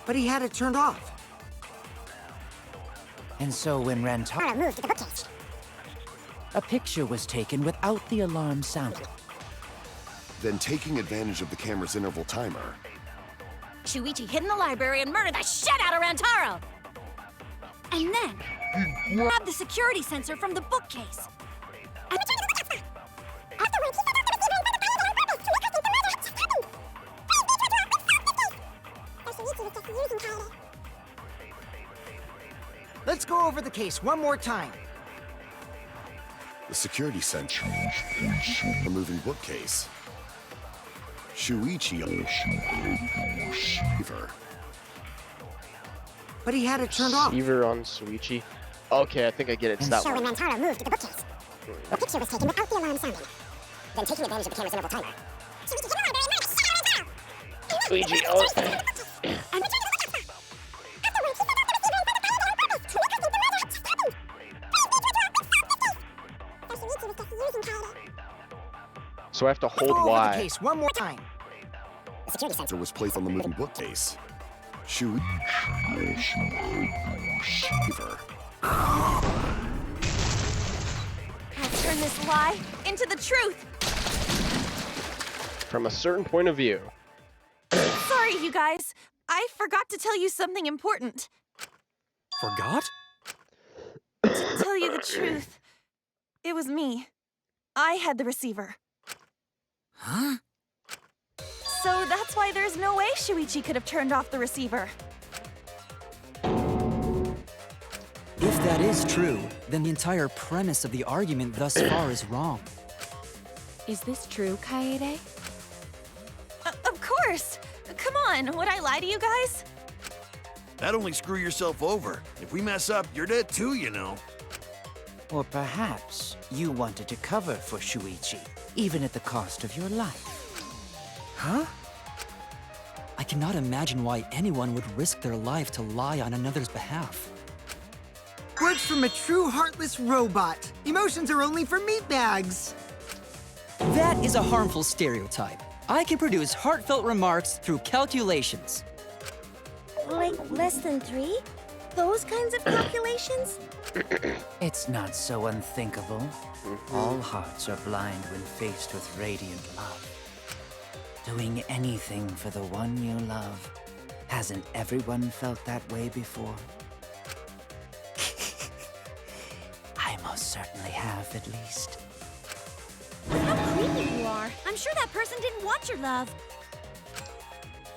But he had it turned off. And so when Rantaro moved the bookcase, a picture was taken without the alarm sounding. Then taking advantage of the camera's interval timer. Shuichi hid in the library and murdered the shit out of Rantaro! And then, grabbed the security sensor from the bookcase. Let's go over the case one more time. The security sensor. A moving bookcase. Shuichi. Receiver. But he had it turned off. Receiver on Shuichi. Okay, I think I get it. It's that So when one. Rantaro moved to the bookcase, the picture was taken without the alarm sounding. Then taking advantage of the camera's interval timer. Shuichi, oh. So I have to hold Go over the Y. case one more time. The security sensor was placed on the moving bookcase. Shuichi. Receiver. I'll turn this lie into the truth. From a certain point of view. Sorry, you guys. I forgot to tell you something important. Forgot? To tell you the truth, it was me. I had the receiver. Huh? So that's why there's no way Shuichi could have turned off the receiver. If that is true, then the entire premise of the argument thus far is wrong. Is this true, Kaede? Of course! Come on, would I lie to you guys? That'd only screw yourself over. If we mess up, you're dead too, you know. Or perhaps you wanted to cover for Shuichi, even at the cost of your life. Huh? I cannot imagine why anyone would risk their life to lie on another's behalf. Words from a true heartless robot. Emotions are only for meatbags. That is a harmful stereotype. I can produce heartfelt remarks through calculations. Like less than 3? Those kinds of calculations? It's not so unthinkable. All hearts are blind when faced with radiant love. Doing anything for the one you love. Hasn't everyone felt that way before? I most certainly have, at least. How creepy you are. I'm sure that person didn't want your love.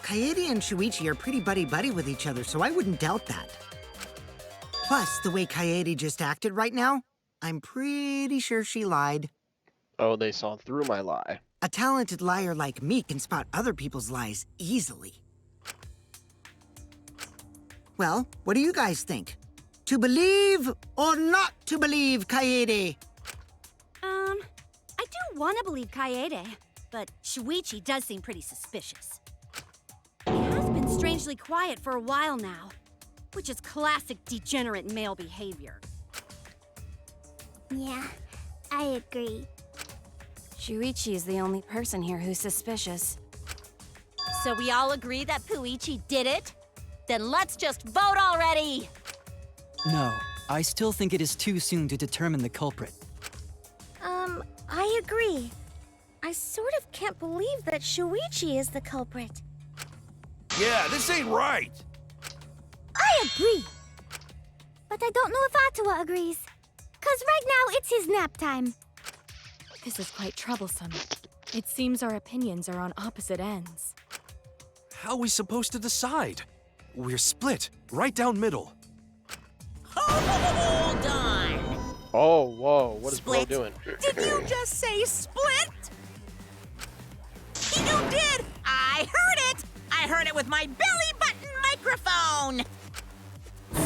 Kaede and Shuichi are pretty buddy-buddy with each other, so I wouldn't doubt that. Plus, the way Kaede just acted right now, I'm pretty sure she lied. Oh, they saw through my lie. A talented liar like me can spot other people's lies easily. Well, what do you guys think? To believe or not to believe, Kaede? I do want to believe Kaede, but Shuichi does seem pretty suspicious. He has been strangely quiet for a while now, which is classic degenerate male behavior. Yeah, I agree. Shuichi is the only person here who's suspicious. So we all agree that Puichi did it? Then let's just vote already! No, I still think it is too soon to determine the culprit. I agree. I sort of can't believe that Shuichi is the culprit. Yeah, this ain't right. I agree. But I don't know if Atua agrees. 'Cause right now it's his nap time. This is quite troublesome. It seems our opinions are on opposite ends. How are we supposed to decide? We're split, right down middle. Hold on! Oh, whoa, what is Bro Split? doing? Did you just say split? You did! I heard it! I heard it with my belly button microphone!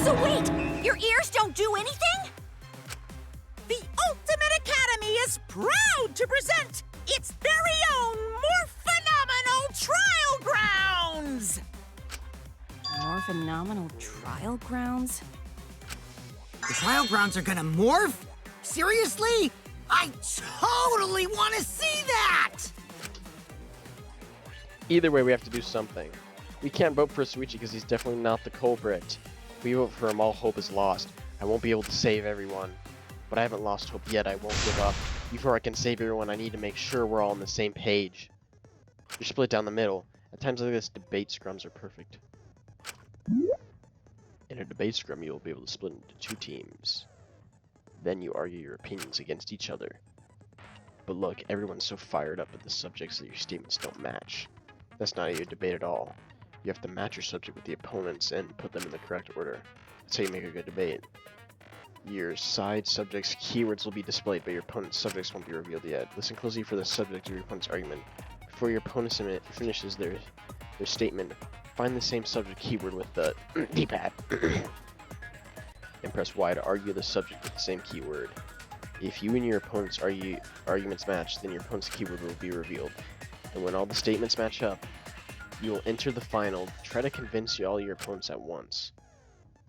So wait, your ears don't do anything? The Ultimate Academy is proud to present its very own more phenomenal trial grounds! More phenomenal trial grounds? The trial grounds are gonna morph? Seriously? I totally want to see that! Either way, we have to do something. We can't vote for Shuichi because he's definitely not the culprit. If we vote for him, all hope is lost. I won't be able to save everyone. But I haven't lost hope yet. I won't give up. Before I can save everyone, I need to make sure we're all on the same page. You're split down the middle. At times like this, debate scrums are perfect. In a debate scrum, you'll be able to split into 2 teams. Then you argue your opinions against each other. But look, everyone's so fired up with the subjects that your statements don't match. That's not your debate at all. You have to match your subject with the opponents and put them in the correct order. That's how you make a good debate. Your side subject's keywords will be displayed, but your opponent's subjects won't be revealed yet. Listen closely for the subject of your opponent's argument. Before your opponent finishes their statement, find the same subject keyword with the D-pad. And press Y to argue the subject with the same keyword. If you and your opponent's arguments match, then your opponent's keyword will be revealed. And when all the statements match up, you will enter the final. Try to convince all your opponents at once.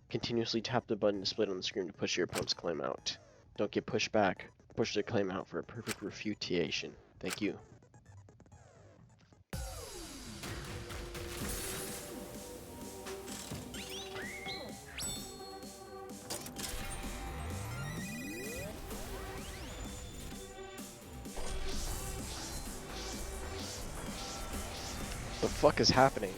Continuously tap the button displayed on the screen to push your opponent's claim out. Don't get pushed back. Push their claim out for a perfect refutation. Thank you. The fuck is happening?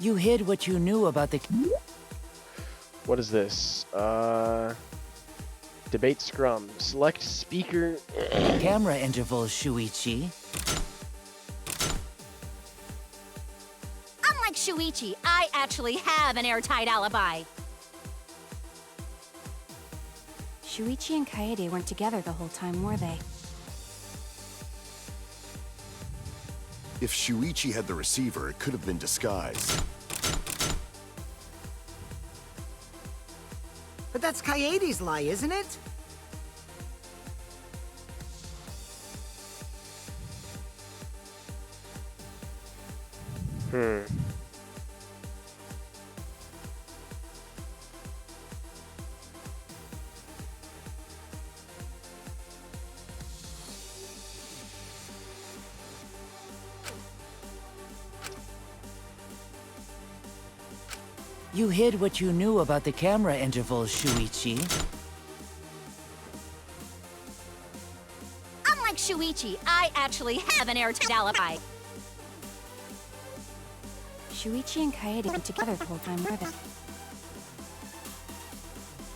You hid what you knew about the... What is this? Debate scrum. Select speaker. Camera interval, Shuichi. Unlike Shuichi, I actually have an airtight alibi. Shuichi and Kaede weren't together the whole time, were they? If Shuichi had the receiver, it could have been disguised. But that's Kaede's lie, isn't it? You hid what you knew about the camera interval, Shuichi. Unlike Shuichi, I actually have an airtight alibi. Shuichi and Kaede weren't together the whole time, were they?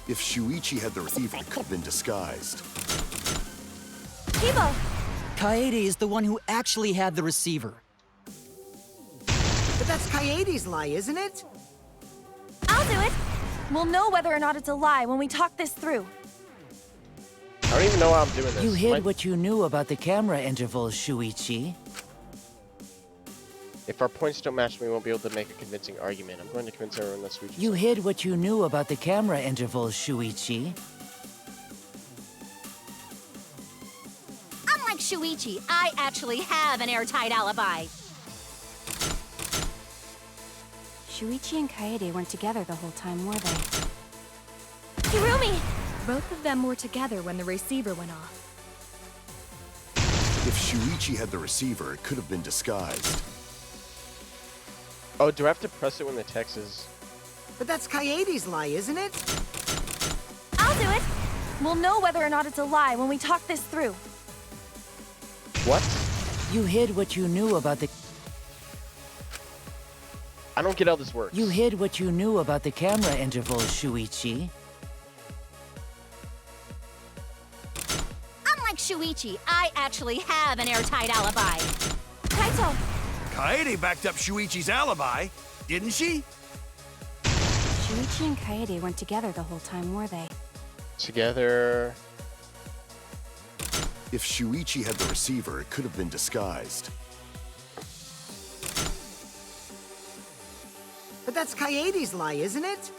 If Shuichi had the receiver, it could have been disguised. Kibo! Kaede is the one who actually had the receiver. But that's Kaede's lie, isn't it? I'll do it! We'll know whether or not it's a lie when we talk this through. I don't even know how I'm doing this. You hid what you knew about the camera interval, Shuichi. If our points don't match, we won't be able to make a convincing argument. I'm going to convince everyone that Shuichi. You hid what you knew about the camera interval, Shuichi. Unlike Shuichi, I actually have an airtight alibi. Shuichi and Kaede weren't together the whole time, were they? Hirumi! Both of them were together when the receiver went off. If Shuichi had the receiver, it could have been disguised. Oh, do I have to press it when the text is... But that's Kaede's lie, isn't it? I'll do it! We'll know whether or not it's a lie when we talk this through. What? You hid what you knew about the... I don't get how this works. You hid what you knew about the camera interval, Shuichi. Unlike Shuichi, I actually have an airtight alibi. Kaito! Kaede backed up Shuichi's alibi, didn't she? Shuichi and Kaede weren't together the whole time, were they? Together... If Shuichi had the receiver, it could have been disguised. But that's Kaede's lie, isn't it?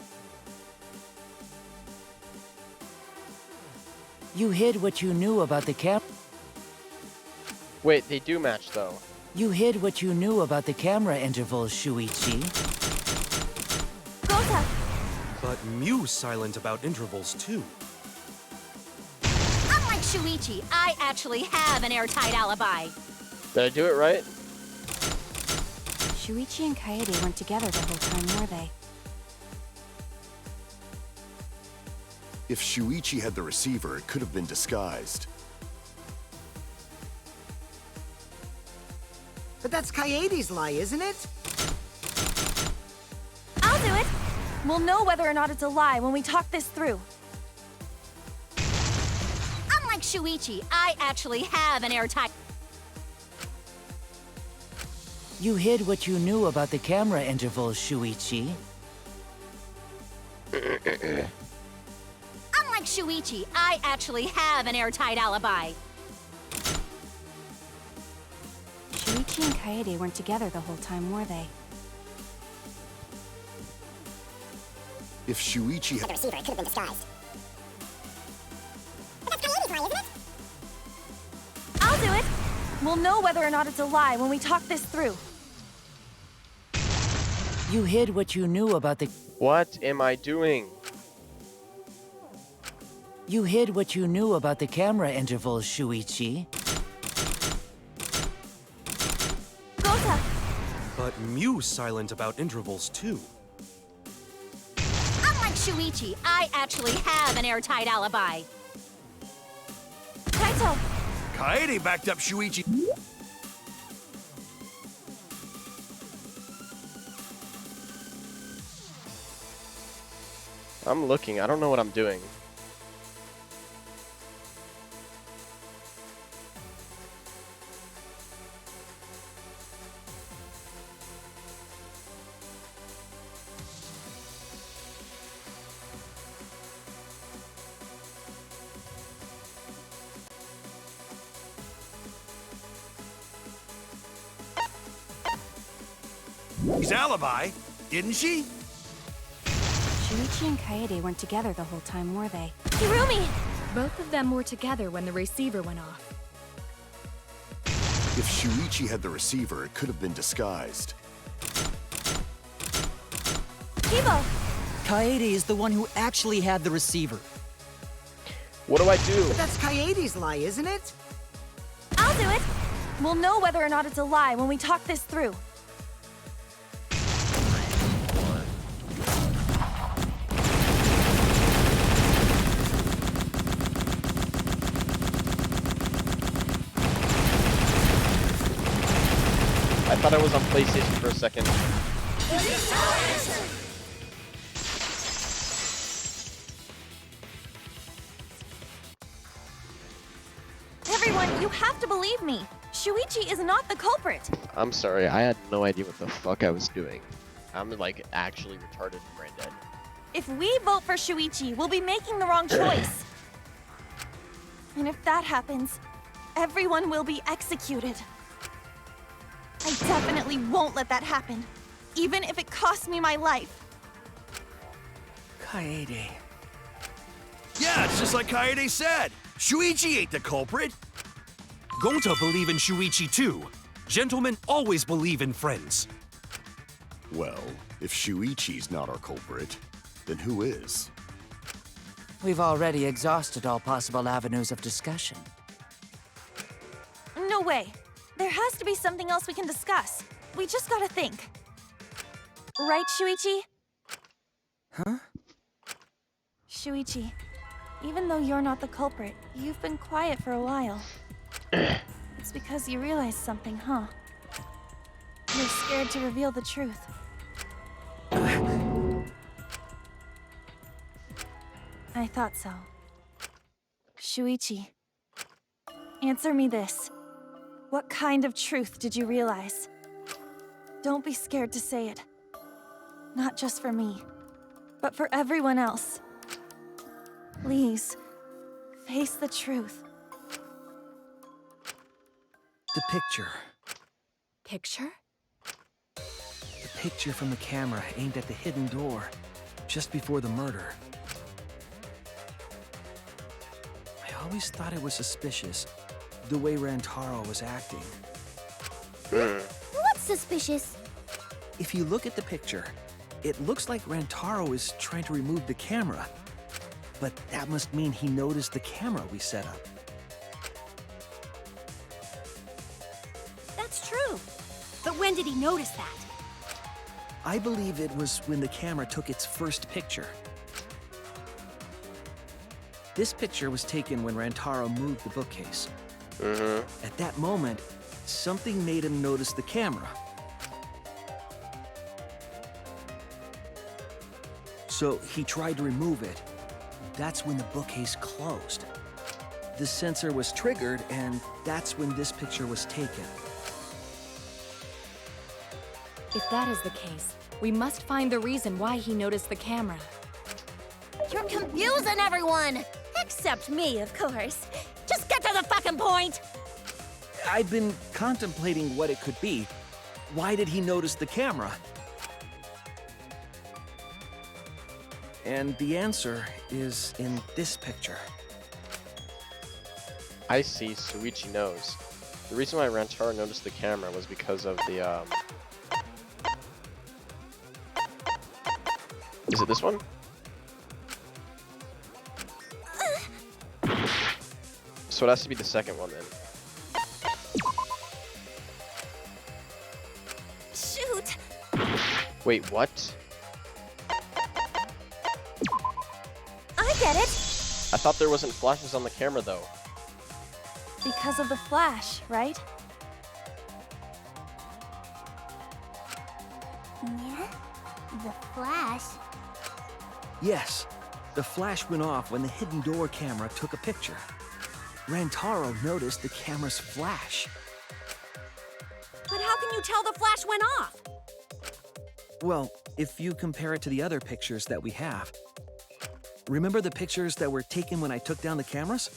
You hid what you knew about the camera... Wait, they do match, though. You hid what you knew about the camera interval, Shuichi. Gota! But Mew's silent about intervals, too. Shuichi, I actually have an airtight alibi. Did I do it right? Shuichi and Kaede weren't together the whole time, were they? If Shuichi had the receiver, it could have been disguised. But that's Kaede's lie, isn't it? I'll do it. We'll know whether or not it's a lie when we talk this through. Unlike Shuichi, I actually have an airtight... You hid what you knew about the camera intervals, Shuichi. Unlike Shuichi, I actually have an airtight alibi. Shuichi and Kaede weren't together the whole time, were they? If Shuichi Had the receiver, it could have been disguised. But that's Kaede's lie, isn't it? I'll do it. We'll know whether or not it's a lie when we talk this through. You hid what you knew about the... What am I doing? You hid what you knew about the camera intervals, Shuichi. Gota! But Mew's silent about intervals, too. Unlike Shuichi, I actually have an airtight alibi. Kaito! Kaede backed up Shuichi. I'm looking. I don't know what I'm doing. His alibi, didn't she? Shuichi and Kaede weren't together the whole time, were they? Hirumi! Both of them were together when the receiver went off. If Shuichi had the receiver, it could have been disguised. Kibo! Kaede is the one who actually had the receiver. What do I do? But that's Kaede's lie, isn't it? I'll do it. We'll know whether or not it's a lie when we talk this through. I thought I was on PlayStation for a second. Everyone, you have to believe me. Shuichi is not the culprit. I'm sorry, I had no idea what the fuck I was doing. I'm like actually retarded and brain dead. If we vote for Shuichi, we'll be making the wrong choice. And if that happens, everyone will be executed. I definitely won't let that happen, even if it costs me my life. Kaede. Yeah, it's just like Kaede said. Shuichi ain't the culprit. Gonta believe in Shuichi too. Gentlemen always believe in friends. Well, if Shuichi's not our culprit, then who is? We've already exhausted all possible avenues of discussion. No way. There has to be something else we can discuss. We just gotta think. Right, Shuichi? Huh? Shuichi, even though you're not the culprit, you've been quiet for a while. It's because you realized something, huh? You're scared to reveal the truth. I thought so. Shuichi, answer me this. What kind of truth did you realize? Don't be scared to say it. Not just for me, but for everyone else. Please, face the truth. The picture. Picture? The picture from the camera aimed at the hidden door, just before the murder. I always thought it was suspicious, the way Rantaro was acting. What's suspicious? If you look at the picture, it looks like Rantaro is trying to remove the camera. But that must mean he noticed the camera we set up. But when did he notice that? I believe it was when the camera took its first picture. This picture was taken when Rantaro moved the bookcase. At that moment, something made him notice the camera. So he tried to remove it. That's when the bookcase closed. The sensor was triggered, and that's when this picture was taken. If that is the case, we must find the reason why he noticed the camera. You're confusing everyone! Except me, of course. Just get to the fucking point! I've been contemplating what it could be. Why did he notice the camera? And the answer is in this picture. I see, Shuichi knows. The reason why Rantaro noticed the camera was because of the, Is it this one? So it has to be the second one then. Shoot! Wait, what? I get it! I thought there wasn't flashes on the camera though. Because of the flash, right? Yeah? The flash? Yes, the flash went off when the hidden door camera took a picture. Rantaro noticed the camera's flash. But how can you tell the flash went off? Well, if you compare it to the other pictures that we have. Remember the pictures that were taken when I took down the cameras?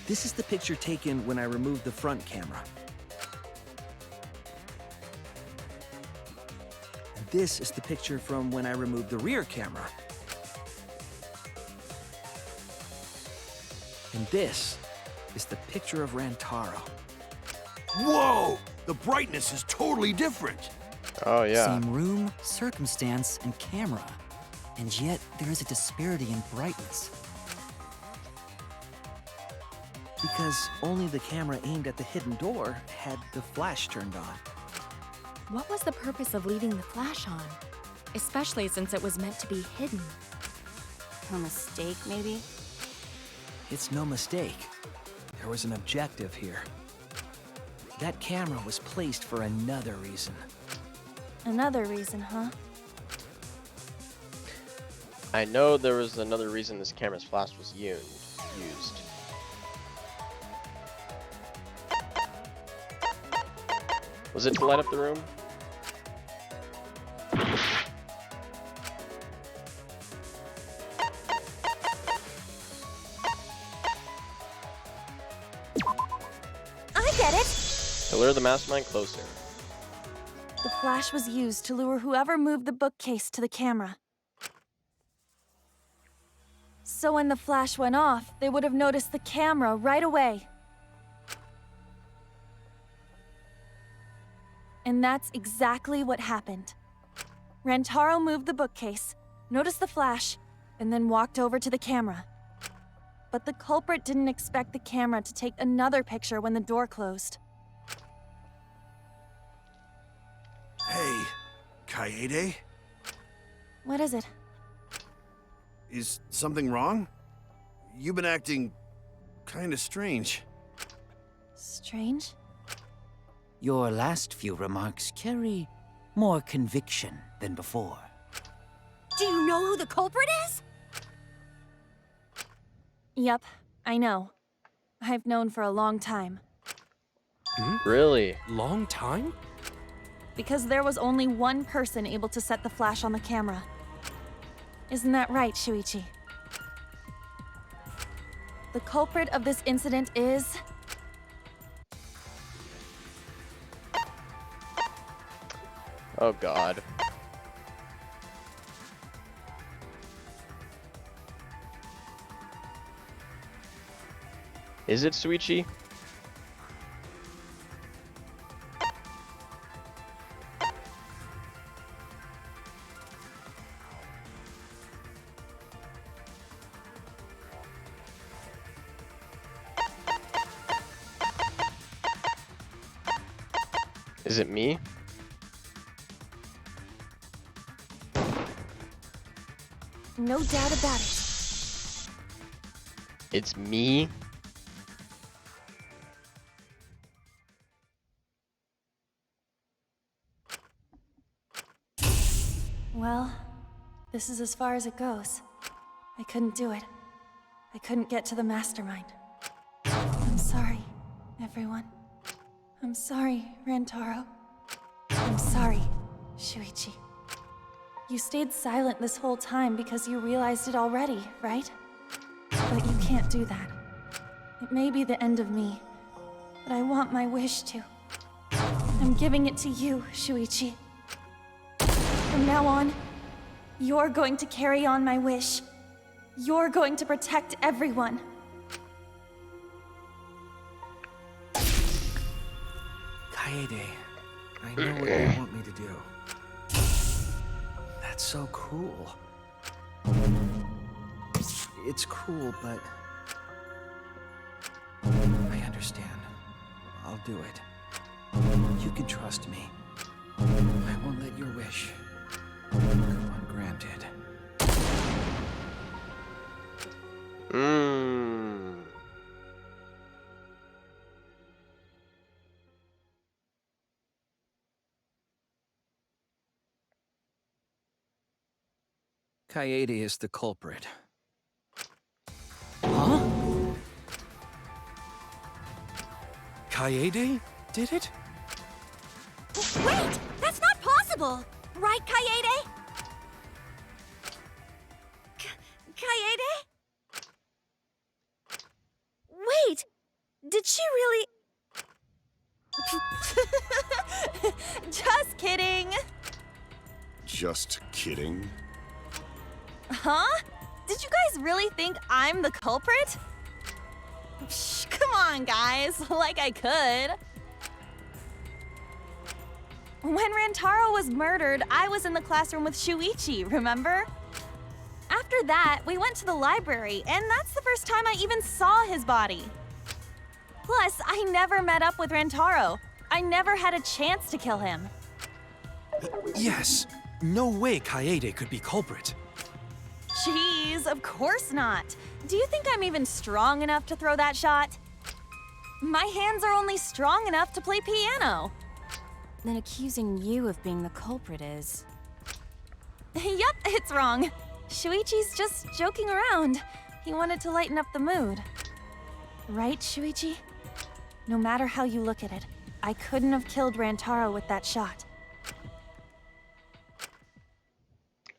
This is the picture taken when I removed the front camera. And this is the picture from when I removed the rear camera. And this is the picture of Rantaro. Whoa! The brightness is totally different. Oh, yeah. Same room, circumstance, and camera. And yet, there is a disparity in brightness. Because only the camera aimed at the hidden door had the flash turned on. What was the purpose of leaving the flash on? Especially since it was meant to be hidden. A mistake, maybe? It's no mistake. There was an objective here. That camera was placed for another reason. Another reason, huh? I know there was another reason this camera's flash was used. Was it to light up the room? I get it! To lure the mastermind closer. The flash was used to lure whoever moved the bookcase to the camera. So when the flash went off, they would have noticed the camera right away. And that's exactly what happened. Rantaro moved the bookcase, noticed the flash, and then walked over to the camera. But the culprit didn't expect the camera to take another picture when the door closed. Hey, Kaede? What is it? Is something wrong? You've been acting kinda strange. Strange? Your last few remarks carry more conviction than before. Do you know who the culprit is? Yep, I know. I've known for a long time. Really? Long time? Because there was only one person able to set the flash on the camera. Isn't that right, Shuichi? The culprit of this incident is... Oh god. Is it Shuichi? Is it me? No doubt about it. It's me? Well, this is as far as it goes. I couldn't do it. I couldn't get to the mastermind. I'm sorry, everyone. I'm sorry, Rantaro. I'm sorry, Shuichi. You stayed silent this whole time because you realized it already, right? But you can't do that. It may be the end of me, but I want my wish to. I'm giving it to you, Shuichi. From now on, you're going to carry on my wish. You're going to protect everyone. Kaede, I know what you want me to do. That's so cruel. It's cruel, but I understand. I'll do it. You can trust me. I won't let your wish go ungranted. Kaede is the culprit. Huh? Kaede did it? Wait! That's not possible! Right, Kaede? Kaede? Wait! Did she really... Just kidding! Just kidding? Huh? Did you guys really think I'm the culprit? Psh, come on, guys. Like I could. When Rantaro was murdered, I was in the classroom with Shuichi, remember? After that, we went to the library, and that's the first time I even saw his body. Plus, I never met up with Rantaro. I never had a chance to kill him. Yes. No way Kaede could be culprit. Jeez, of course not. Do you think I'm even strong enough to throw that shot? My hands are only strong enough to play piano. Then accusing you of being the culprit is... Yup, it's wrong. Shuichi's just joking around. He wanted to lighten up the mood. Right, Shuichi? No matter how you look at it, I couldn't have killed Rantaro with that shot.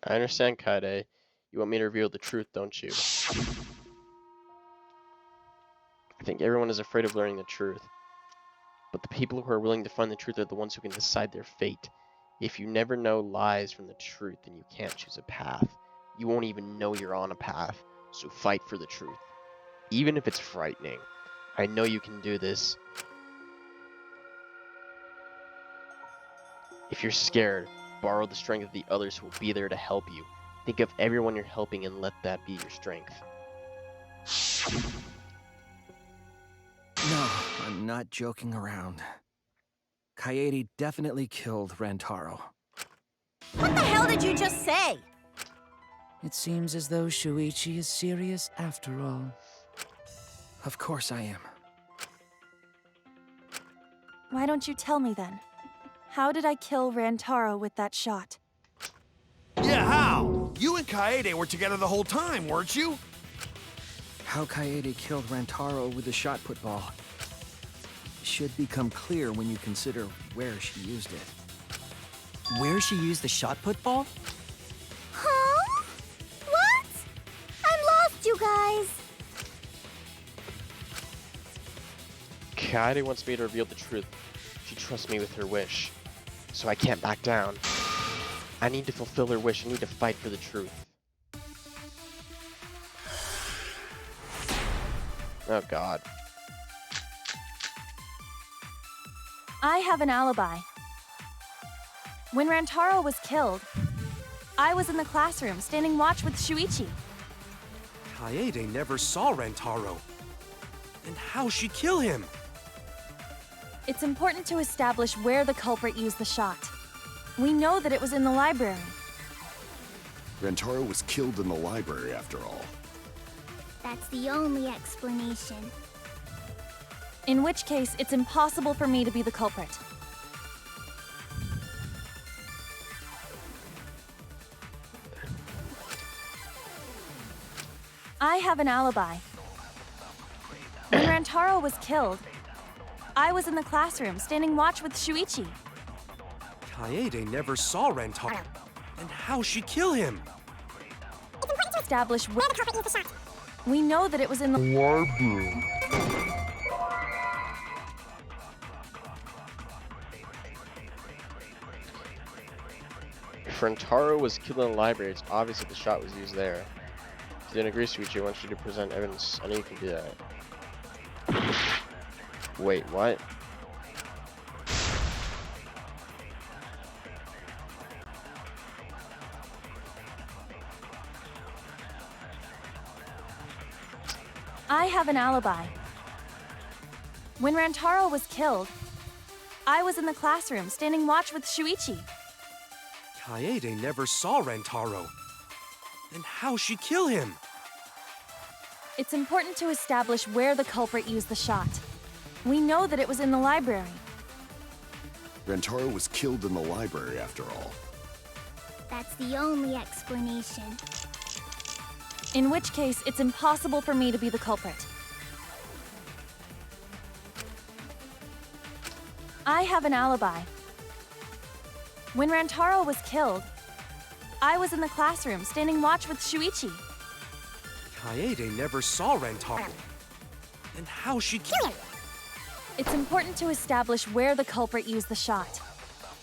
I understand, Kaede. You want me to reveal the truth, don't you? I think everyone is afraid of learning the truth. But the people who are willing to find the truth are the ones who can decide their fate. If you never know lies from the truth, then you can't choose a path. You won't even know you're on a path, so fight for the truth. Even if it's frightening. I know you can do this. If you're scared, borrow the strength of the others who will be there to help you. Think of everyone you're helping and let that be your strength. No, I'm not joking around. Kaede definitely killed Rantaro. What the hell did you just say? It seems as though Shuichi is serious after all. Of course I am. Why don't you tell me then? How did I kill Rantaro with that shot? Yeah, how? You and Kaede were together the whole time, weren't you? How Kaede killed Rantaro with the shot put ball should become clear when you consider where she used it. Where she used the shot put ball? Huh? What? I'm lost, you guys. Kaede wants me to reveal the truth. She trusts me with her wish. So I can't back down. I need to fulfill her wish. I need to fight for the truth. Oh god. I have an alibi. When Rantaro was killed, I was in the classroom standing watch with Shuichi. Kaede never saw Rantaro. And how'd she kill him? It's important to establish where the culprit used the shot. We know that it was in the library. Rantaro was killed in the library after all. That's the only explanation. In which case, it's impossible for me to be the culprit. I have an alibi. When Rantaro was killed, I was in the classroom standing watch with Shuichi. Kaede never saw Rantaro. And how'd she kill him? Establish where the culprit used the shot. We know that it was in the library. If Rantaro was killed in the library, it's obvious that the shot was used there. If you didn't agree, Shuichi, I want you to present evidence. I know you can do that. Wait, what? I have an alibi. When Rantaro was killed, I was in the classroom standing watch with Shuichi. Kaede never saw Rantaro. And how'd she kill him? It's important to establish where the culprit used the shot. We know that it was in the library. Rantaro was killed in the library after all. That's the only explanation. In which case, it's impossible for me to be the culprit. I have an alibi. When Rantaro was killed, I was in the classroom standing watch with Shuichi. Kaede never saw Rantaro. And how'd she kill him? It's important to establish where the culprit used the shot.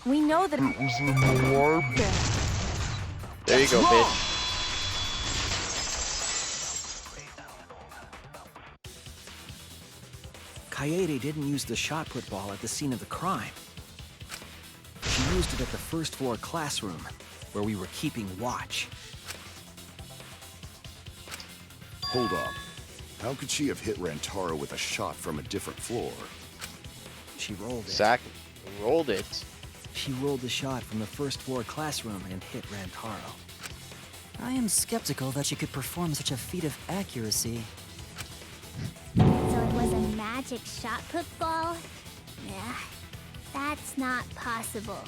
We know that it was in the library. There you go, bitch. Kaede didn't use the shot put ball at the scene of the crime. She used it at the first floor classroom, where we were keeping watch. Hold up. How could she have hit Rantaro with a shot from a different floor? She rolled it. Exactly. Rolled it. She rolled the shot from the first floor classroom and hit Rantaro. I am skeptical that she could perform such a feat of accuracy. So it was a magic shot put ball? Yeah, that's not possible.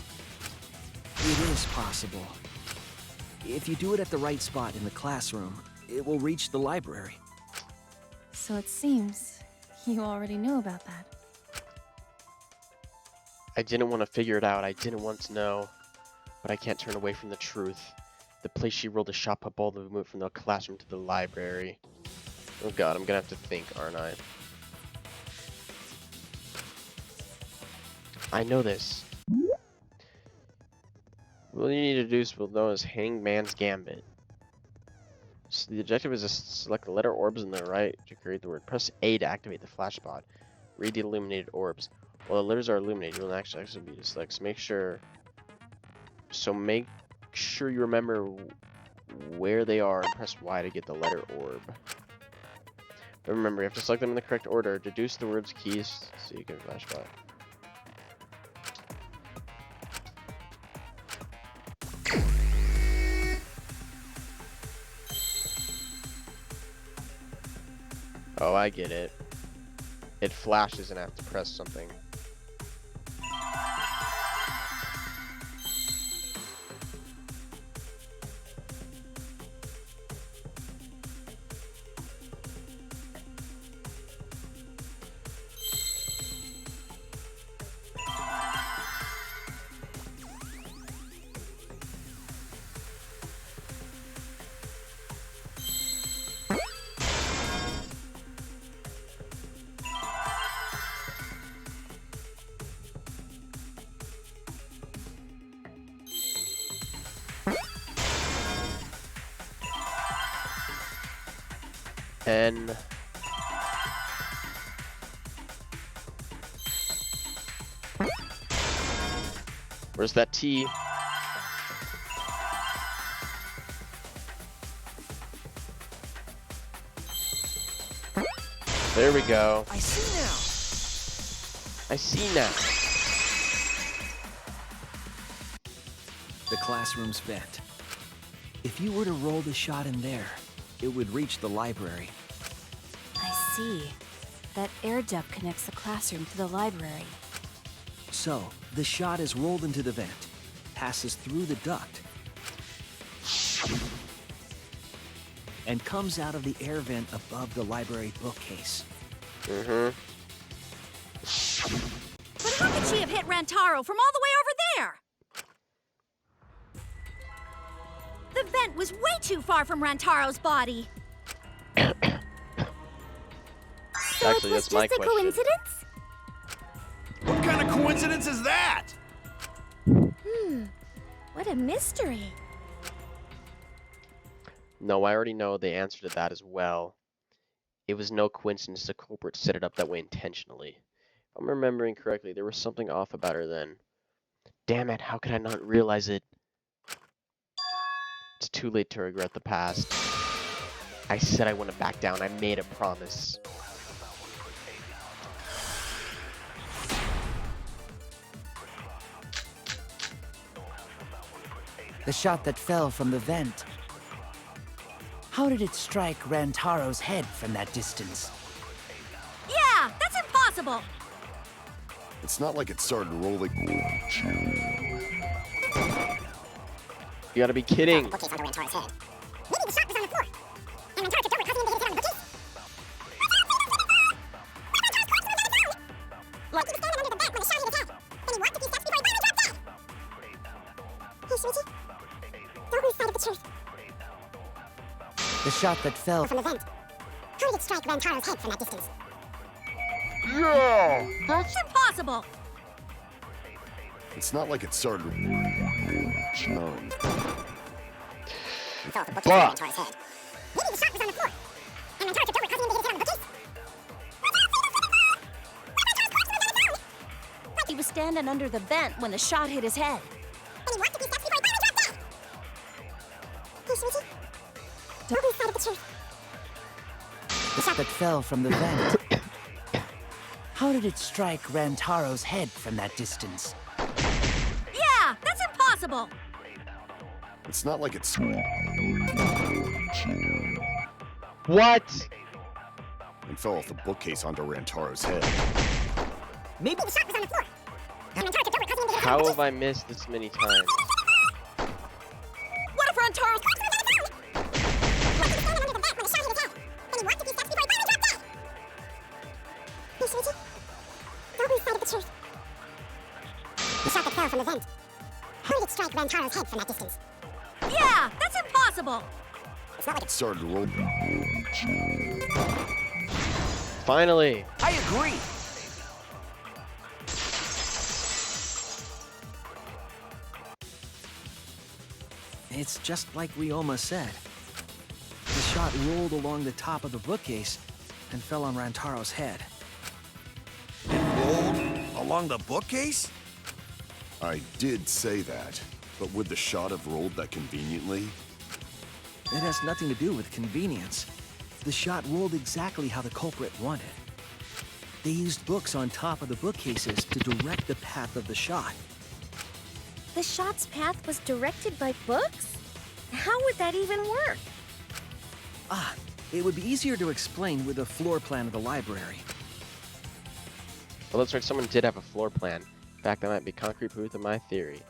It is possible. If you do it at the right spot in the classroom, it will reach the library. So it seems you already knew about that. I didn't want to figure it out. I didn't want to know. But I can't turn away from the truth. The place she rolled a shot put ball that moved from the classroom to the library. Oh god, I'm gonna have to think, aren't I? I know this. What you need to do is known as Hangman's Gambit. So the objective is to select the letter orbs on the right to create the word. Press A to activate the flash spot. Read the illuminated orbs. While the letters are illuminated, you'll actually be to select. So make sure you remember where they are and press Y to get the letter orb. But remember, you have to select them in the correct order. Deduce the words keys so you can flash spot. Oh, I get it. It flashes and I have to press something. N. Where's that T? There we go. I see now. I see now. The classroom's vent. If you were to roll the shot in there, it would reach the library. I see. That air duct connects the classroom to the library. So, the shot is rolled into the vent, passes through the duct, and comes out of the air vent above the library bookcase. Mm-hmm. But how could she have hit Rantaro from all the way over there? The vent was way too far from Rantaro's body. So Actually, it was that's my just a question. coincidence? What kind of coincidence is that? What a mystery. No, I already know the answer to that as well. It was no coincidence the culprit set it up that way intentionally. If I'm remembering correctly, there was something off about her then. Damn it, how could I not realize it? It's too late to regret the past. I said I wouldn't back down. I made a promise. The shot that fell from the vent. How did it strike Rantaro's head from that distance? Yeah, that's impossible. It's not like it started rolling. You gotta be kidding. Bookcase under Rantaro's head. Maybe the shot was on the floor. And Rantaro tripped over, causing him to hit it on the bookcase. Like he was standing under the vent when the shot hit his head. Then he walked a few steps before he finally dropped dead. Hey, Shuichi. Don't lose sight of the truth. The shot that fell From the vent. How did it strike Rantaro's head from that distance? Yeah! That's impossible. It's not like it started. No. He fell off the bookcase under Rantaro's head. Maybe the shot was on the floor. And Rantaro tripped over, causing him to hit it on the bookcase. He was standing under the vent when the shot hit his head. Then he walked a few steps before he finally dropped dead. Hey, Shuichi. Don't lose sight of the truth. The shot that fell from the vent. How did it strike Rantaro's head from that distance? Yeah, that's impossible. It's not like it's. What? And fell off the bookcase onto Rantaro's head. Maybe the shot was on the floor. And Rantaro tripped over, causing him to hit it on How the have I missed this many times? What if Rantaro's... Like he was standing under the vent when the shot hit his head. Then he walked a few steps before he finally dropped dead. Hey, Shuichi. Don't lose sight of the truth. The shot that fell from the vent. How did it strike Rantaro's head from that distance? Yeah, that's impossible. It's not like It started rolling. Finally. I agree! It's just like Ryoma said. The shot rolled along the top of the bookcase and fell on Rantaro's head. Rolled along the bookcase? I did say that, but would the shot have rolled that conveniently? It has nothing to do with convenience. The shot rolled exactly how the culprit wanted. They used books on top of the bookcases to direct the path of the shot. The shot's path was directed by books? How would that even work? Ah, it would be easier to explain with a floor plan of the library. Well, that's right, someone did have a floor plan. In fact, that might be concrete proof of my theory.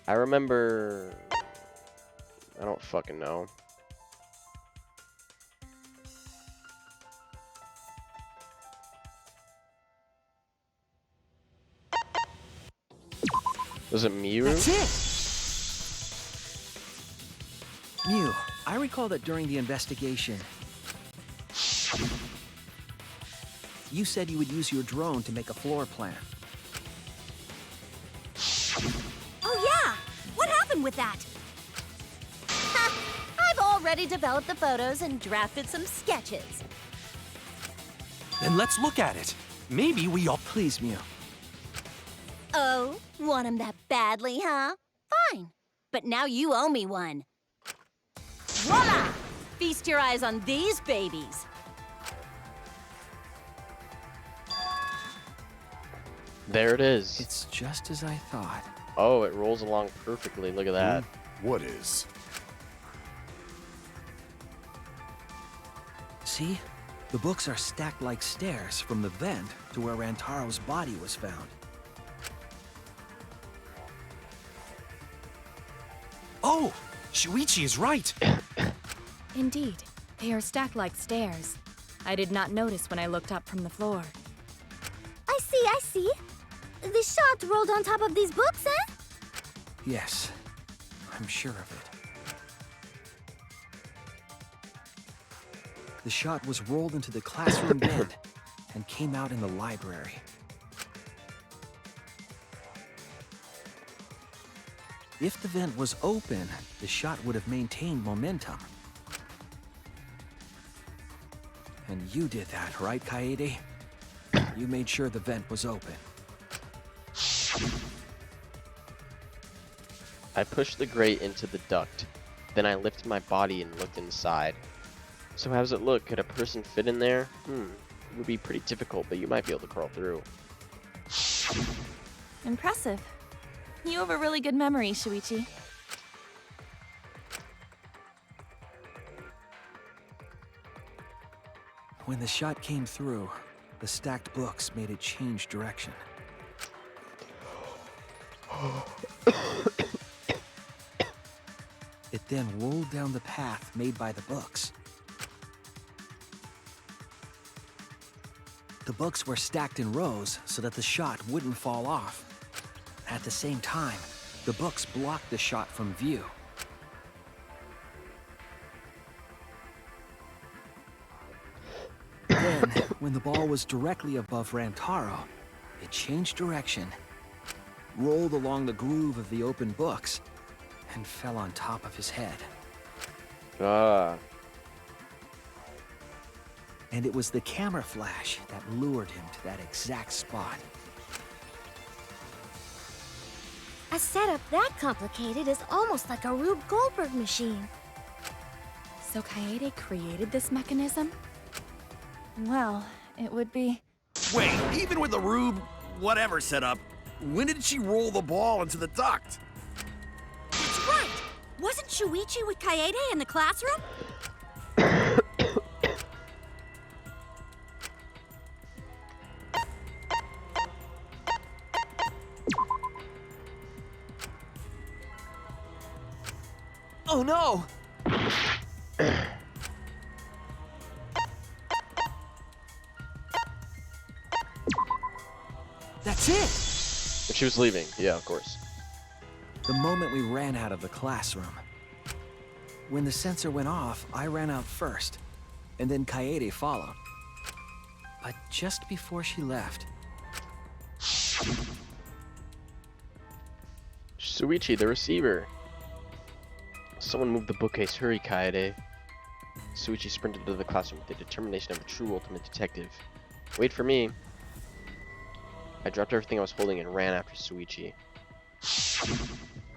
I remember... I don't fucking know. Was it Miru? That's it! Mew, I recall that during the investigation, you said you would use your drone to make a floor plan. Oh yeah, what happened with that? I've already developed the photos and drafted some sketches. Then let's look at it. Maybe we all... Please, Mew. Oh, want him that badly, huh? Fine. But now you owe me one. Voila! Feast your eyes on these babies. There it is. It's just as I thought. Oh, it rolls along perfectly. Look at that. What is? See? The books are stacked like stairs from the vent to where Rantaro's body was found. Oh! Shuichi is right! Indeed, they are stacked like stairs. I did not notice when I looked up from the floor. I see. The shot rolled on top of these books, eh? Yes, I'm sure of it. The shot was rolled into the classroom vent and came out in the library. If the vent was open, the shot would have maintained momentum. And you did that, right, Kaede? You made sure the vent was open. I pushed the grate into the duct. Then I lifted my body and looked inside. So how does it look? Could a person fit in there? It would be pretty difficult, but you might be able to crawl through. Impressive. You have a really good memory, Shuichi. When the shot came through, the stacked books made it change direction. It then rolled down the path made by the books. The books were stacked in rows so that the shot wouldn't fall off. At the same time, the books blocked the shot from view. Then, when the ball was directly above Rantaro, it changed direction, rolled along the groove of the open books, and fell on top of his head. And it was the camera flash that lured him to that exact spot. A setup that complicated is almost like a Rube Goldberg machine. So Kaede created this mechanism? Well, it would be... Wait, even with the Rube whatever setup, when did she roll the ball into the duct? That's right! Wasn't Shuichi with Kaede in the classroom? Oh no! That's it! But she was leaving. Yeah, of course. The moment we ran out of the classroom. When the sensor went off, I ran out first, and then Kaede followed. But just before she left... Shuichi, the receiver. Someone moved the bookcase. Hurry, Kaede. Shuichi sprinted to the classroom with the determination of a true ultimate detective. Wait for me. I dropped everything I was holding and ran after Shuichi.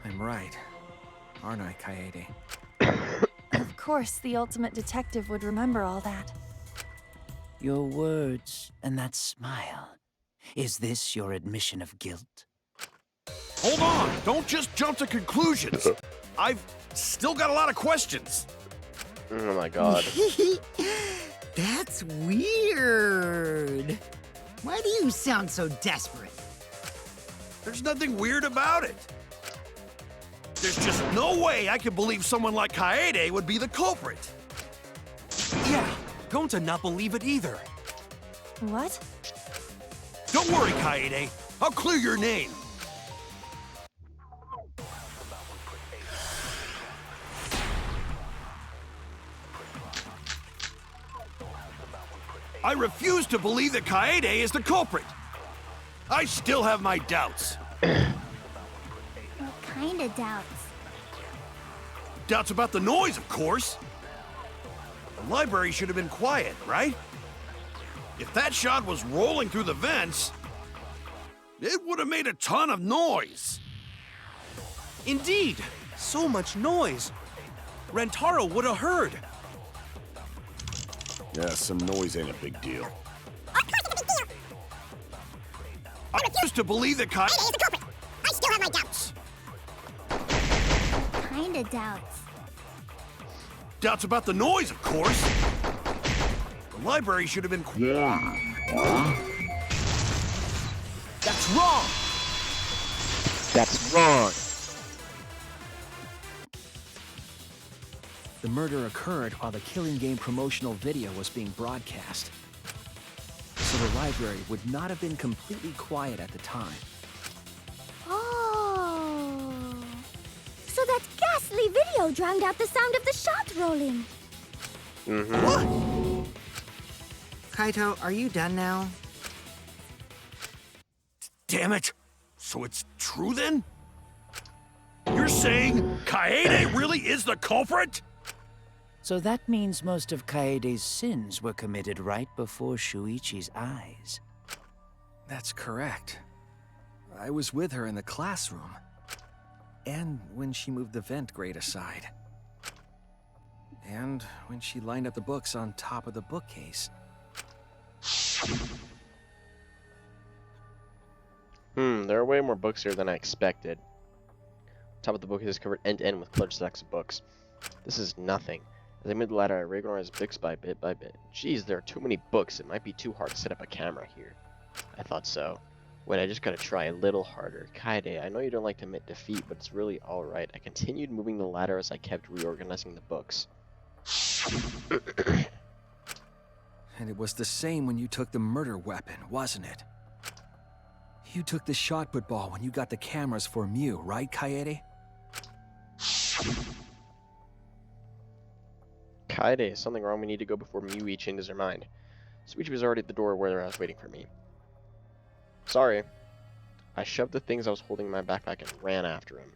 I'm right, aren't I, Kaede? Of course, the ultimate detective would remember all that. Your words and that smile. Is this your admission of guilt? Hold on! Don't just jump to conclusions! I've still got a lot of questions. Oh my god. That's weird. Why do you sound so desperate? There's nothing weird about it. There's just no way I could believe someone like Kaede would be the culprit. Yeah, don't to not believe it either. What? Don't worry, Kaede. I'll clear your name. I refuse to believe that Kaede is the culprit. I still have my doubts. What kind of doubts? Doubts about the noise, of course. The library should have been quiet, right? If that shot was rolling through the vents, it would have made a ton of noise. Indeed, so much noise. Rantaro would have heard. Yeah, some noise ain't a big deal. I refuse to believe that Kaede is the culprit. I still have my doubts. Kinda doubts. Doubts about the noise, of course. The library should have been That's wrong! That's wrong. The murder occurred while the Killing Game promotional video was being broadcast. So the library would not have been completely quiet at the time. Oh. So that ghastly video drowned out the sound of the shot rolling. Mm-hmm. Kaito, are you done now? Damn it! So it's true then? You're saying Kaede really is the culprit? So that means most of Kaede's sins were committed right before Shuichi's eyes. That's correct. I was with her in the classroom. And when she moved the vent grate aside. And when she lined up the books on top of the bookcase. There are way more books here than I expected. Top of the book is covered end to end with clutch stacks of books. This is nothing. As I made the ladder, I reorganized books by bit. Geez, there are too many books. It might be too hard to set up a camera here. I thought so. Wait, I just gotta try a little harder. Kaede, I know you don't like to admit defeat, but it's really alright. I continued moving the ladder as I kept reorganizing the books. And it was the same when you took the murder weapon, wasn't it? You took the shot put ball when you got the cameras for Mew, right, Kaede? Kaede, is something wrong? We need to go before Miui changes her mind. Shuichi was already at the door where I was waiting for me. Sorry. I shoved the things I was holding in my backpack and ran after him.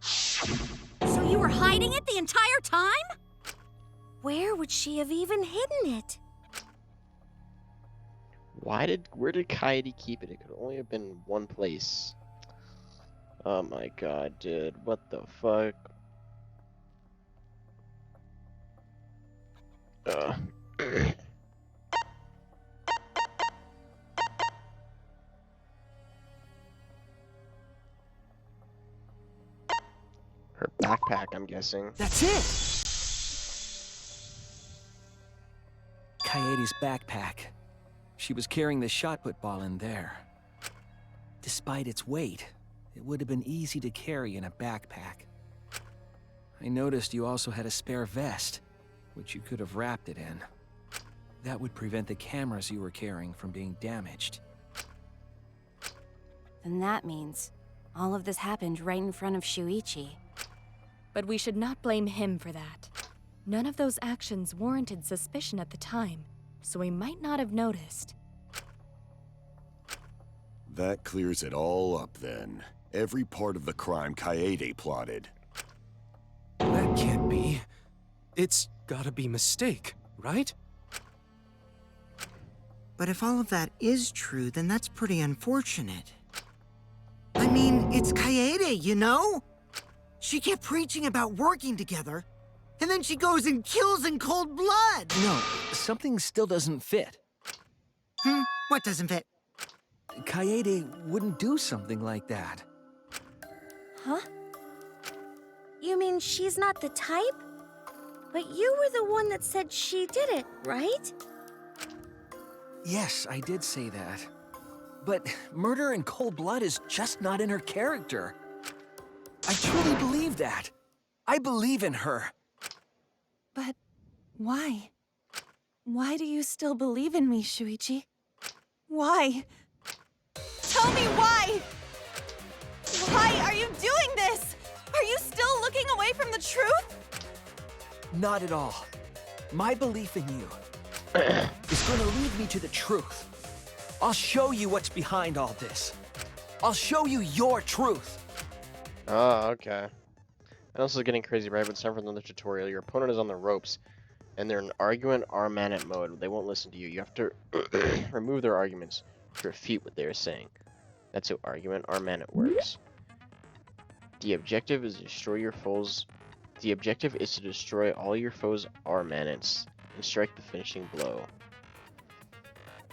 So you were hiding it the entire time? Where would she have even hidden it? Where did Kaede keep it? It could only have been one place. Oh my god, dude. What the fuck? Her backpack, I'm guessing. That's it! Kaede's backpack. She was carrying the shot put ball in there. Despite its weight, it would have been easy to carry in a backpack. I noticed you also had a spare vest, which you could have wrapped it in. That would prevent the cameras you were carrying from being damaged. Then that means all of this happened right in front of Shuichi. But we should not blame him for that. None of those actions warranted suspicion at the time, so we might not have noticed. That clears it all up then. Every part of the crime Kaede plotted. That can't be. It's gotta be mistake, right? But if all of that is true, then that's pretty unfortunate. I mean, it's Kaede, you know? She kept preaching about working together, and then she goes and kills in cold blood! No, something still doesn't fit. What doesn't fit? Kaede wouldn't do something like that. Huh? You mean she's not the type? But you were the one that said she did it, right? Yes, I did say that. But murder in cold blood is just not in her character. I truly believe that. I believe in her. But why? Why do you still believe in me, Shuichi? Why? Tell me why! Why are you doing this? Are you still looking away from the truth? Not at all. My belief in you is going to lead me to the truth. I'll show you what's behind all this. I'll show you your truth. Oh, okay. And also getting crazy, right? But it's time for another tutorial. Your opponent is on the ropes, and they're in argument Armanent mode. They won't listen to you. You have to remove their arguments to refute what they're saying. That's how argument Armanent works. The objective is to destroy your foes. The objective is to destroy all your foes' Armanents and strike the finishing blow.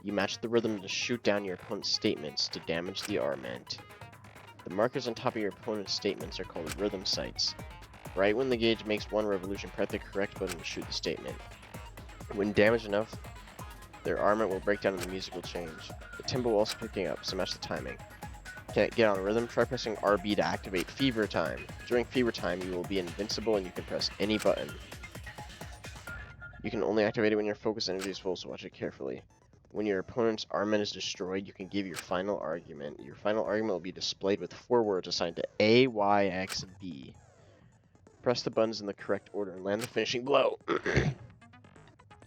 You match the rhythm to shoot down your opponent's statements to damage the armament. The markers on top of your opponent's statements are called rhythm sights. Right when the gauge makes one revolution, press the correct button to shoot the statement. When damaged enough, their armament will break down and the music will change. The tempo will also picking up, so match the timing. Can't get on rhythm? Try pressing RB to activate Fever Time. During Fever Time, you will be invincible and you can press any button. You can only activate it when your focus energy is full, so watch it carefully. When your opponent's armament is destroyed, you can give your final argument. Your final argument will be displayed with 4 words assigned to A, Y, X, and B. Press the buttons in the correct order and land the finishing blow.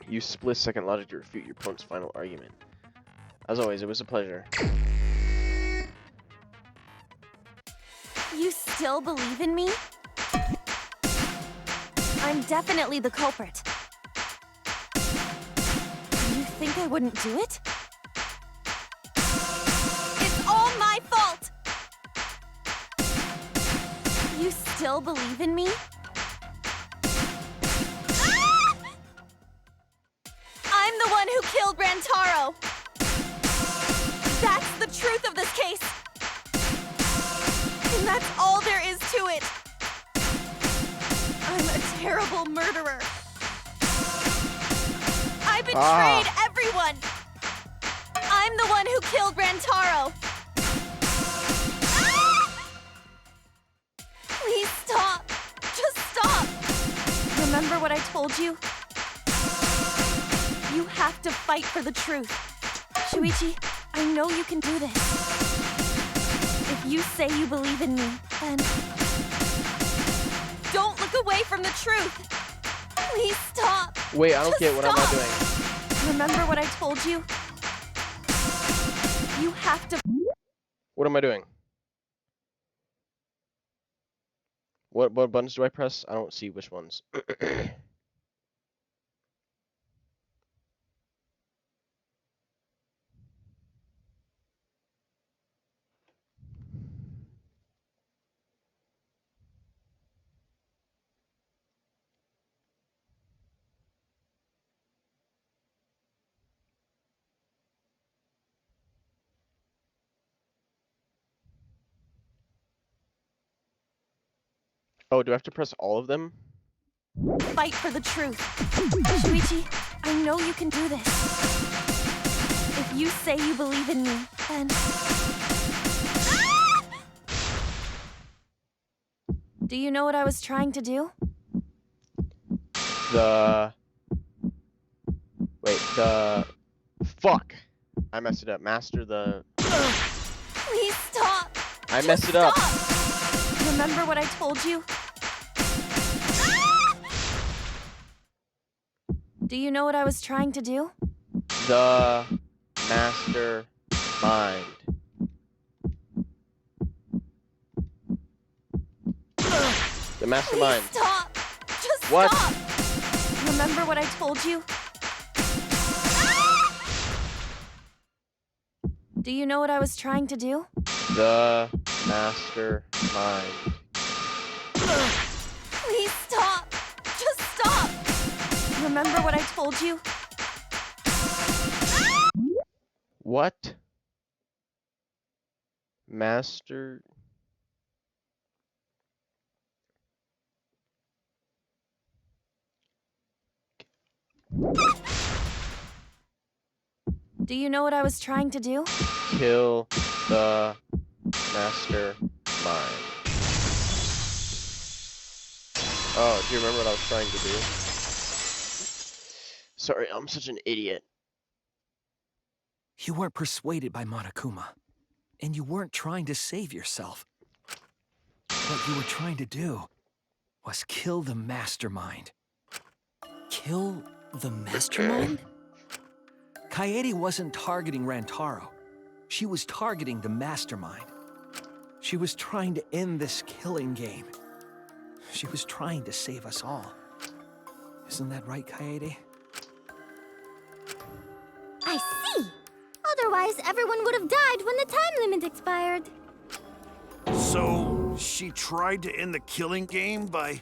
Use split-second logic to refute your opponent's final argument. As always, it was a pleasure. You still believe in me? I'm definitely the culprit. You think I wouldn't do it? It's all my fault! You still believe in me? Ah! I'm the one who killed Rantaro! That's the truth of this case! And that's all there is to it! I'm a terrible murderer! I betrayed everyone! I'm the one who killed Rantaro! Ah! Please stop! Just stop! Remember what I told you? You have to fight for the truth. Shuichi, I know you can do this. If you say you believe in me, then don't look away from the truth. Please stop. Wait, I don't get what am I doing? Remember what I told you? You have to. What am I doing? What buttons do I press? I don't see which ones. Oh, do I have to press all of them? Fight for the truth. Shuichi, I know you can do this. If you say you believe in me, then. Ah! Do you know what I was trying to do? Fuck! I messed it up. Master the... Please stop! I messed it up! Remember what I told you? Do you know what I was trying to do? The master mind. The mastermind. Stop! Just what? Stop! Remember what I told you? Do you know what I was trying to do? The master mind. Please stop! Just stop! Remember what I told you? What? Master... Do you know what I was trying to do? Kill the master mind. Oh, do you remember what I was trying to do? Sorry, I'm such an idiot. You weren't persuaded by Monokuma, and you weren't trying to save yourself. What you were trying to do was kill the mastermind. Kill the mastermind? Kaede wasn't targeting Rantaro. She was targeting the mastermind. She was trying to end this killing game. She was trying to save us all. Isn't that right, Kaede? I see! Otherwise, everyone would have died when the time limit expired. So, she tried to end the killing game by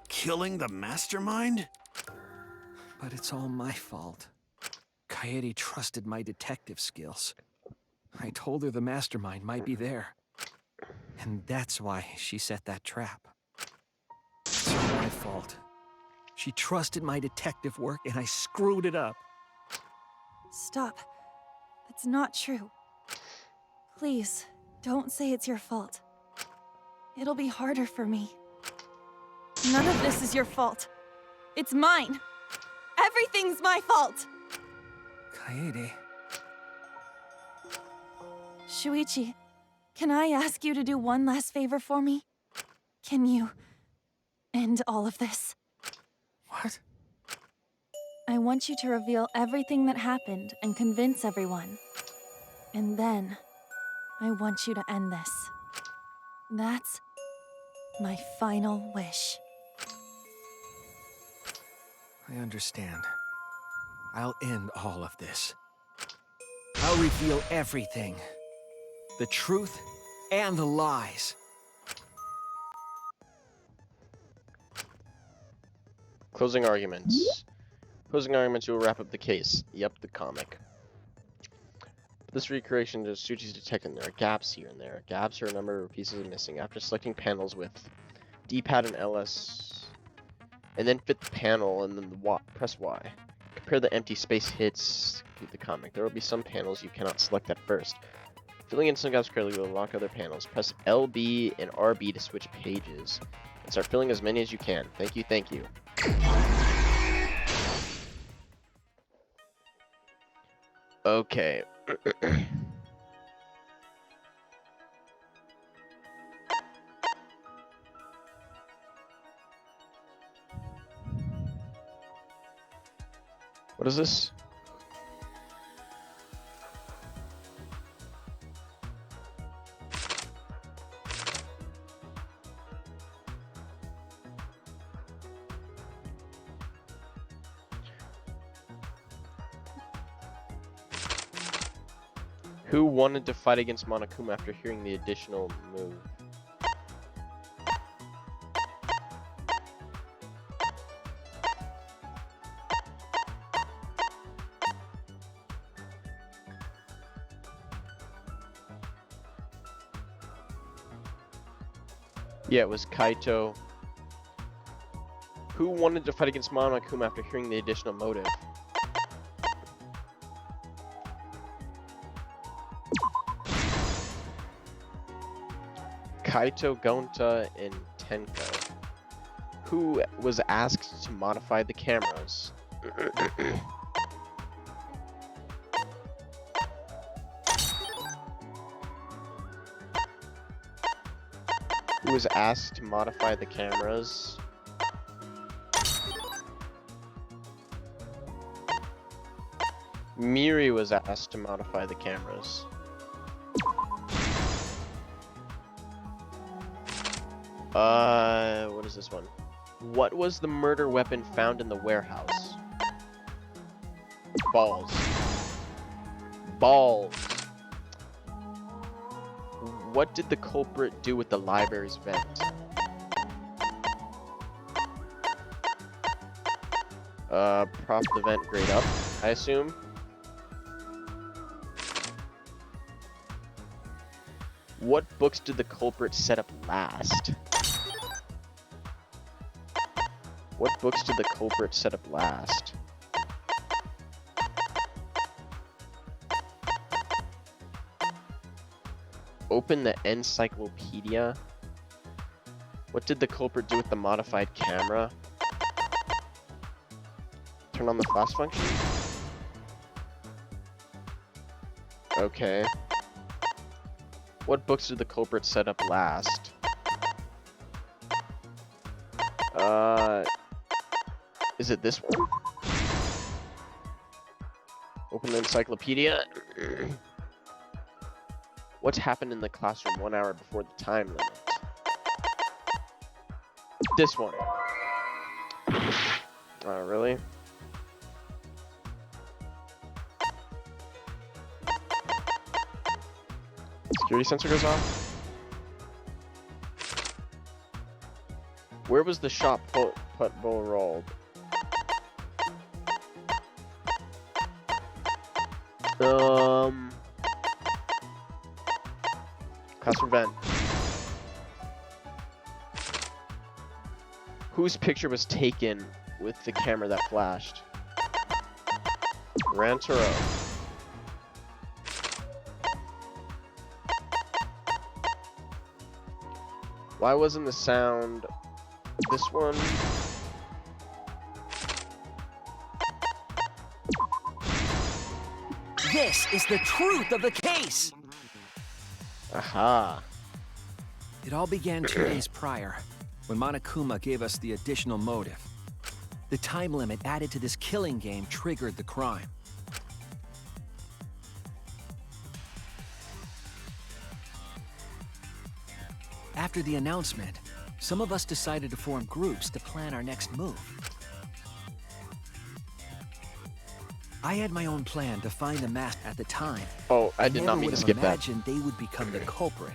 killing the mastermind? But it's all my fault. Kaede trusted my detective skills. I told her the mastermind might be there. And that's why she set that trap. It's all my fault. She trusted my detective work and I screwed it up. Stop. That's not true. Please, don't say it's your fault. It'll be harder for me. None of this is your fault. It's mine. Everything's my fault. Kaede. Shuichi, can I ask you to do one last favor for me? Can you end all of this? What? I want you to reveal everything that happened and convince everyone. And then, I want you to end this. That's my final wish. I understand. I'll end all of this. I'll reveal everything. The truth and the lies. Closing arguments. Closing arguments will wrap up the case. Yep, the comic. This recreation is Shuichi's detecting there are gaps here and there. Gaps are a number of pieces missing. After selecting panels with D-pad and LS, and then fit the panel and then the press Y. Compare the empty space hits to the comic. There will be some panels you cannot select at first. Filling in some gaps correctly will unlock other panels. Press LB and RB to switch pages. And start filling as many as you can. Thank you, thank you. Okay. What is this? Who wanted to fight against Monokuma after hearing the additional move? Yeah, it was Kaito. Who wanted to fight against Monokuma after hearing the additional motive? Kaito, Gonta, and Tenko. Who was asked to modify the cameras? Who was asked to modify the cameras? Miri was asked to modify the cameras. What is this one? What was the murder weapon found in the warehouse? Balls. Balls. What did the culprit do with the library's vent? Prop the vent grade up, I assume. What books did the culprit set up last? What books did the culprit set up last? Open the encyclopedia. What did the culprit do with the modified camera? Turn on the flash function? Okay. What books did the culprit set up last? Is it this one? Open the encyclopedia. What's happened in the classroom 1 hour before the time limit? This one. Oh, really? Security sensor goes off. Where was the shot put ball rolled? Classroom vent. Whose picture was taken with the camera that flashed? Rantaro. Why wasn't the sound this one? This is the truth of the case! Aha. It all began 2 days prior, when Monokuma gave us the additional motive. The time limit added to this killing game triggered the crime. After the announcement, some of us decided to form groups to plan our next move. I had my own plan to find the mask at the time. Oh, I did not mean to skip that. I imagined they would become the culprit.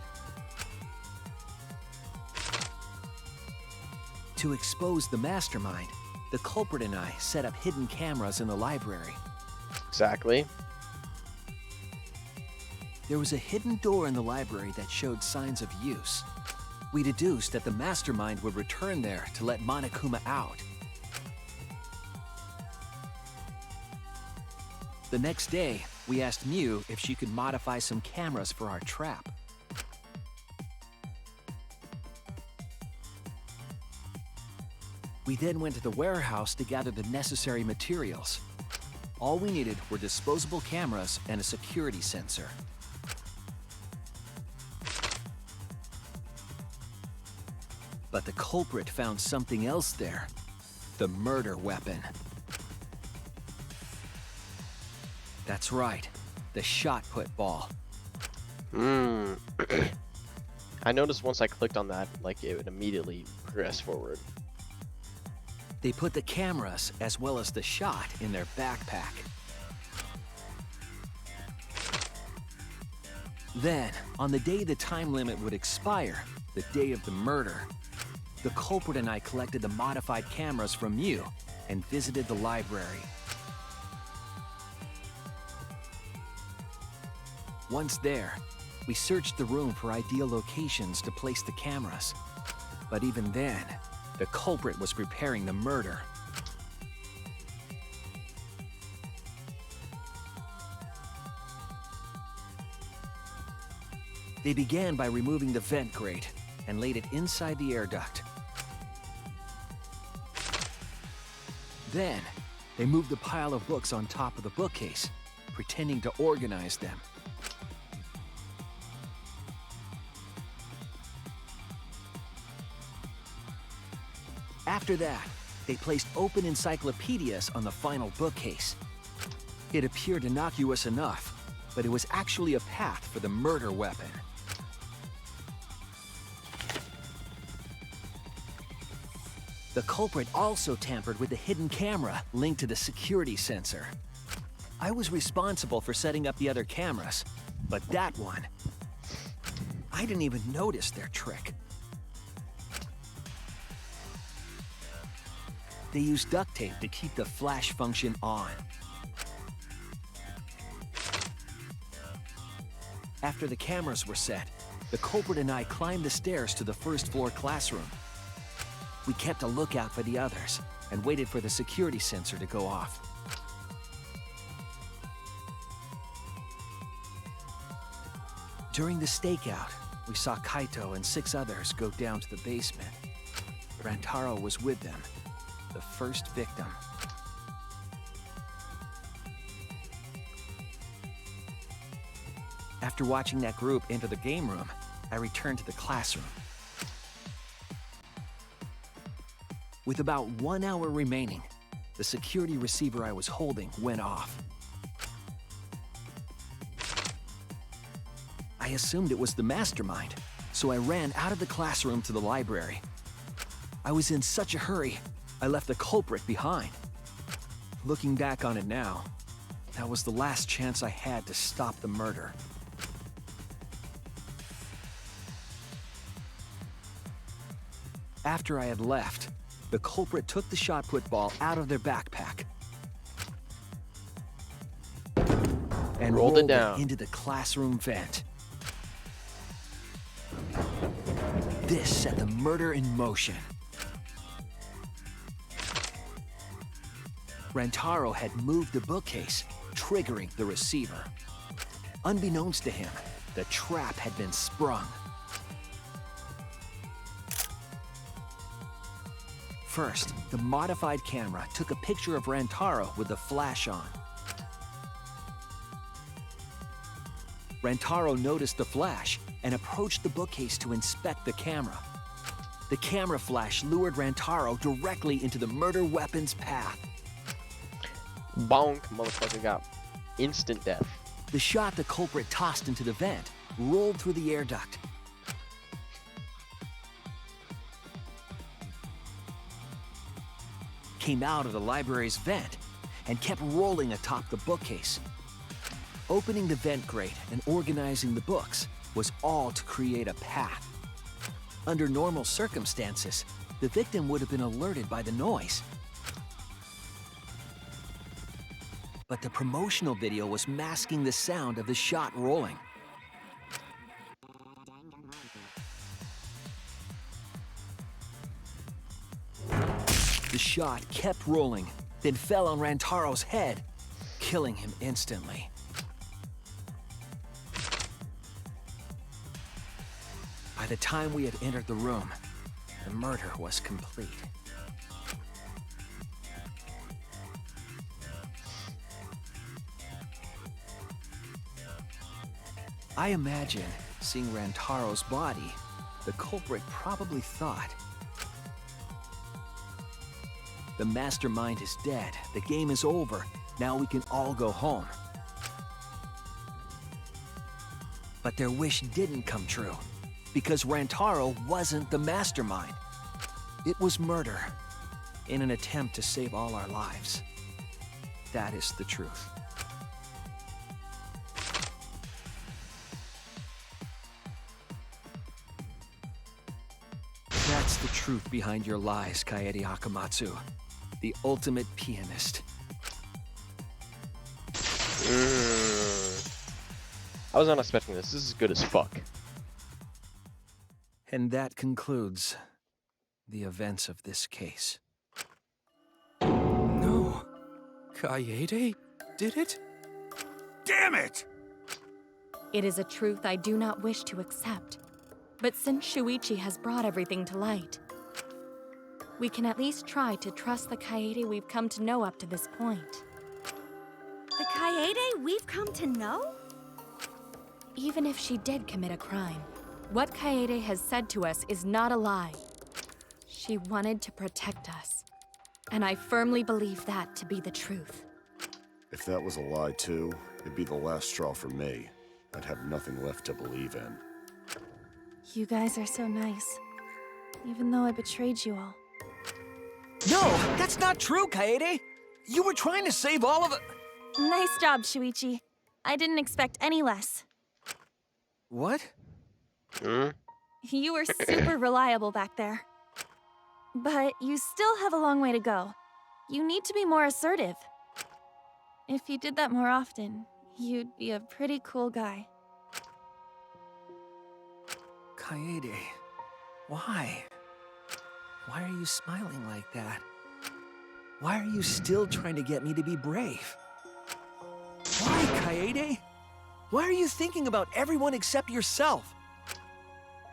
To expose the mastermind, the culprit and I set up hidden cameras in the library. Exactly. There was a hidden door in the library that showed signs of use. We deduced that the mastermind would return there to let Monokuma out. The next day, we asked Mew if she could modify some cameras for our trap. We then went to the warehouse to gather the necessary materials. All we needed were disposable cameras and a security sensor. But the culprit found something else there. The murder weapon. That's right, the shot put ball. I noticed once I clicked on that, like it would immediately progress forward. They put the cameras as well as the shot in their backpack. Then, on the day the time limit would expire, the day of the murder, the culprit and I collected the modified cameras from Mew and visited the library. Once there, we searched the room for ideal locations to place the cameras. But even then, the culprit was preparing the murder. They began by removing the vent grate and laid it inside the air duct. Then, they moved the pile of books on top of the bookcase, pretending to organize them. After that, they placed open encyclopedias on the final bookcase. It appeared innocuous enough, but it was actually a path for the murder weapon. The culprit also tampered with the hidden camera linked to the security sensor. I was responsible for setting up the other cameras, but that one, I didn't even notice their trick. They used duct tape to keep the flash function on. After the cameras were set, the culprit and I climbed the stairs to the first floor classroom. We kept a lookout for the others and waited for the security sensor to go off. During the stakeout, we saw Kaito and 6 others go down to the basement. Rantaro was with them, the first victim. After watching that group enter the game room, I returned to the classroom. With about 1 hour remaining, the security receiver I was holding went off. I assumed it was the mastermind, so I ran out of the classroom to the library. I was in such a hurry, I left the culprit behind. Looking back on it now, that was the last chance I had to stop the murder. After I had left, the culprit took the shot put ball out of their backpack. and rolled it down into the classroom vent. This set the murder in motion. Rantaro had moved the bookcase, triggering the receiver. Unbeknownst to him, the trap had been sprung. First, the modified camera took a picture of Rantaro with the flash on. Rantaro noticed the flash and approached the bookcase to inspect the camera. The camera flash lured Rantaro directly into the murder weapon's path. Bonk, motherfucker got instant death. The shot the culprit tossed into the vent rolled through the air duct. Came out of the library's vent and kept rolling atop the bookcase. Opening the vent grate and organizing the books was all to create a path. Under normal circumstances, the victim would have been alerted by the noise. But the promotional video was masking the sound of the shot rolling. The shot kept rolling, then fell on Rantaro's head, killing him instantly. By the time we had entered the room, the murder was complete. I imagine, seeing Rantaro's body, the culprit probably thought, the mastermind is dead, the game is over, now we can all go home. But their wish didn't come true, because Rantaro wasn't the mastermind. It was murder, in an attempt to save all our lives. That is the truth. That's the truth behind your lies, Kaede Akamatsu. The ultimate pianist. I was not expecting this. This is good as fuck. And that concludes the events of this case. No. Kaede did it? Damn it! It is a truth I do not wish to accept. But since Shuichi has brought everything to light, we can at least try to trust the Kaede we've come to know up to this point. The Kaede we've come to know? Even if she did commit a crime, what Kaede has said to us is not a lie. She wanted to protect us, and I firmly believe that to be the truth. If that was a lie too, it'd be the last straw for me. I'd have nothing left to believe in. You guys are so nice, even though I betrayed you all. No, that's not true, Kaede! You were trying to save all of it. Nice job, Shuichi. I didn't expect any less. What? You were super reliable back there. But you still have a long way to go. You need to be more assertive. If you did that more often, you'd be a pretty cool guy. Kaede, why? Why are you smiling like that? Why are you still trying to get me to be brave? Why, Kaede? Why are you thinking about everyone except yourself?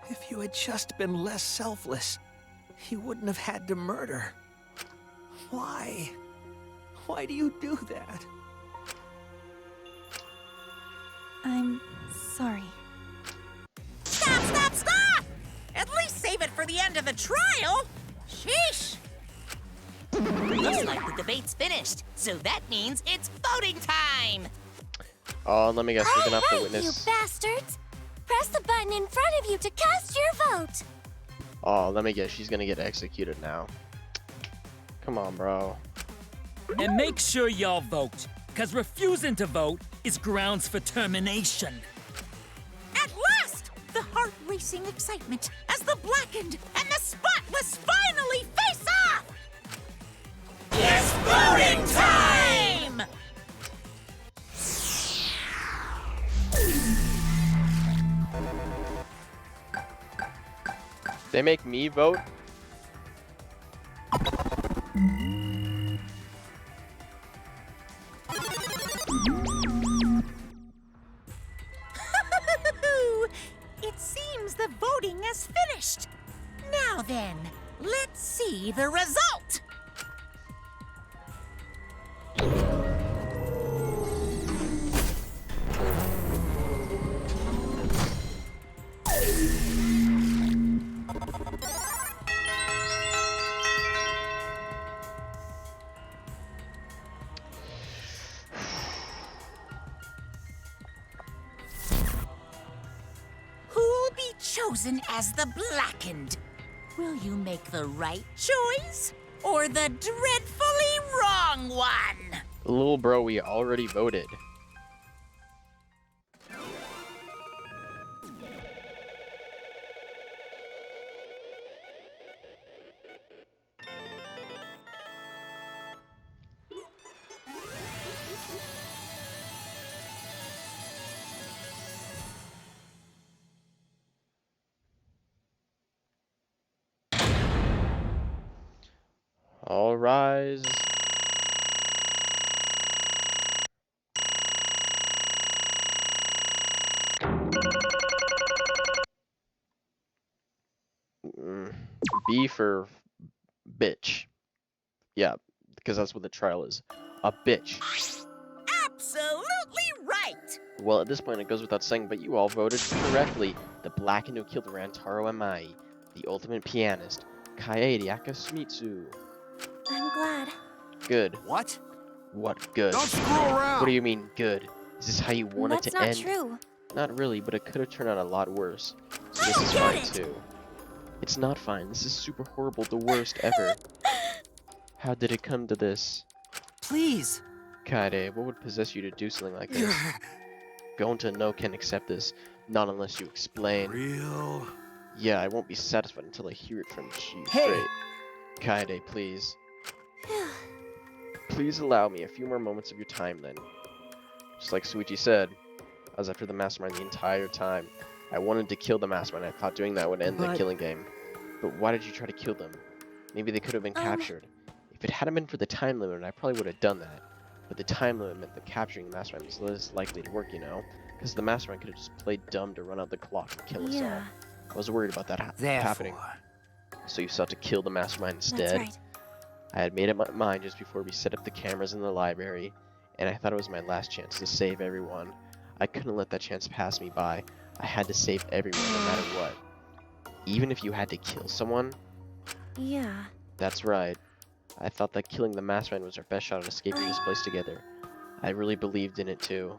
If you had just been less selfless, you wouldn't have had to murder. Why? Why do you do that? I'm sorry. Stop, stop, stop! At least save it for the end of the trial! Sheesh! Looks like the debate's finished, so that means it's voting time! Oh, let me guess, we're gonna have to You witness. bastards! Press the button in front of you to cast your vote! Oh, let me guess, she's gonna get executed now. Come on, bro. And make sure y'all vote, because refusing to vote is grounds for termination. At last! The heart-racing excitement as the blackened and the spotless finally face off! It's voting time! They make me vote? It seems the voting has finished. Now then, let's see the result. Who'll be chosen as the Blackened? Will you make the right choice or the dreadfully wrong one? Little bro, we already voted. All rise. B for bitch. Yeah, because that's what the trial is. A bitch. Absolutely right! Well, at this point it goes without saying, but you all voted correctly. The Blackened who killed Rantaro Amai, the ultimate pianist, Kaede Akamitsu. I'm glad. Good. What? What good? Don't screw around! What do you mean, good? Is this how you want it to end? That's not true. Not really, but it could have turned out a lot worse. So this is fine too. It's not fine. This is super horrible, the worst ever. How did it come to this? Please. Kaede, what would possess you to do something like this? Gonta no can accept this, not unless you explain. Real? Yeah, I won't be satisfied until I hear it from you Hey. straight. Kaede, please. Please allow me a few more moments of your time then. Just like Suichi said, I was after the mastermind the entire time. I wanted to kill the mastermind. I thought doing that would end the killing game. But why did you try to kill them? Maybe they could have been captured. If it hadn't been for the time limit, I probably would have done that. But the time limit meant that capturing the mastermind was less likely to work, you know? Because the mastermind could have just played dumb to run out the clock and kill us all. I was worried about that happening. So you sought to kill the mastermind instead? That's right. I had made up my mind just before we set up the cameras in the library, and I thought it was my last chance to save everyone. I couldn't let that chance pass me by. I had to save everyone no matter what. Even if you had to kill someone? Yeah. That's right. I thought that killing the mastermind was our best shot at escaping this place together. I really believed in it too.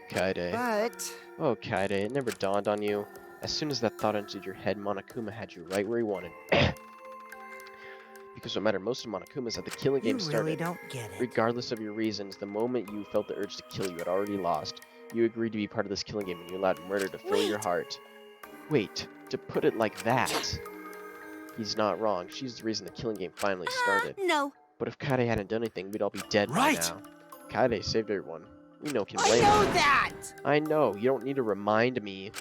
Kaede. But... Oh, Kaede, it never dawned on you. As soon as that thought entered your head, Monokuma had you right where he wanted. Because what mattered most to Monokuma is that the killing game started. You really don't get it. Regardless of your reasons, the moment you felt the urge to kill, you had already lost. You agreed to be part of this killing game and you allowed murder to fill your heart. Wait, to put it like that. He's not wrong. She's the reason the killing game finally started. No. But if Kaede hadn't done anything, we'd all be dead by now. Kaede saved everyone. We know can blame I know her. that! I know. You don't need to remind me.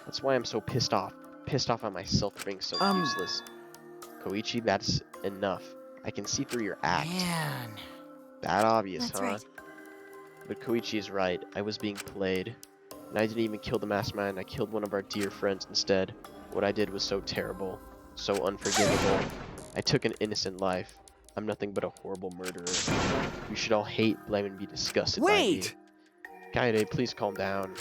That's why I'm so pissed off. Pissed off at myself for being so useless. Koichi, that's enough. I can see through your act. Man. That obvious, That's huh? right. But Koichi is right. I was being played. And I didn't even kill the mastermind. I killed one of our dear friends instead. What I did was so terrible. So unforgivable. I took an innocent life. I'm nothing but a horrible murderer. You should all hate, blame, and be disgusted by me. Kaede, please calm down.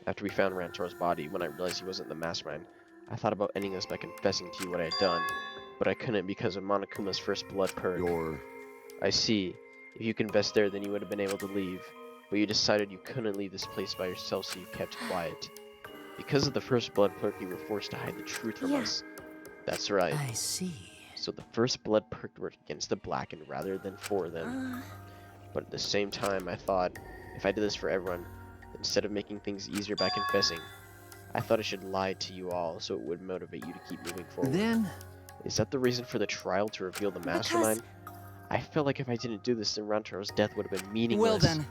After we found Rantaro's body, when I realized he wasn't the mastermind, I thought about ending this by confessing to you what I had done. But I couldn't because of Monokuma's first blood purge. I see. If you confessed there, then you would have been able to leave. But you decided you couldn't leave this place by yourself, so you kept quiet. Because of the first blood perk, you were forced to hide the truth from us. That's right. I see. So the first blood perk worked against the Blackened rather than for them. But at the same time, I thought, if I did this for everyone, instead of making things easier by confessing, I thought I should lie to you all so it would motivate you to keep moving forward. Then... Is that the reason for the trial, to reveal the mastermind? I felt like if I didn't do this, then Rantaro's death would have been meaningless. Well then.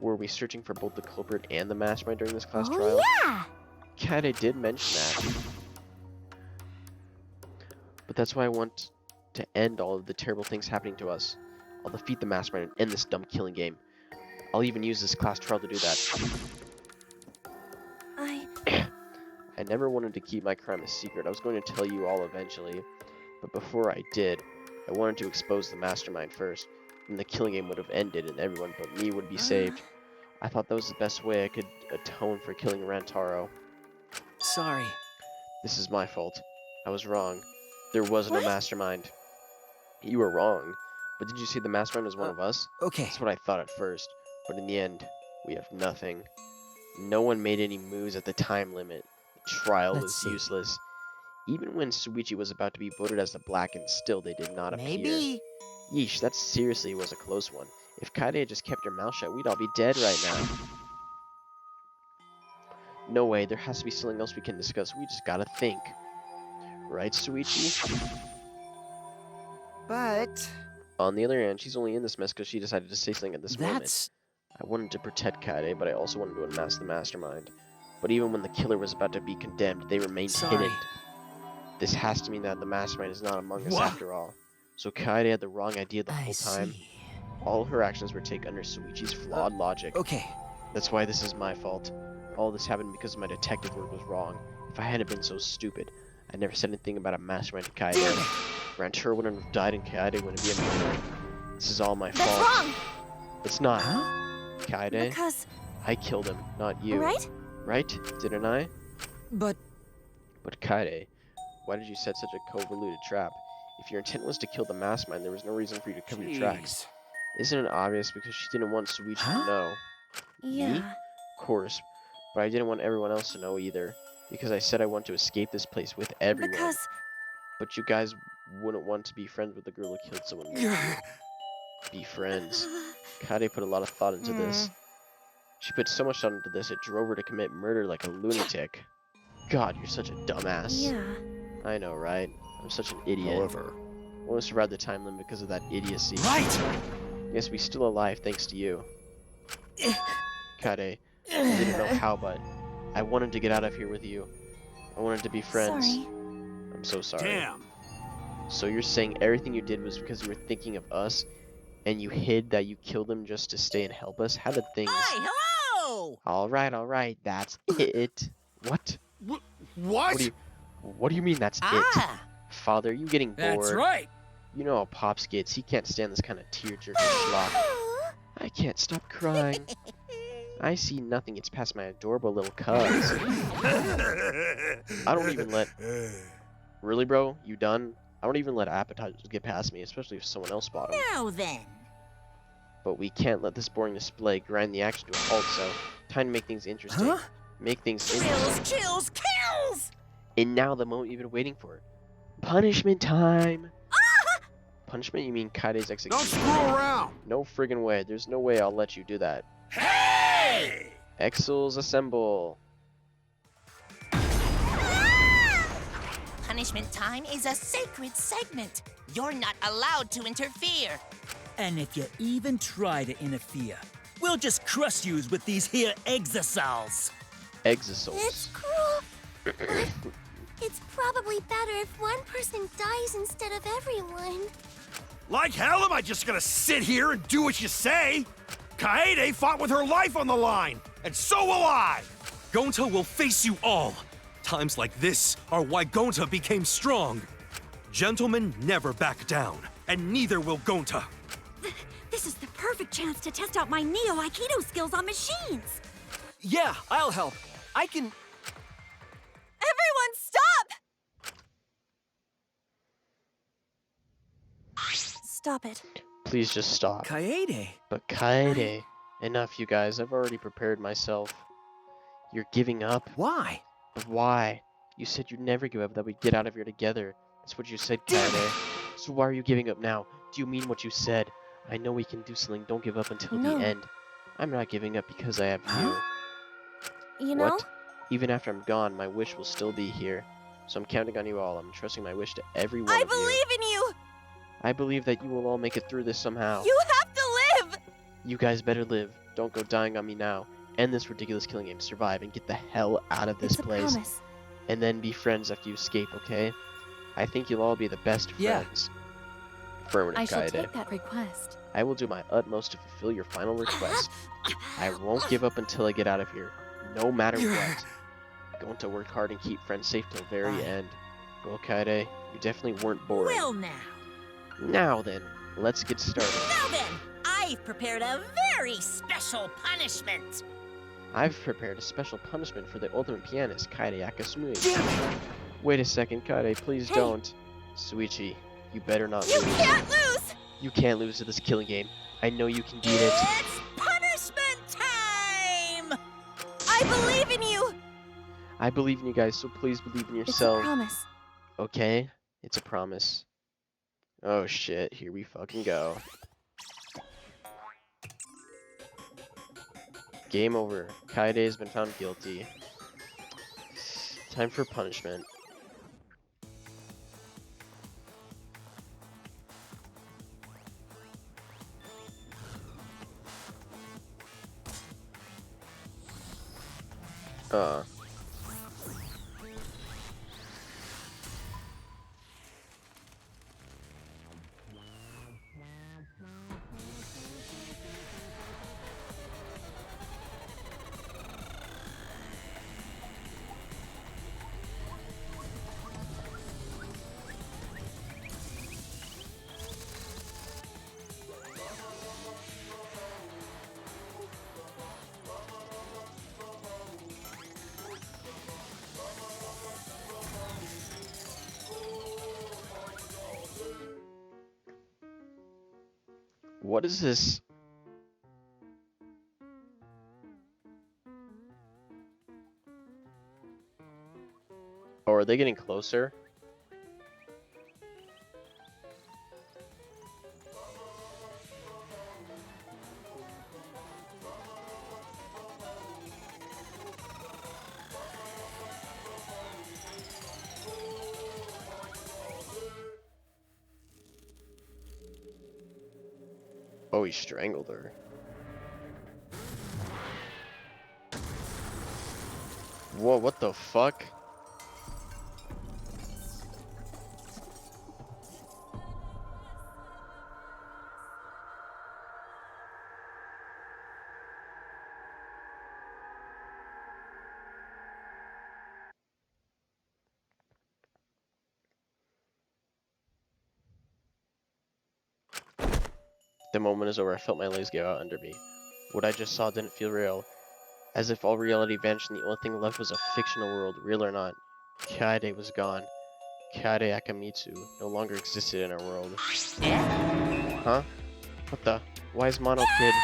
Were we searching for both the culprit and the mastermind during this class trial? Yeah! Kaede did mention that. But that's why I want to end all of the terrible things happening to us. I'll defeat the mastermind and end this dumb killing game. I'll even use this class trial to do that. I never wanted to keep my crime a secret. I was going to tell you all eventually. But before I did, I wanted to expose the mastermind first. Then the killing game would have ended and everyone but me would be saved. I thought that was the best way I could atone for killing Rantaro. Sorry. This is my fault. I was wrong. There was no mastermind. You were wrong. But did you see the mastermind was one of us? Okay. That's what I thought at first. But in the end, we have nothing. No one made any moves at the time limit. The trial was useless. Even when Shuichi was about to be voted as the Blackened, still they did not appear. Yeesh, that seriously was a close one. If Kaede had just kept her mouth shut, we'd all be dead right now. No way, there has to be something else we can discuss. We just gotta think. Right, Shuichi? But... On the other hand, she's only in this mess because she decided to say something at this moment. I wanted to protect Kaede, but I also wanted to unmask the mastermind. But even when the killer was about to be condemned, they remained hidden. This has to mean that the mastermind is not among us after all. So Kaede had the wrong idea the whole time. All her actions were taken under Shuichi's flawed logic. Okay. That's why this is my fault. All this happened because my detective work was wrong. If I hadn't been so stupid, I never said anything about a mastermind to Kaede. Rantaro wouldn't have died and Kaede wouldn't be a murderer. This is all my fault. That's wrong! It's not. Kaede, Because... I killed him, not you. Right? Right? Didn't I? But Kaede, why did you set such a convoluted trap? If your intent was to kill the mastermind, there was no reason for you to cover your tracks. Isn't it obvious because she didn't want Shuichi to know? Yeah. Me? Of course. But I didn't want everyone else to know either. Because I said I want to escape this place with everyone. Because... But you guys wouldn't want to be friends with the girl who killed someone. Be friends. Kaede put a lot of thought into this. She put so much thought into this, it drove her to commit murder like a lunatic. God, you're such a dumbass. Yeah. I know, right? I'm such an idiot. However, I almost survived the time limit because of that idiocy. Right! Yes, we're still alive thanks to you. Kaede, I didn't know how, but I wanted to get out of here with you. I wanted to be friends. Sorry. I'm so sorry. Damn! So you're saying everything you did was because you were thinking of us, and you hid that you killed him just to stay and help us? How did things... Hi, hello! Alright, that's it. What? What? What do you mean that's it? Father, are you getting bored? That's right. You know how Pops gets. He can't stand this kind of tear-jerking schlock. I can't stop crying. I see nothing. It's past my adorable little cuz. I don't even let... Really, bro? You done? I don't even let appetizers get past me, especially if someone else bought them. Now then. But we can't let this boring display grind the action to a halt, so time to make things interesting. Make things interesting. Chills, kills! And now the moment you've been waiting for. Punishment time! Punishment? You mean Kaede's execution? Don't screw around! No friggin' way. There's no way I'll let you do that. Hey! Exils assemble. Punishment time is a sacred segment. You're not allowed to interfere. And if you even try to interfere, we'll just crush yous with these here exosols. Exosols. It's cruel. It's probably better if one person dies instead of everyone. Like hell am I just gonna sit here and do what you say? Kaede fought with her life on the line, and so will I! Gonta will face you all. Times like this are why Gonta became strong. Gentlemen never back down, and neither will Gonta. This is the perfect chance to test out my Neo Aikido skills on machines. Yeah, I'll help. I can... Everyone, stop! Stop it. Please just stop. Kaede. But Kaede, enough you guys. I've already prepared myself. You're giving up? Why? But why? You said you'd never give up, that we'd get out of here together. That's what you said, Kaede. So why are you giving up now? Do you mean what you said? I know we can do something. Don't give up until the end. I'm not giving up because I have you. You know? What? Even after I'm gone, my wish will still be here. So I'm counting on you all. I'm trusting my wish to every one of you. I believe in you! I believe that you will all make it through this somehow. You have to live! You guys better live. Don't go dying on me now. end this ridiculous killing game, survive, and get the hell out of this It's a place. promise. And then be friends after you escape, okay? I think you'll all be the best friends. Affirmative, I shall Kaede. take that request. I will do my utmost to fulfill your final request. I won't give up until I get out of here, no matter what. Going to work hard and keep friends safe till the very end. Well, Kaede, you definitely weren't boring. Well now. Now then, let's get started. Now then, I've prepared a very special punishment. I've prepared a special punishment for the ultimate pianist, Kaede Akasumi. Wait a second, Kaede, please don't. Suichi, you better not lose. You can't lose! You can't lose to this killing game. I know you can beat it. It's punishment time! I believe in you! I believe in you guys, so please believe in It's a yourself. promise. Okay? It's a promise. Oh shit, here we fucking go. Game over. Kaede has been found guilty. Time for punishment. What is this? Oh, are they getting closer? Oh, he strangled her. Whoa, what the fuck? The moment is over. I felt my legs give out under me. What I just saw didn't feel real. As if all reality vanished and the only thing left was a fictional world, real or not. Kaede was gone. Kaede Akamitsu no longer existed in our world. Huh? What the? Why is Mono Kid?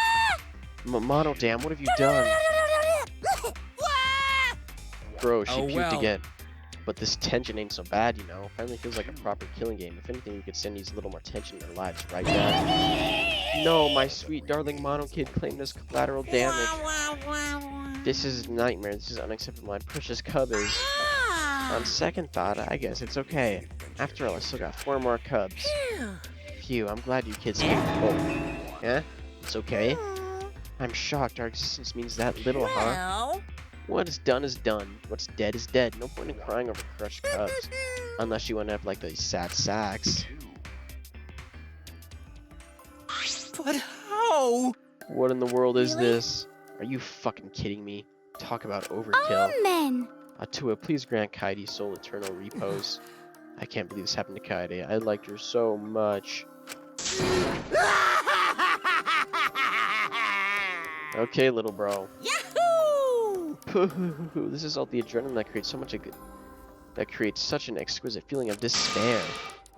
Mono, damn, what have you done? Bro, she puked again. But this tension ain't so bad, you know. Finally feels like a proper killing game. If anything, we could send these a little more tension in our lives, right, Dad? No, my sweet darling Mono Kid claimed as collateral damage. This is a nightmare. This is unacceptable. My precious cub is... On second thought, I guess it's okay. After all, I still got 4 more cubs. Phew, I'm glad you kids came. Oh, yeah? It's okay? I'm shocked. Our existence means that little, huh? What is done is done. What's dead is dead. No point in crying over crushed cubs. Unless you want to have like these sad sacks. But how? What in the world is this? Are you fucking kidding me? Talk about overkill. Amen. Atua, please grant Kaede's soul eternal repose. I can't believe this happened to Kaede. I liked her so much. Okay, little bro. Yahoo! This is all the adrenaline that creates such an exquisite feeling of despair.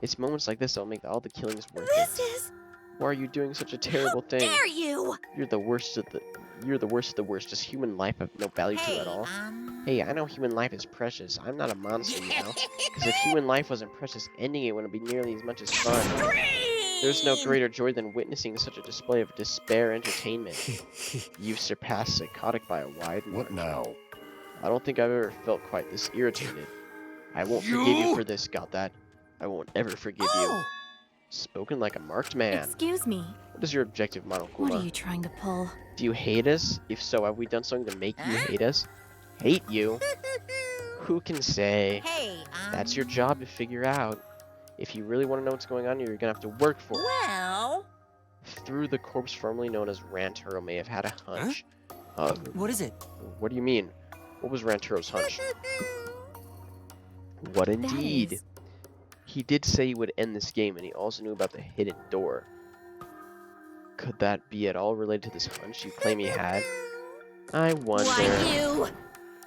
It's moments like this that'll make all the killings worth it. Why are you doing such a terrible thing? Dare you? You're the worst of the worst. Does human life have no value to you at all? Hey, I know human life is precious. I'm not a monster, you know? Because if human life wasn't precious, ending it wouldn't be nearly as much as fun. There's no greater joy than witnessing such a display of despair entertainment. You've surpassed psychotic by a wide margin. What now? I don't think I've ever felt quite this irritated. I won't forgive you for this, got that? I won't ever forgive you. Spoken like a marked man. Excuse me. What is your objective, Monokuma? What are you trying to pull? Do you hate us? If so, have we done something to make you hate us? Hate you? Who can say? Hey, That's your job to figure out. If you really want to know what's going on, you're gonna have to work for it. Well... Through the corpse formerly known as Rantaro may have had a hunch. What is it? What do you mean? What was Rantaro's hunch? What indeed? is- He did say he would end this game, and he also knew about the hidden door. Could that be at all related to this hunch you claim he had? I wonder... Why you?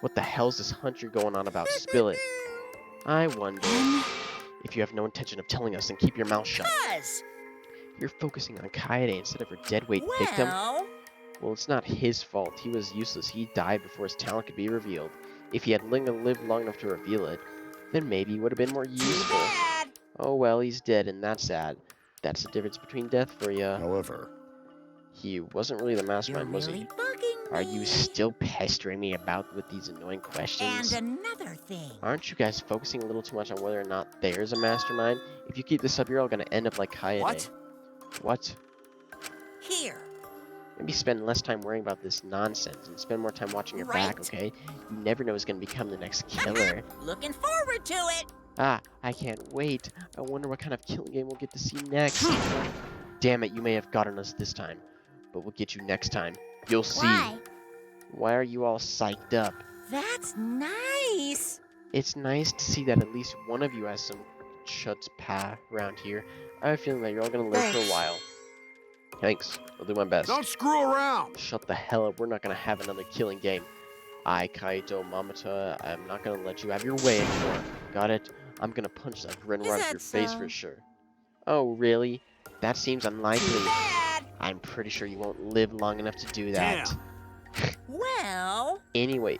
What the hell's this hunch you're going on about? Spill it. I wonder... If you have no intention of telling us, then keep your mouth shut. You're focusing on Kaede instead of her deadweight victim. Well, it's not his fault. He was useless. He died before his talent could be revealed. If he had lived long enough to reveal it, then maybe he would have been more useful. Oh well, he's dead, and that's sad. That's the difference between death for you. However, he wasn't really the mastermind, was he? Are you still pestering me about with these annoying questions? And another thing. Aren't you guys focusing a little too much on whether or not there's a mastermind? If you keep this up, you're all gonna end up like Kaede. What? What? Here. Maybe spend less time worrying about this nonsense and spend more time watching your back, okay? You never know who's gonna become the next killer. Looking forward to it. Ah, I can't wait. I wonder what kind of killing game we'll get to see next. Damn it, you may have gotten us this time, but we'll get you next time. You'll see. Why? Why are you all psyched up? That's nice. It's nice to see that at least one of you has some chutzpah around here. I have a feeling that you're all gonna live for a while. Thanks. I'll do my best. Don't screw around! Shut the hell up. We're not gonna have another killing game. Kaito Mamata, I'm not gonna let you have your way anymore. Got it? I'm gonna punch that grin right off your face for sure. Oh, really? That seems unlikely. I'm pretty sure you won't live long enough to do that. Well... Anyway,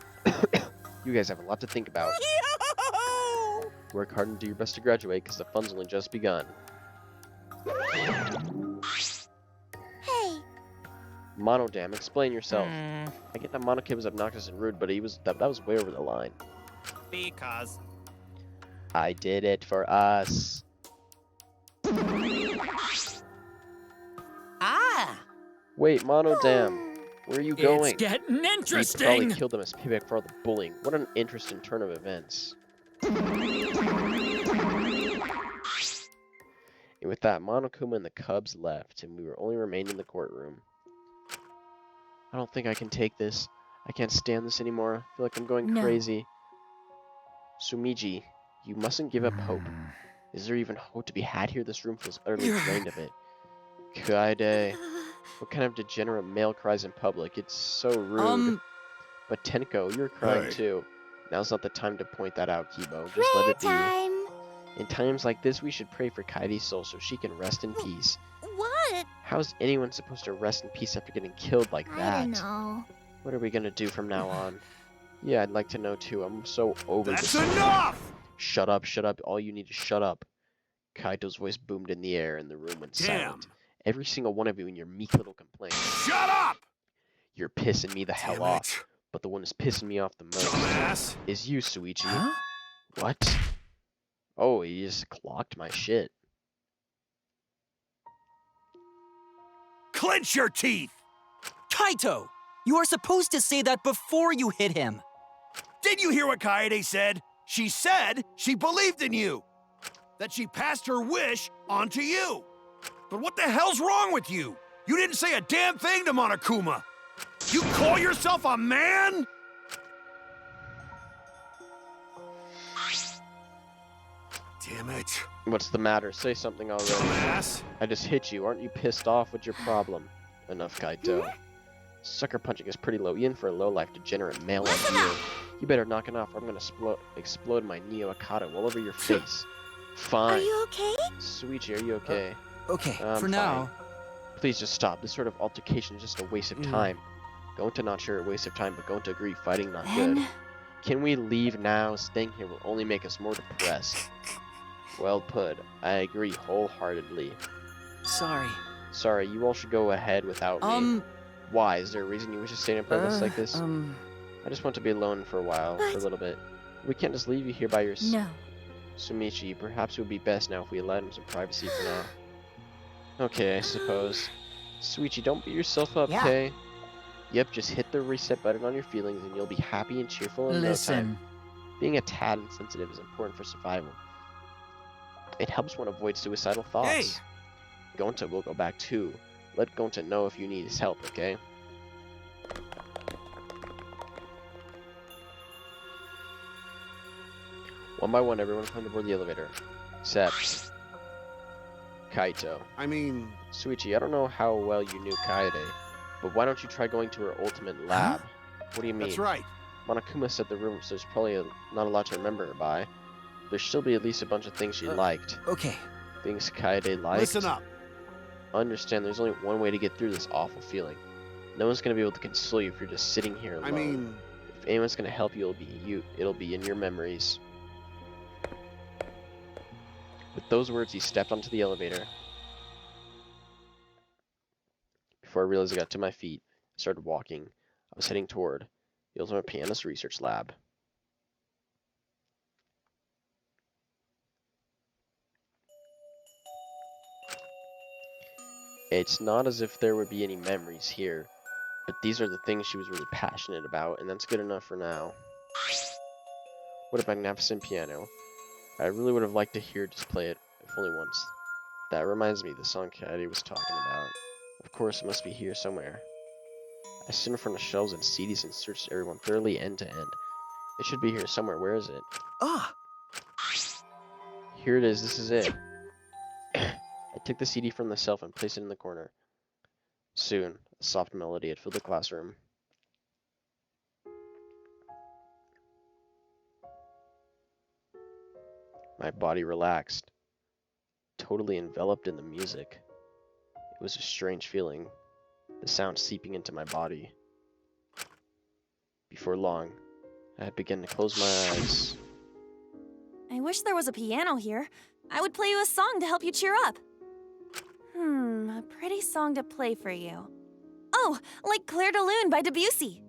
you guys have a lot to think about. Work hard and do your best to graduate, because the fun's only just begun. Hey, Monodam, explain yourself. I get that Monokid was obnoxious and rude, but that was way over the line. Because... I did it for us. Ah! Wait, Monodam, where are you going? It's getting You interesting. probably killed them as payback for all the bullying. What an interesting turn of events. And with that, Monokuma and the Cubs left, and we were only remained in the courtroom. I don't think I can take this. I can't stand this anymore. I feel like I'm going crazy. Sumiji, you mustn't give up hope. Is there even hope to be had here? This room feels utterly drained of it. Kaede, what kind of degenerate male cries in public? It's so rude. But Tenko, you're crying too. Now's not the time to point that out, Kibo. Just let it be. time. In times like this, we should pray for Kaede's soul so she can rest in peace. What? How's anyone supposed to rest in peace after getting killed like that? I don't know. What are we gonna do from now on? Yeah, I'd like to know too. I'm so over this. That's enough! Shut up, shut up. All you need is shut up. Kaito's voice boomed in the air and the room went silent. Every single one of you in your meek little complaints. Shut up! You're pissing me the hell off. But the one who's pissing me off the most is you, Suichi. Huh? What? Oh, he just clocked my shit. Clench your teeth! Kaito! You are supposed to say that before you hit him. Did you hear what Kaede said? She said she believed in you. That she passed her wish on to you. But what the hell's wrong with you? You didn't say a damn thing to Monokuma. You call yourself a man? Damn it. What's the matter? Say something already. Dumbass. I just hit you. Aren't you pissed off? What's your problem? Enough, Kaito. Sucker punching is pretty low. Even for a low-life degenerate male like you. You better knock it off or I'm gonna explode my Neo Akata all over your face. Fine. Are you okay? Suichi, are you okay? Okay, I'm for now. fine. Please just stop. This sort of altercation is just a waste of time. Going to not sure a waste of time, but going to agree fighting not good. Can we leave now? Staying here will only make us more depressed. Well put. I agree wholeheartedly. Sorry. Sorry, you all should go ahead without me. Why? Is there a reason you wish to stay in a place like this? I just want to be alone for a while, for a little bit. We can't just leave you here by yourself. No. Sumichi, perhaps it would be best now if we allowed him some privacy for now. Okay, I suppose. Sweetie, don't beat yourself up, Yeah. okay? Yep, just hit the reset button on your feelings and you'll be happy and cheerful in no time. Listen. Being a tad insensitive is important for survival. It helps one avoid suicidal thoughts. Gonta will go back too. Let Gonta know if you need his help, okay? One by one, everyone come aboard the elevator. Except Kaito. I mean... Suichi, I don't know how well you knew Kaede, but why don't you try going to her ultimate lab? What do you mean? That's right. Monokuma said the room, so there's probably not a lot to remember her by. There should still be at least a bunch of things she liked. Okay. Things Kaede liked. Listen up. Understand there's only one way to get through this awful feeling. No one's gonna be able to console you if you're just sitting here alone. I mean... If anyone's gonna help you, it'll be in your memories. With those words, he stepped onto the elevator. Before I realized I got to my feet, I started walking. I was heading toward the Ultimate Pianist Research Lab. It's not as if there would be any memories here, but these are the things she was really passionate about, and that's good enough for now. What a magnificent piano. I really would have liked to hear just play it, if only once. That reminds me of the song Caddy was talking about. Of course, it must be here somewhere. I stood in front of shelves and CDs and searched everyone thoroughly end to end. It should be here somewhere. Where is it? Ah! Here it is. This is it. I took the CD from the shelf and placed it in the corner. Soon, a soft melody had filled the classroom. My body relaxed, totally enveloped in the music. It was a strange feeling, the sound seeping into my body. Before long, I had begun to close my eyes. I wish there was a piano here. I would play you a song to help you cheer up. A pretty song to play for you. Oh, like Clair de Lune by Debussy.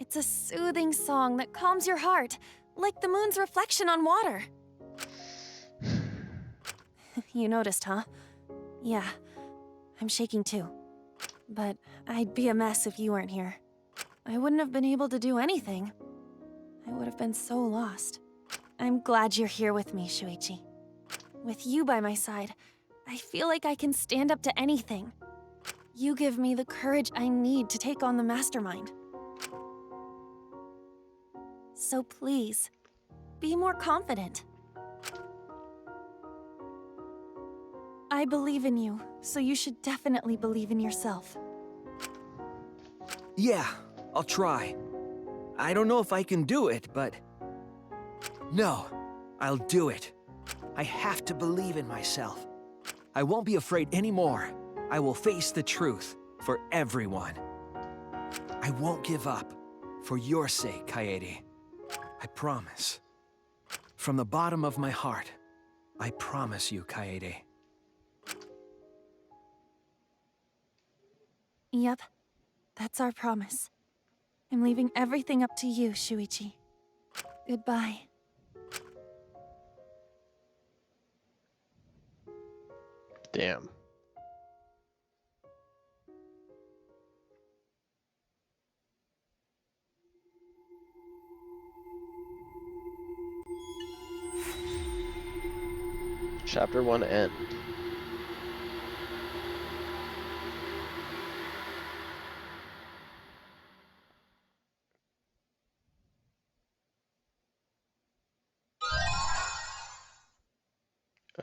It's a soothing song that calms your heart, like the moon's reflection on water. You noticed, huh? Yeah, I'm shaking too. But I'd be a mess if you weren't here. I wouldn't have been able to do anything. I would have been so lost. I'm glad you're here with me, Shuichi. With you by my side, I feel like I can stand up to anything. You give me the courage I need to take on the mastermind. So please, be more confident. I believe in you, so you should definitely believe in yourself. Yeah, I'll try. I don't know if I can do it, but... No, I'll do it. I have to believe in myself. I won't be afraid anymore. I will face the truth for everyone. I won't give up. For your sake, Kaede. I promise. From the bottom of my heart, I promise you, Kaede. Yep, that's our promise. I'm leaving everything up to you, Shuichi. Goodbye. Damn. Chapter 1 end.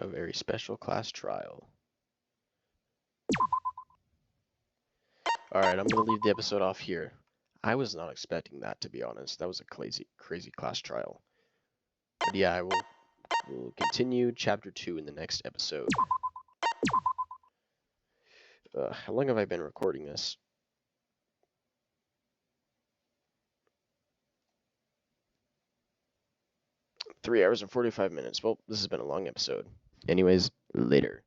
A very special class trial. Alright, I'm gonna leave the episode off here. I was not expecting that, to be honest. That was a crazy class trial. But yeah, we'll continue chapter 2 in the next episode. How long have I been recording this? Three hours and 45 minutes. Well, this has been a long episode. Anyways, later.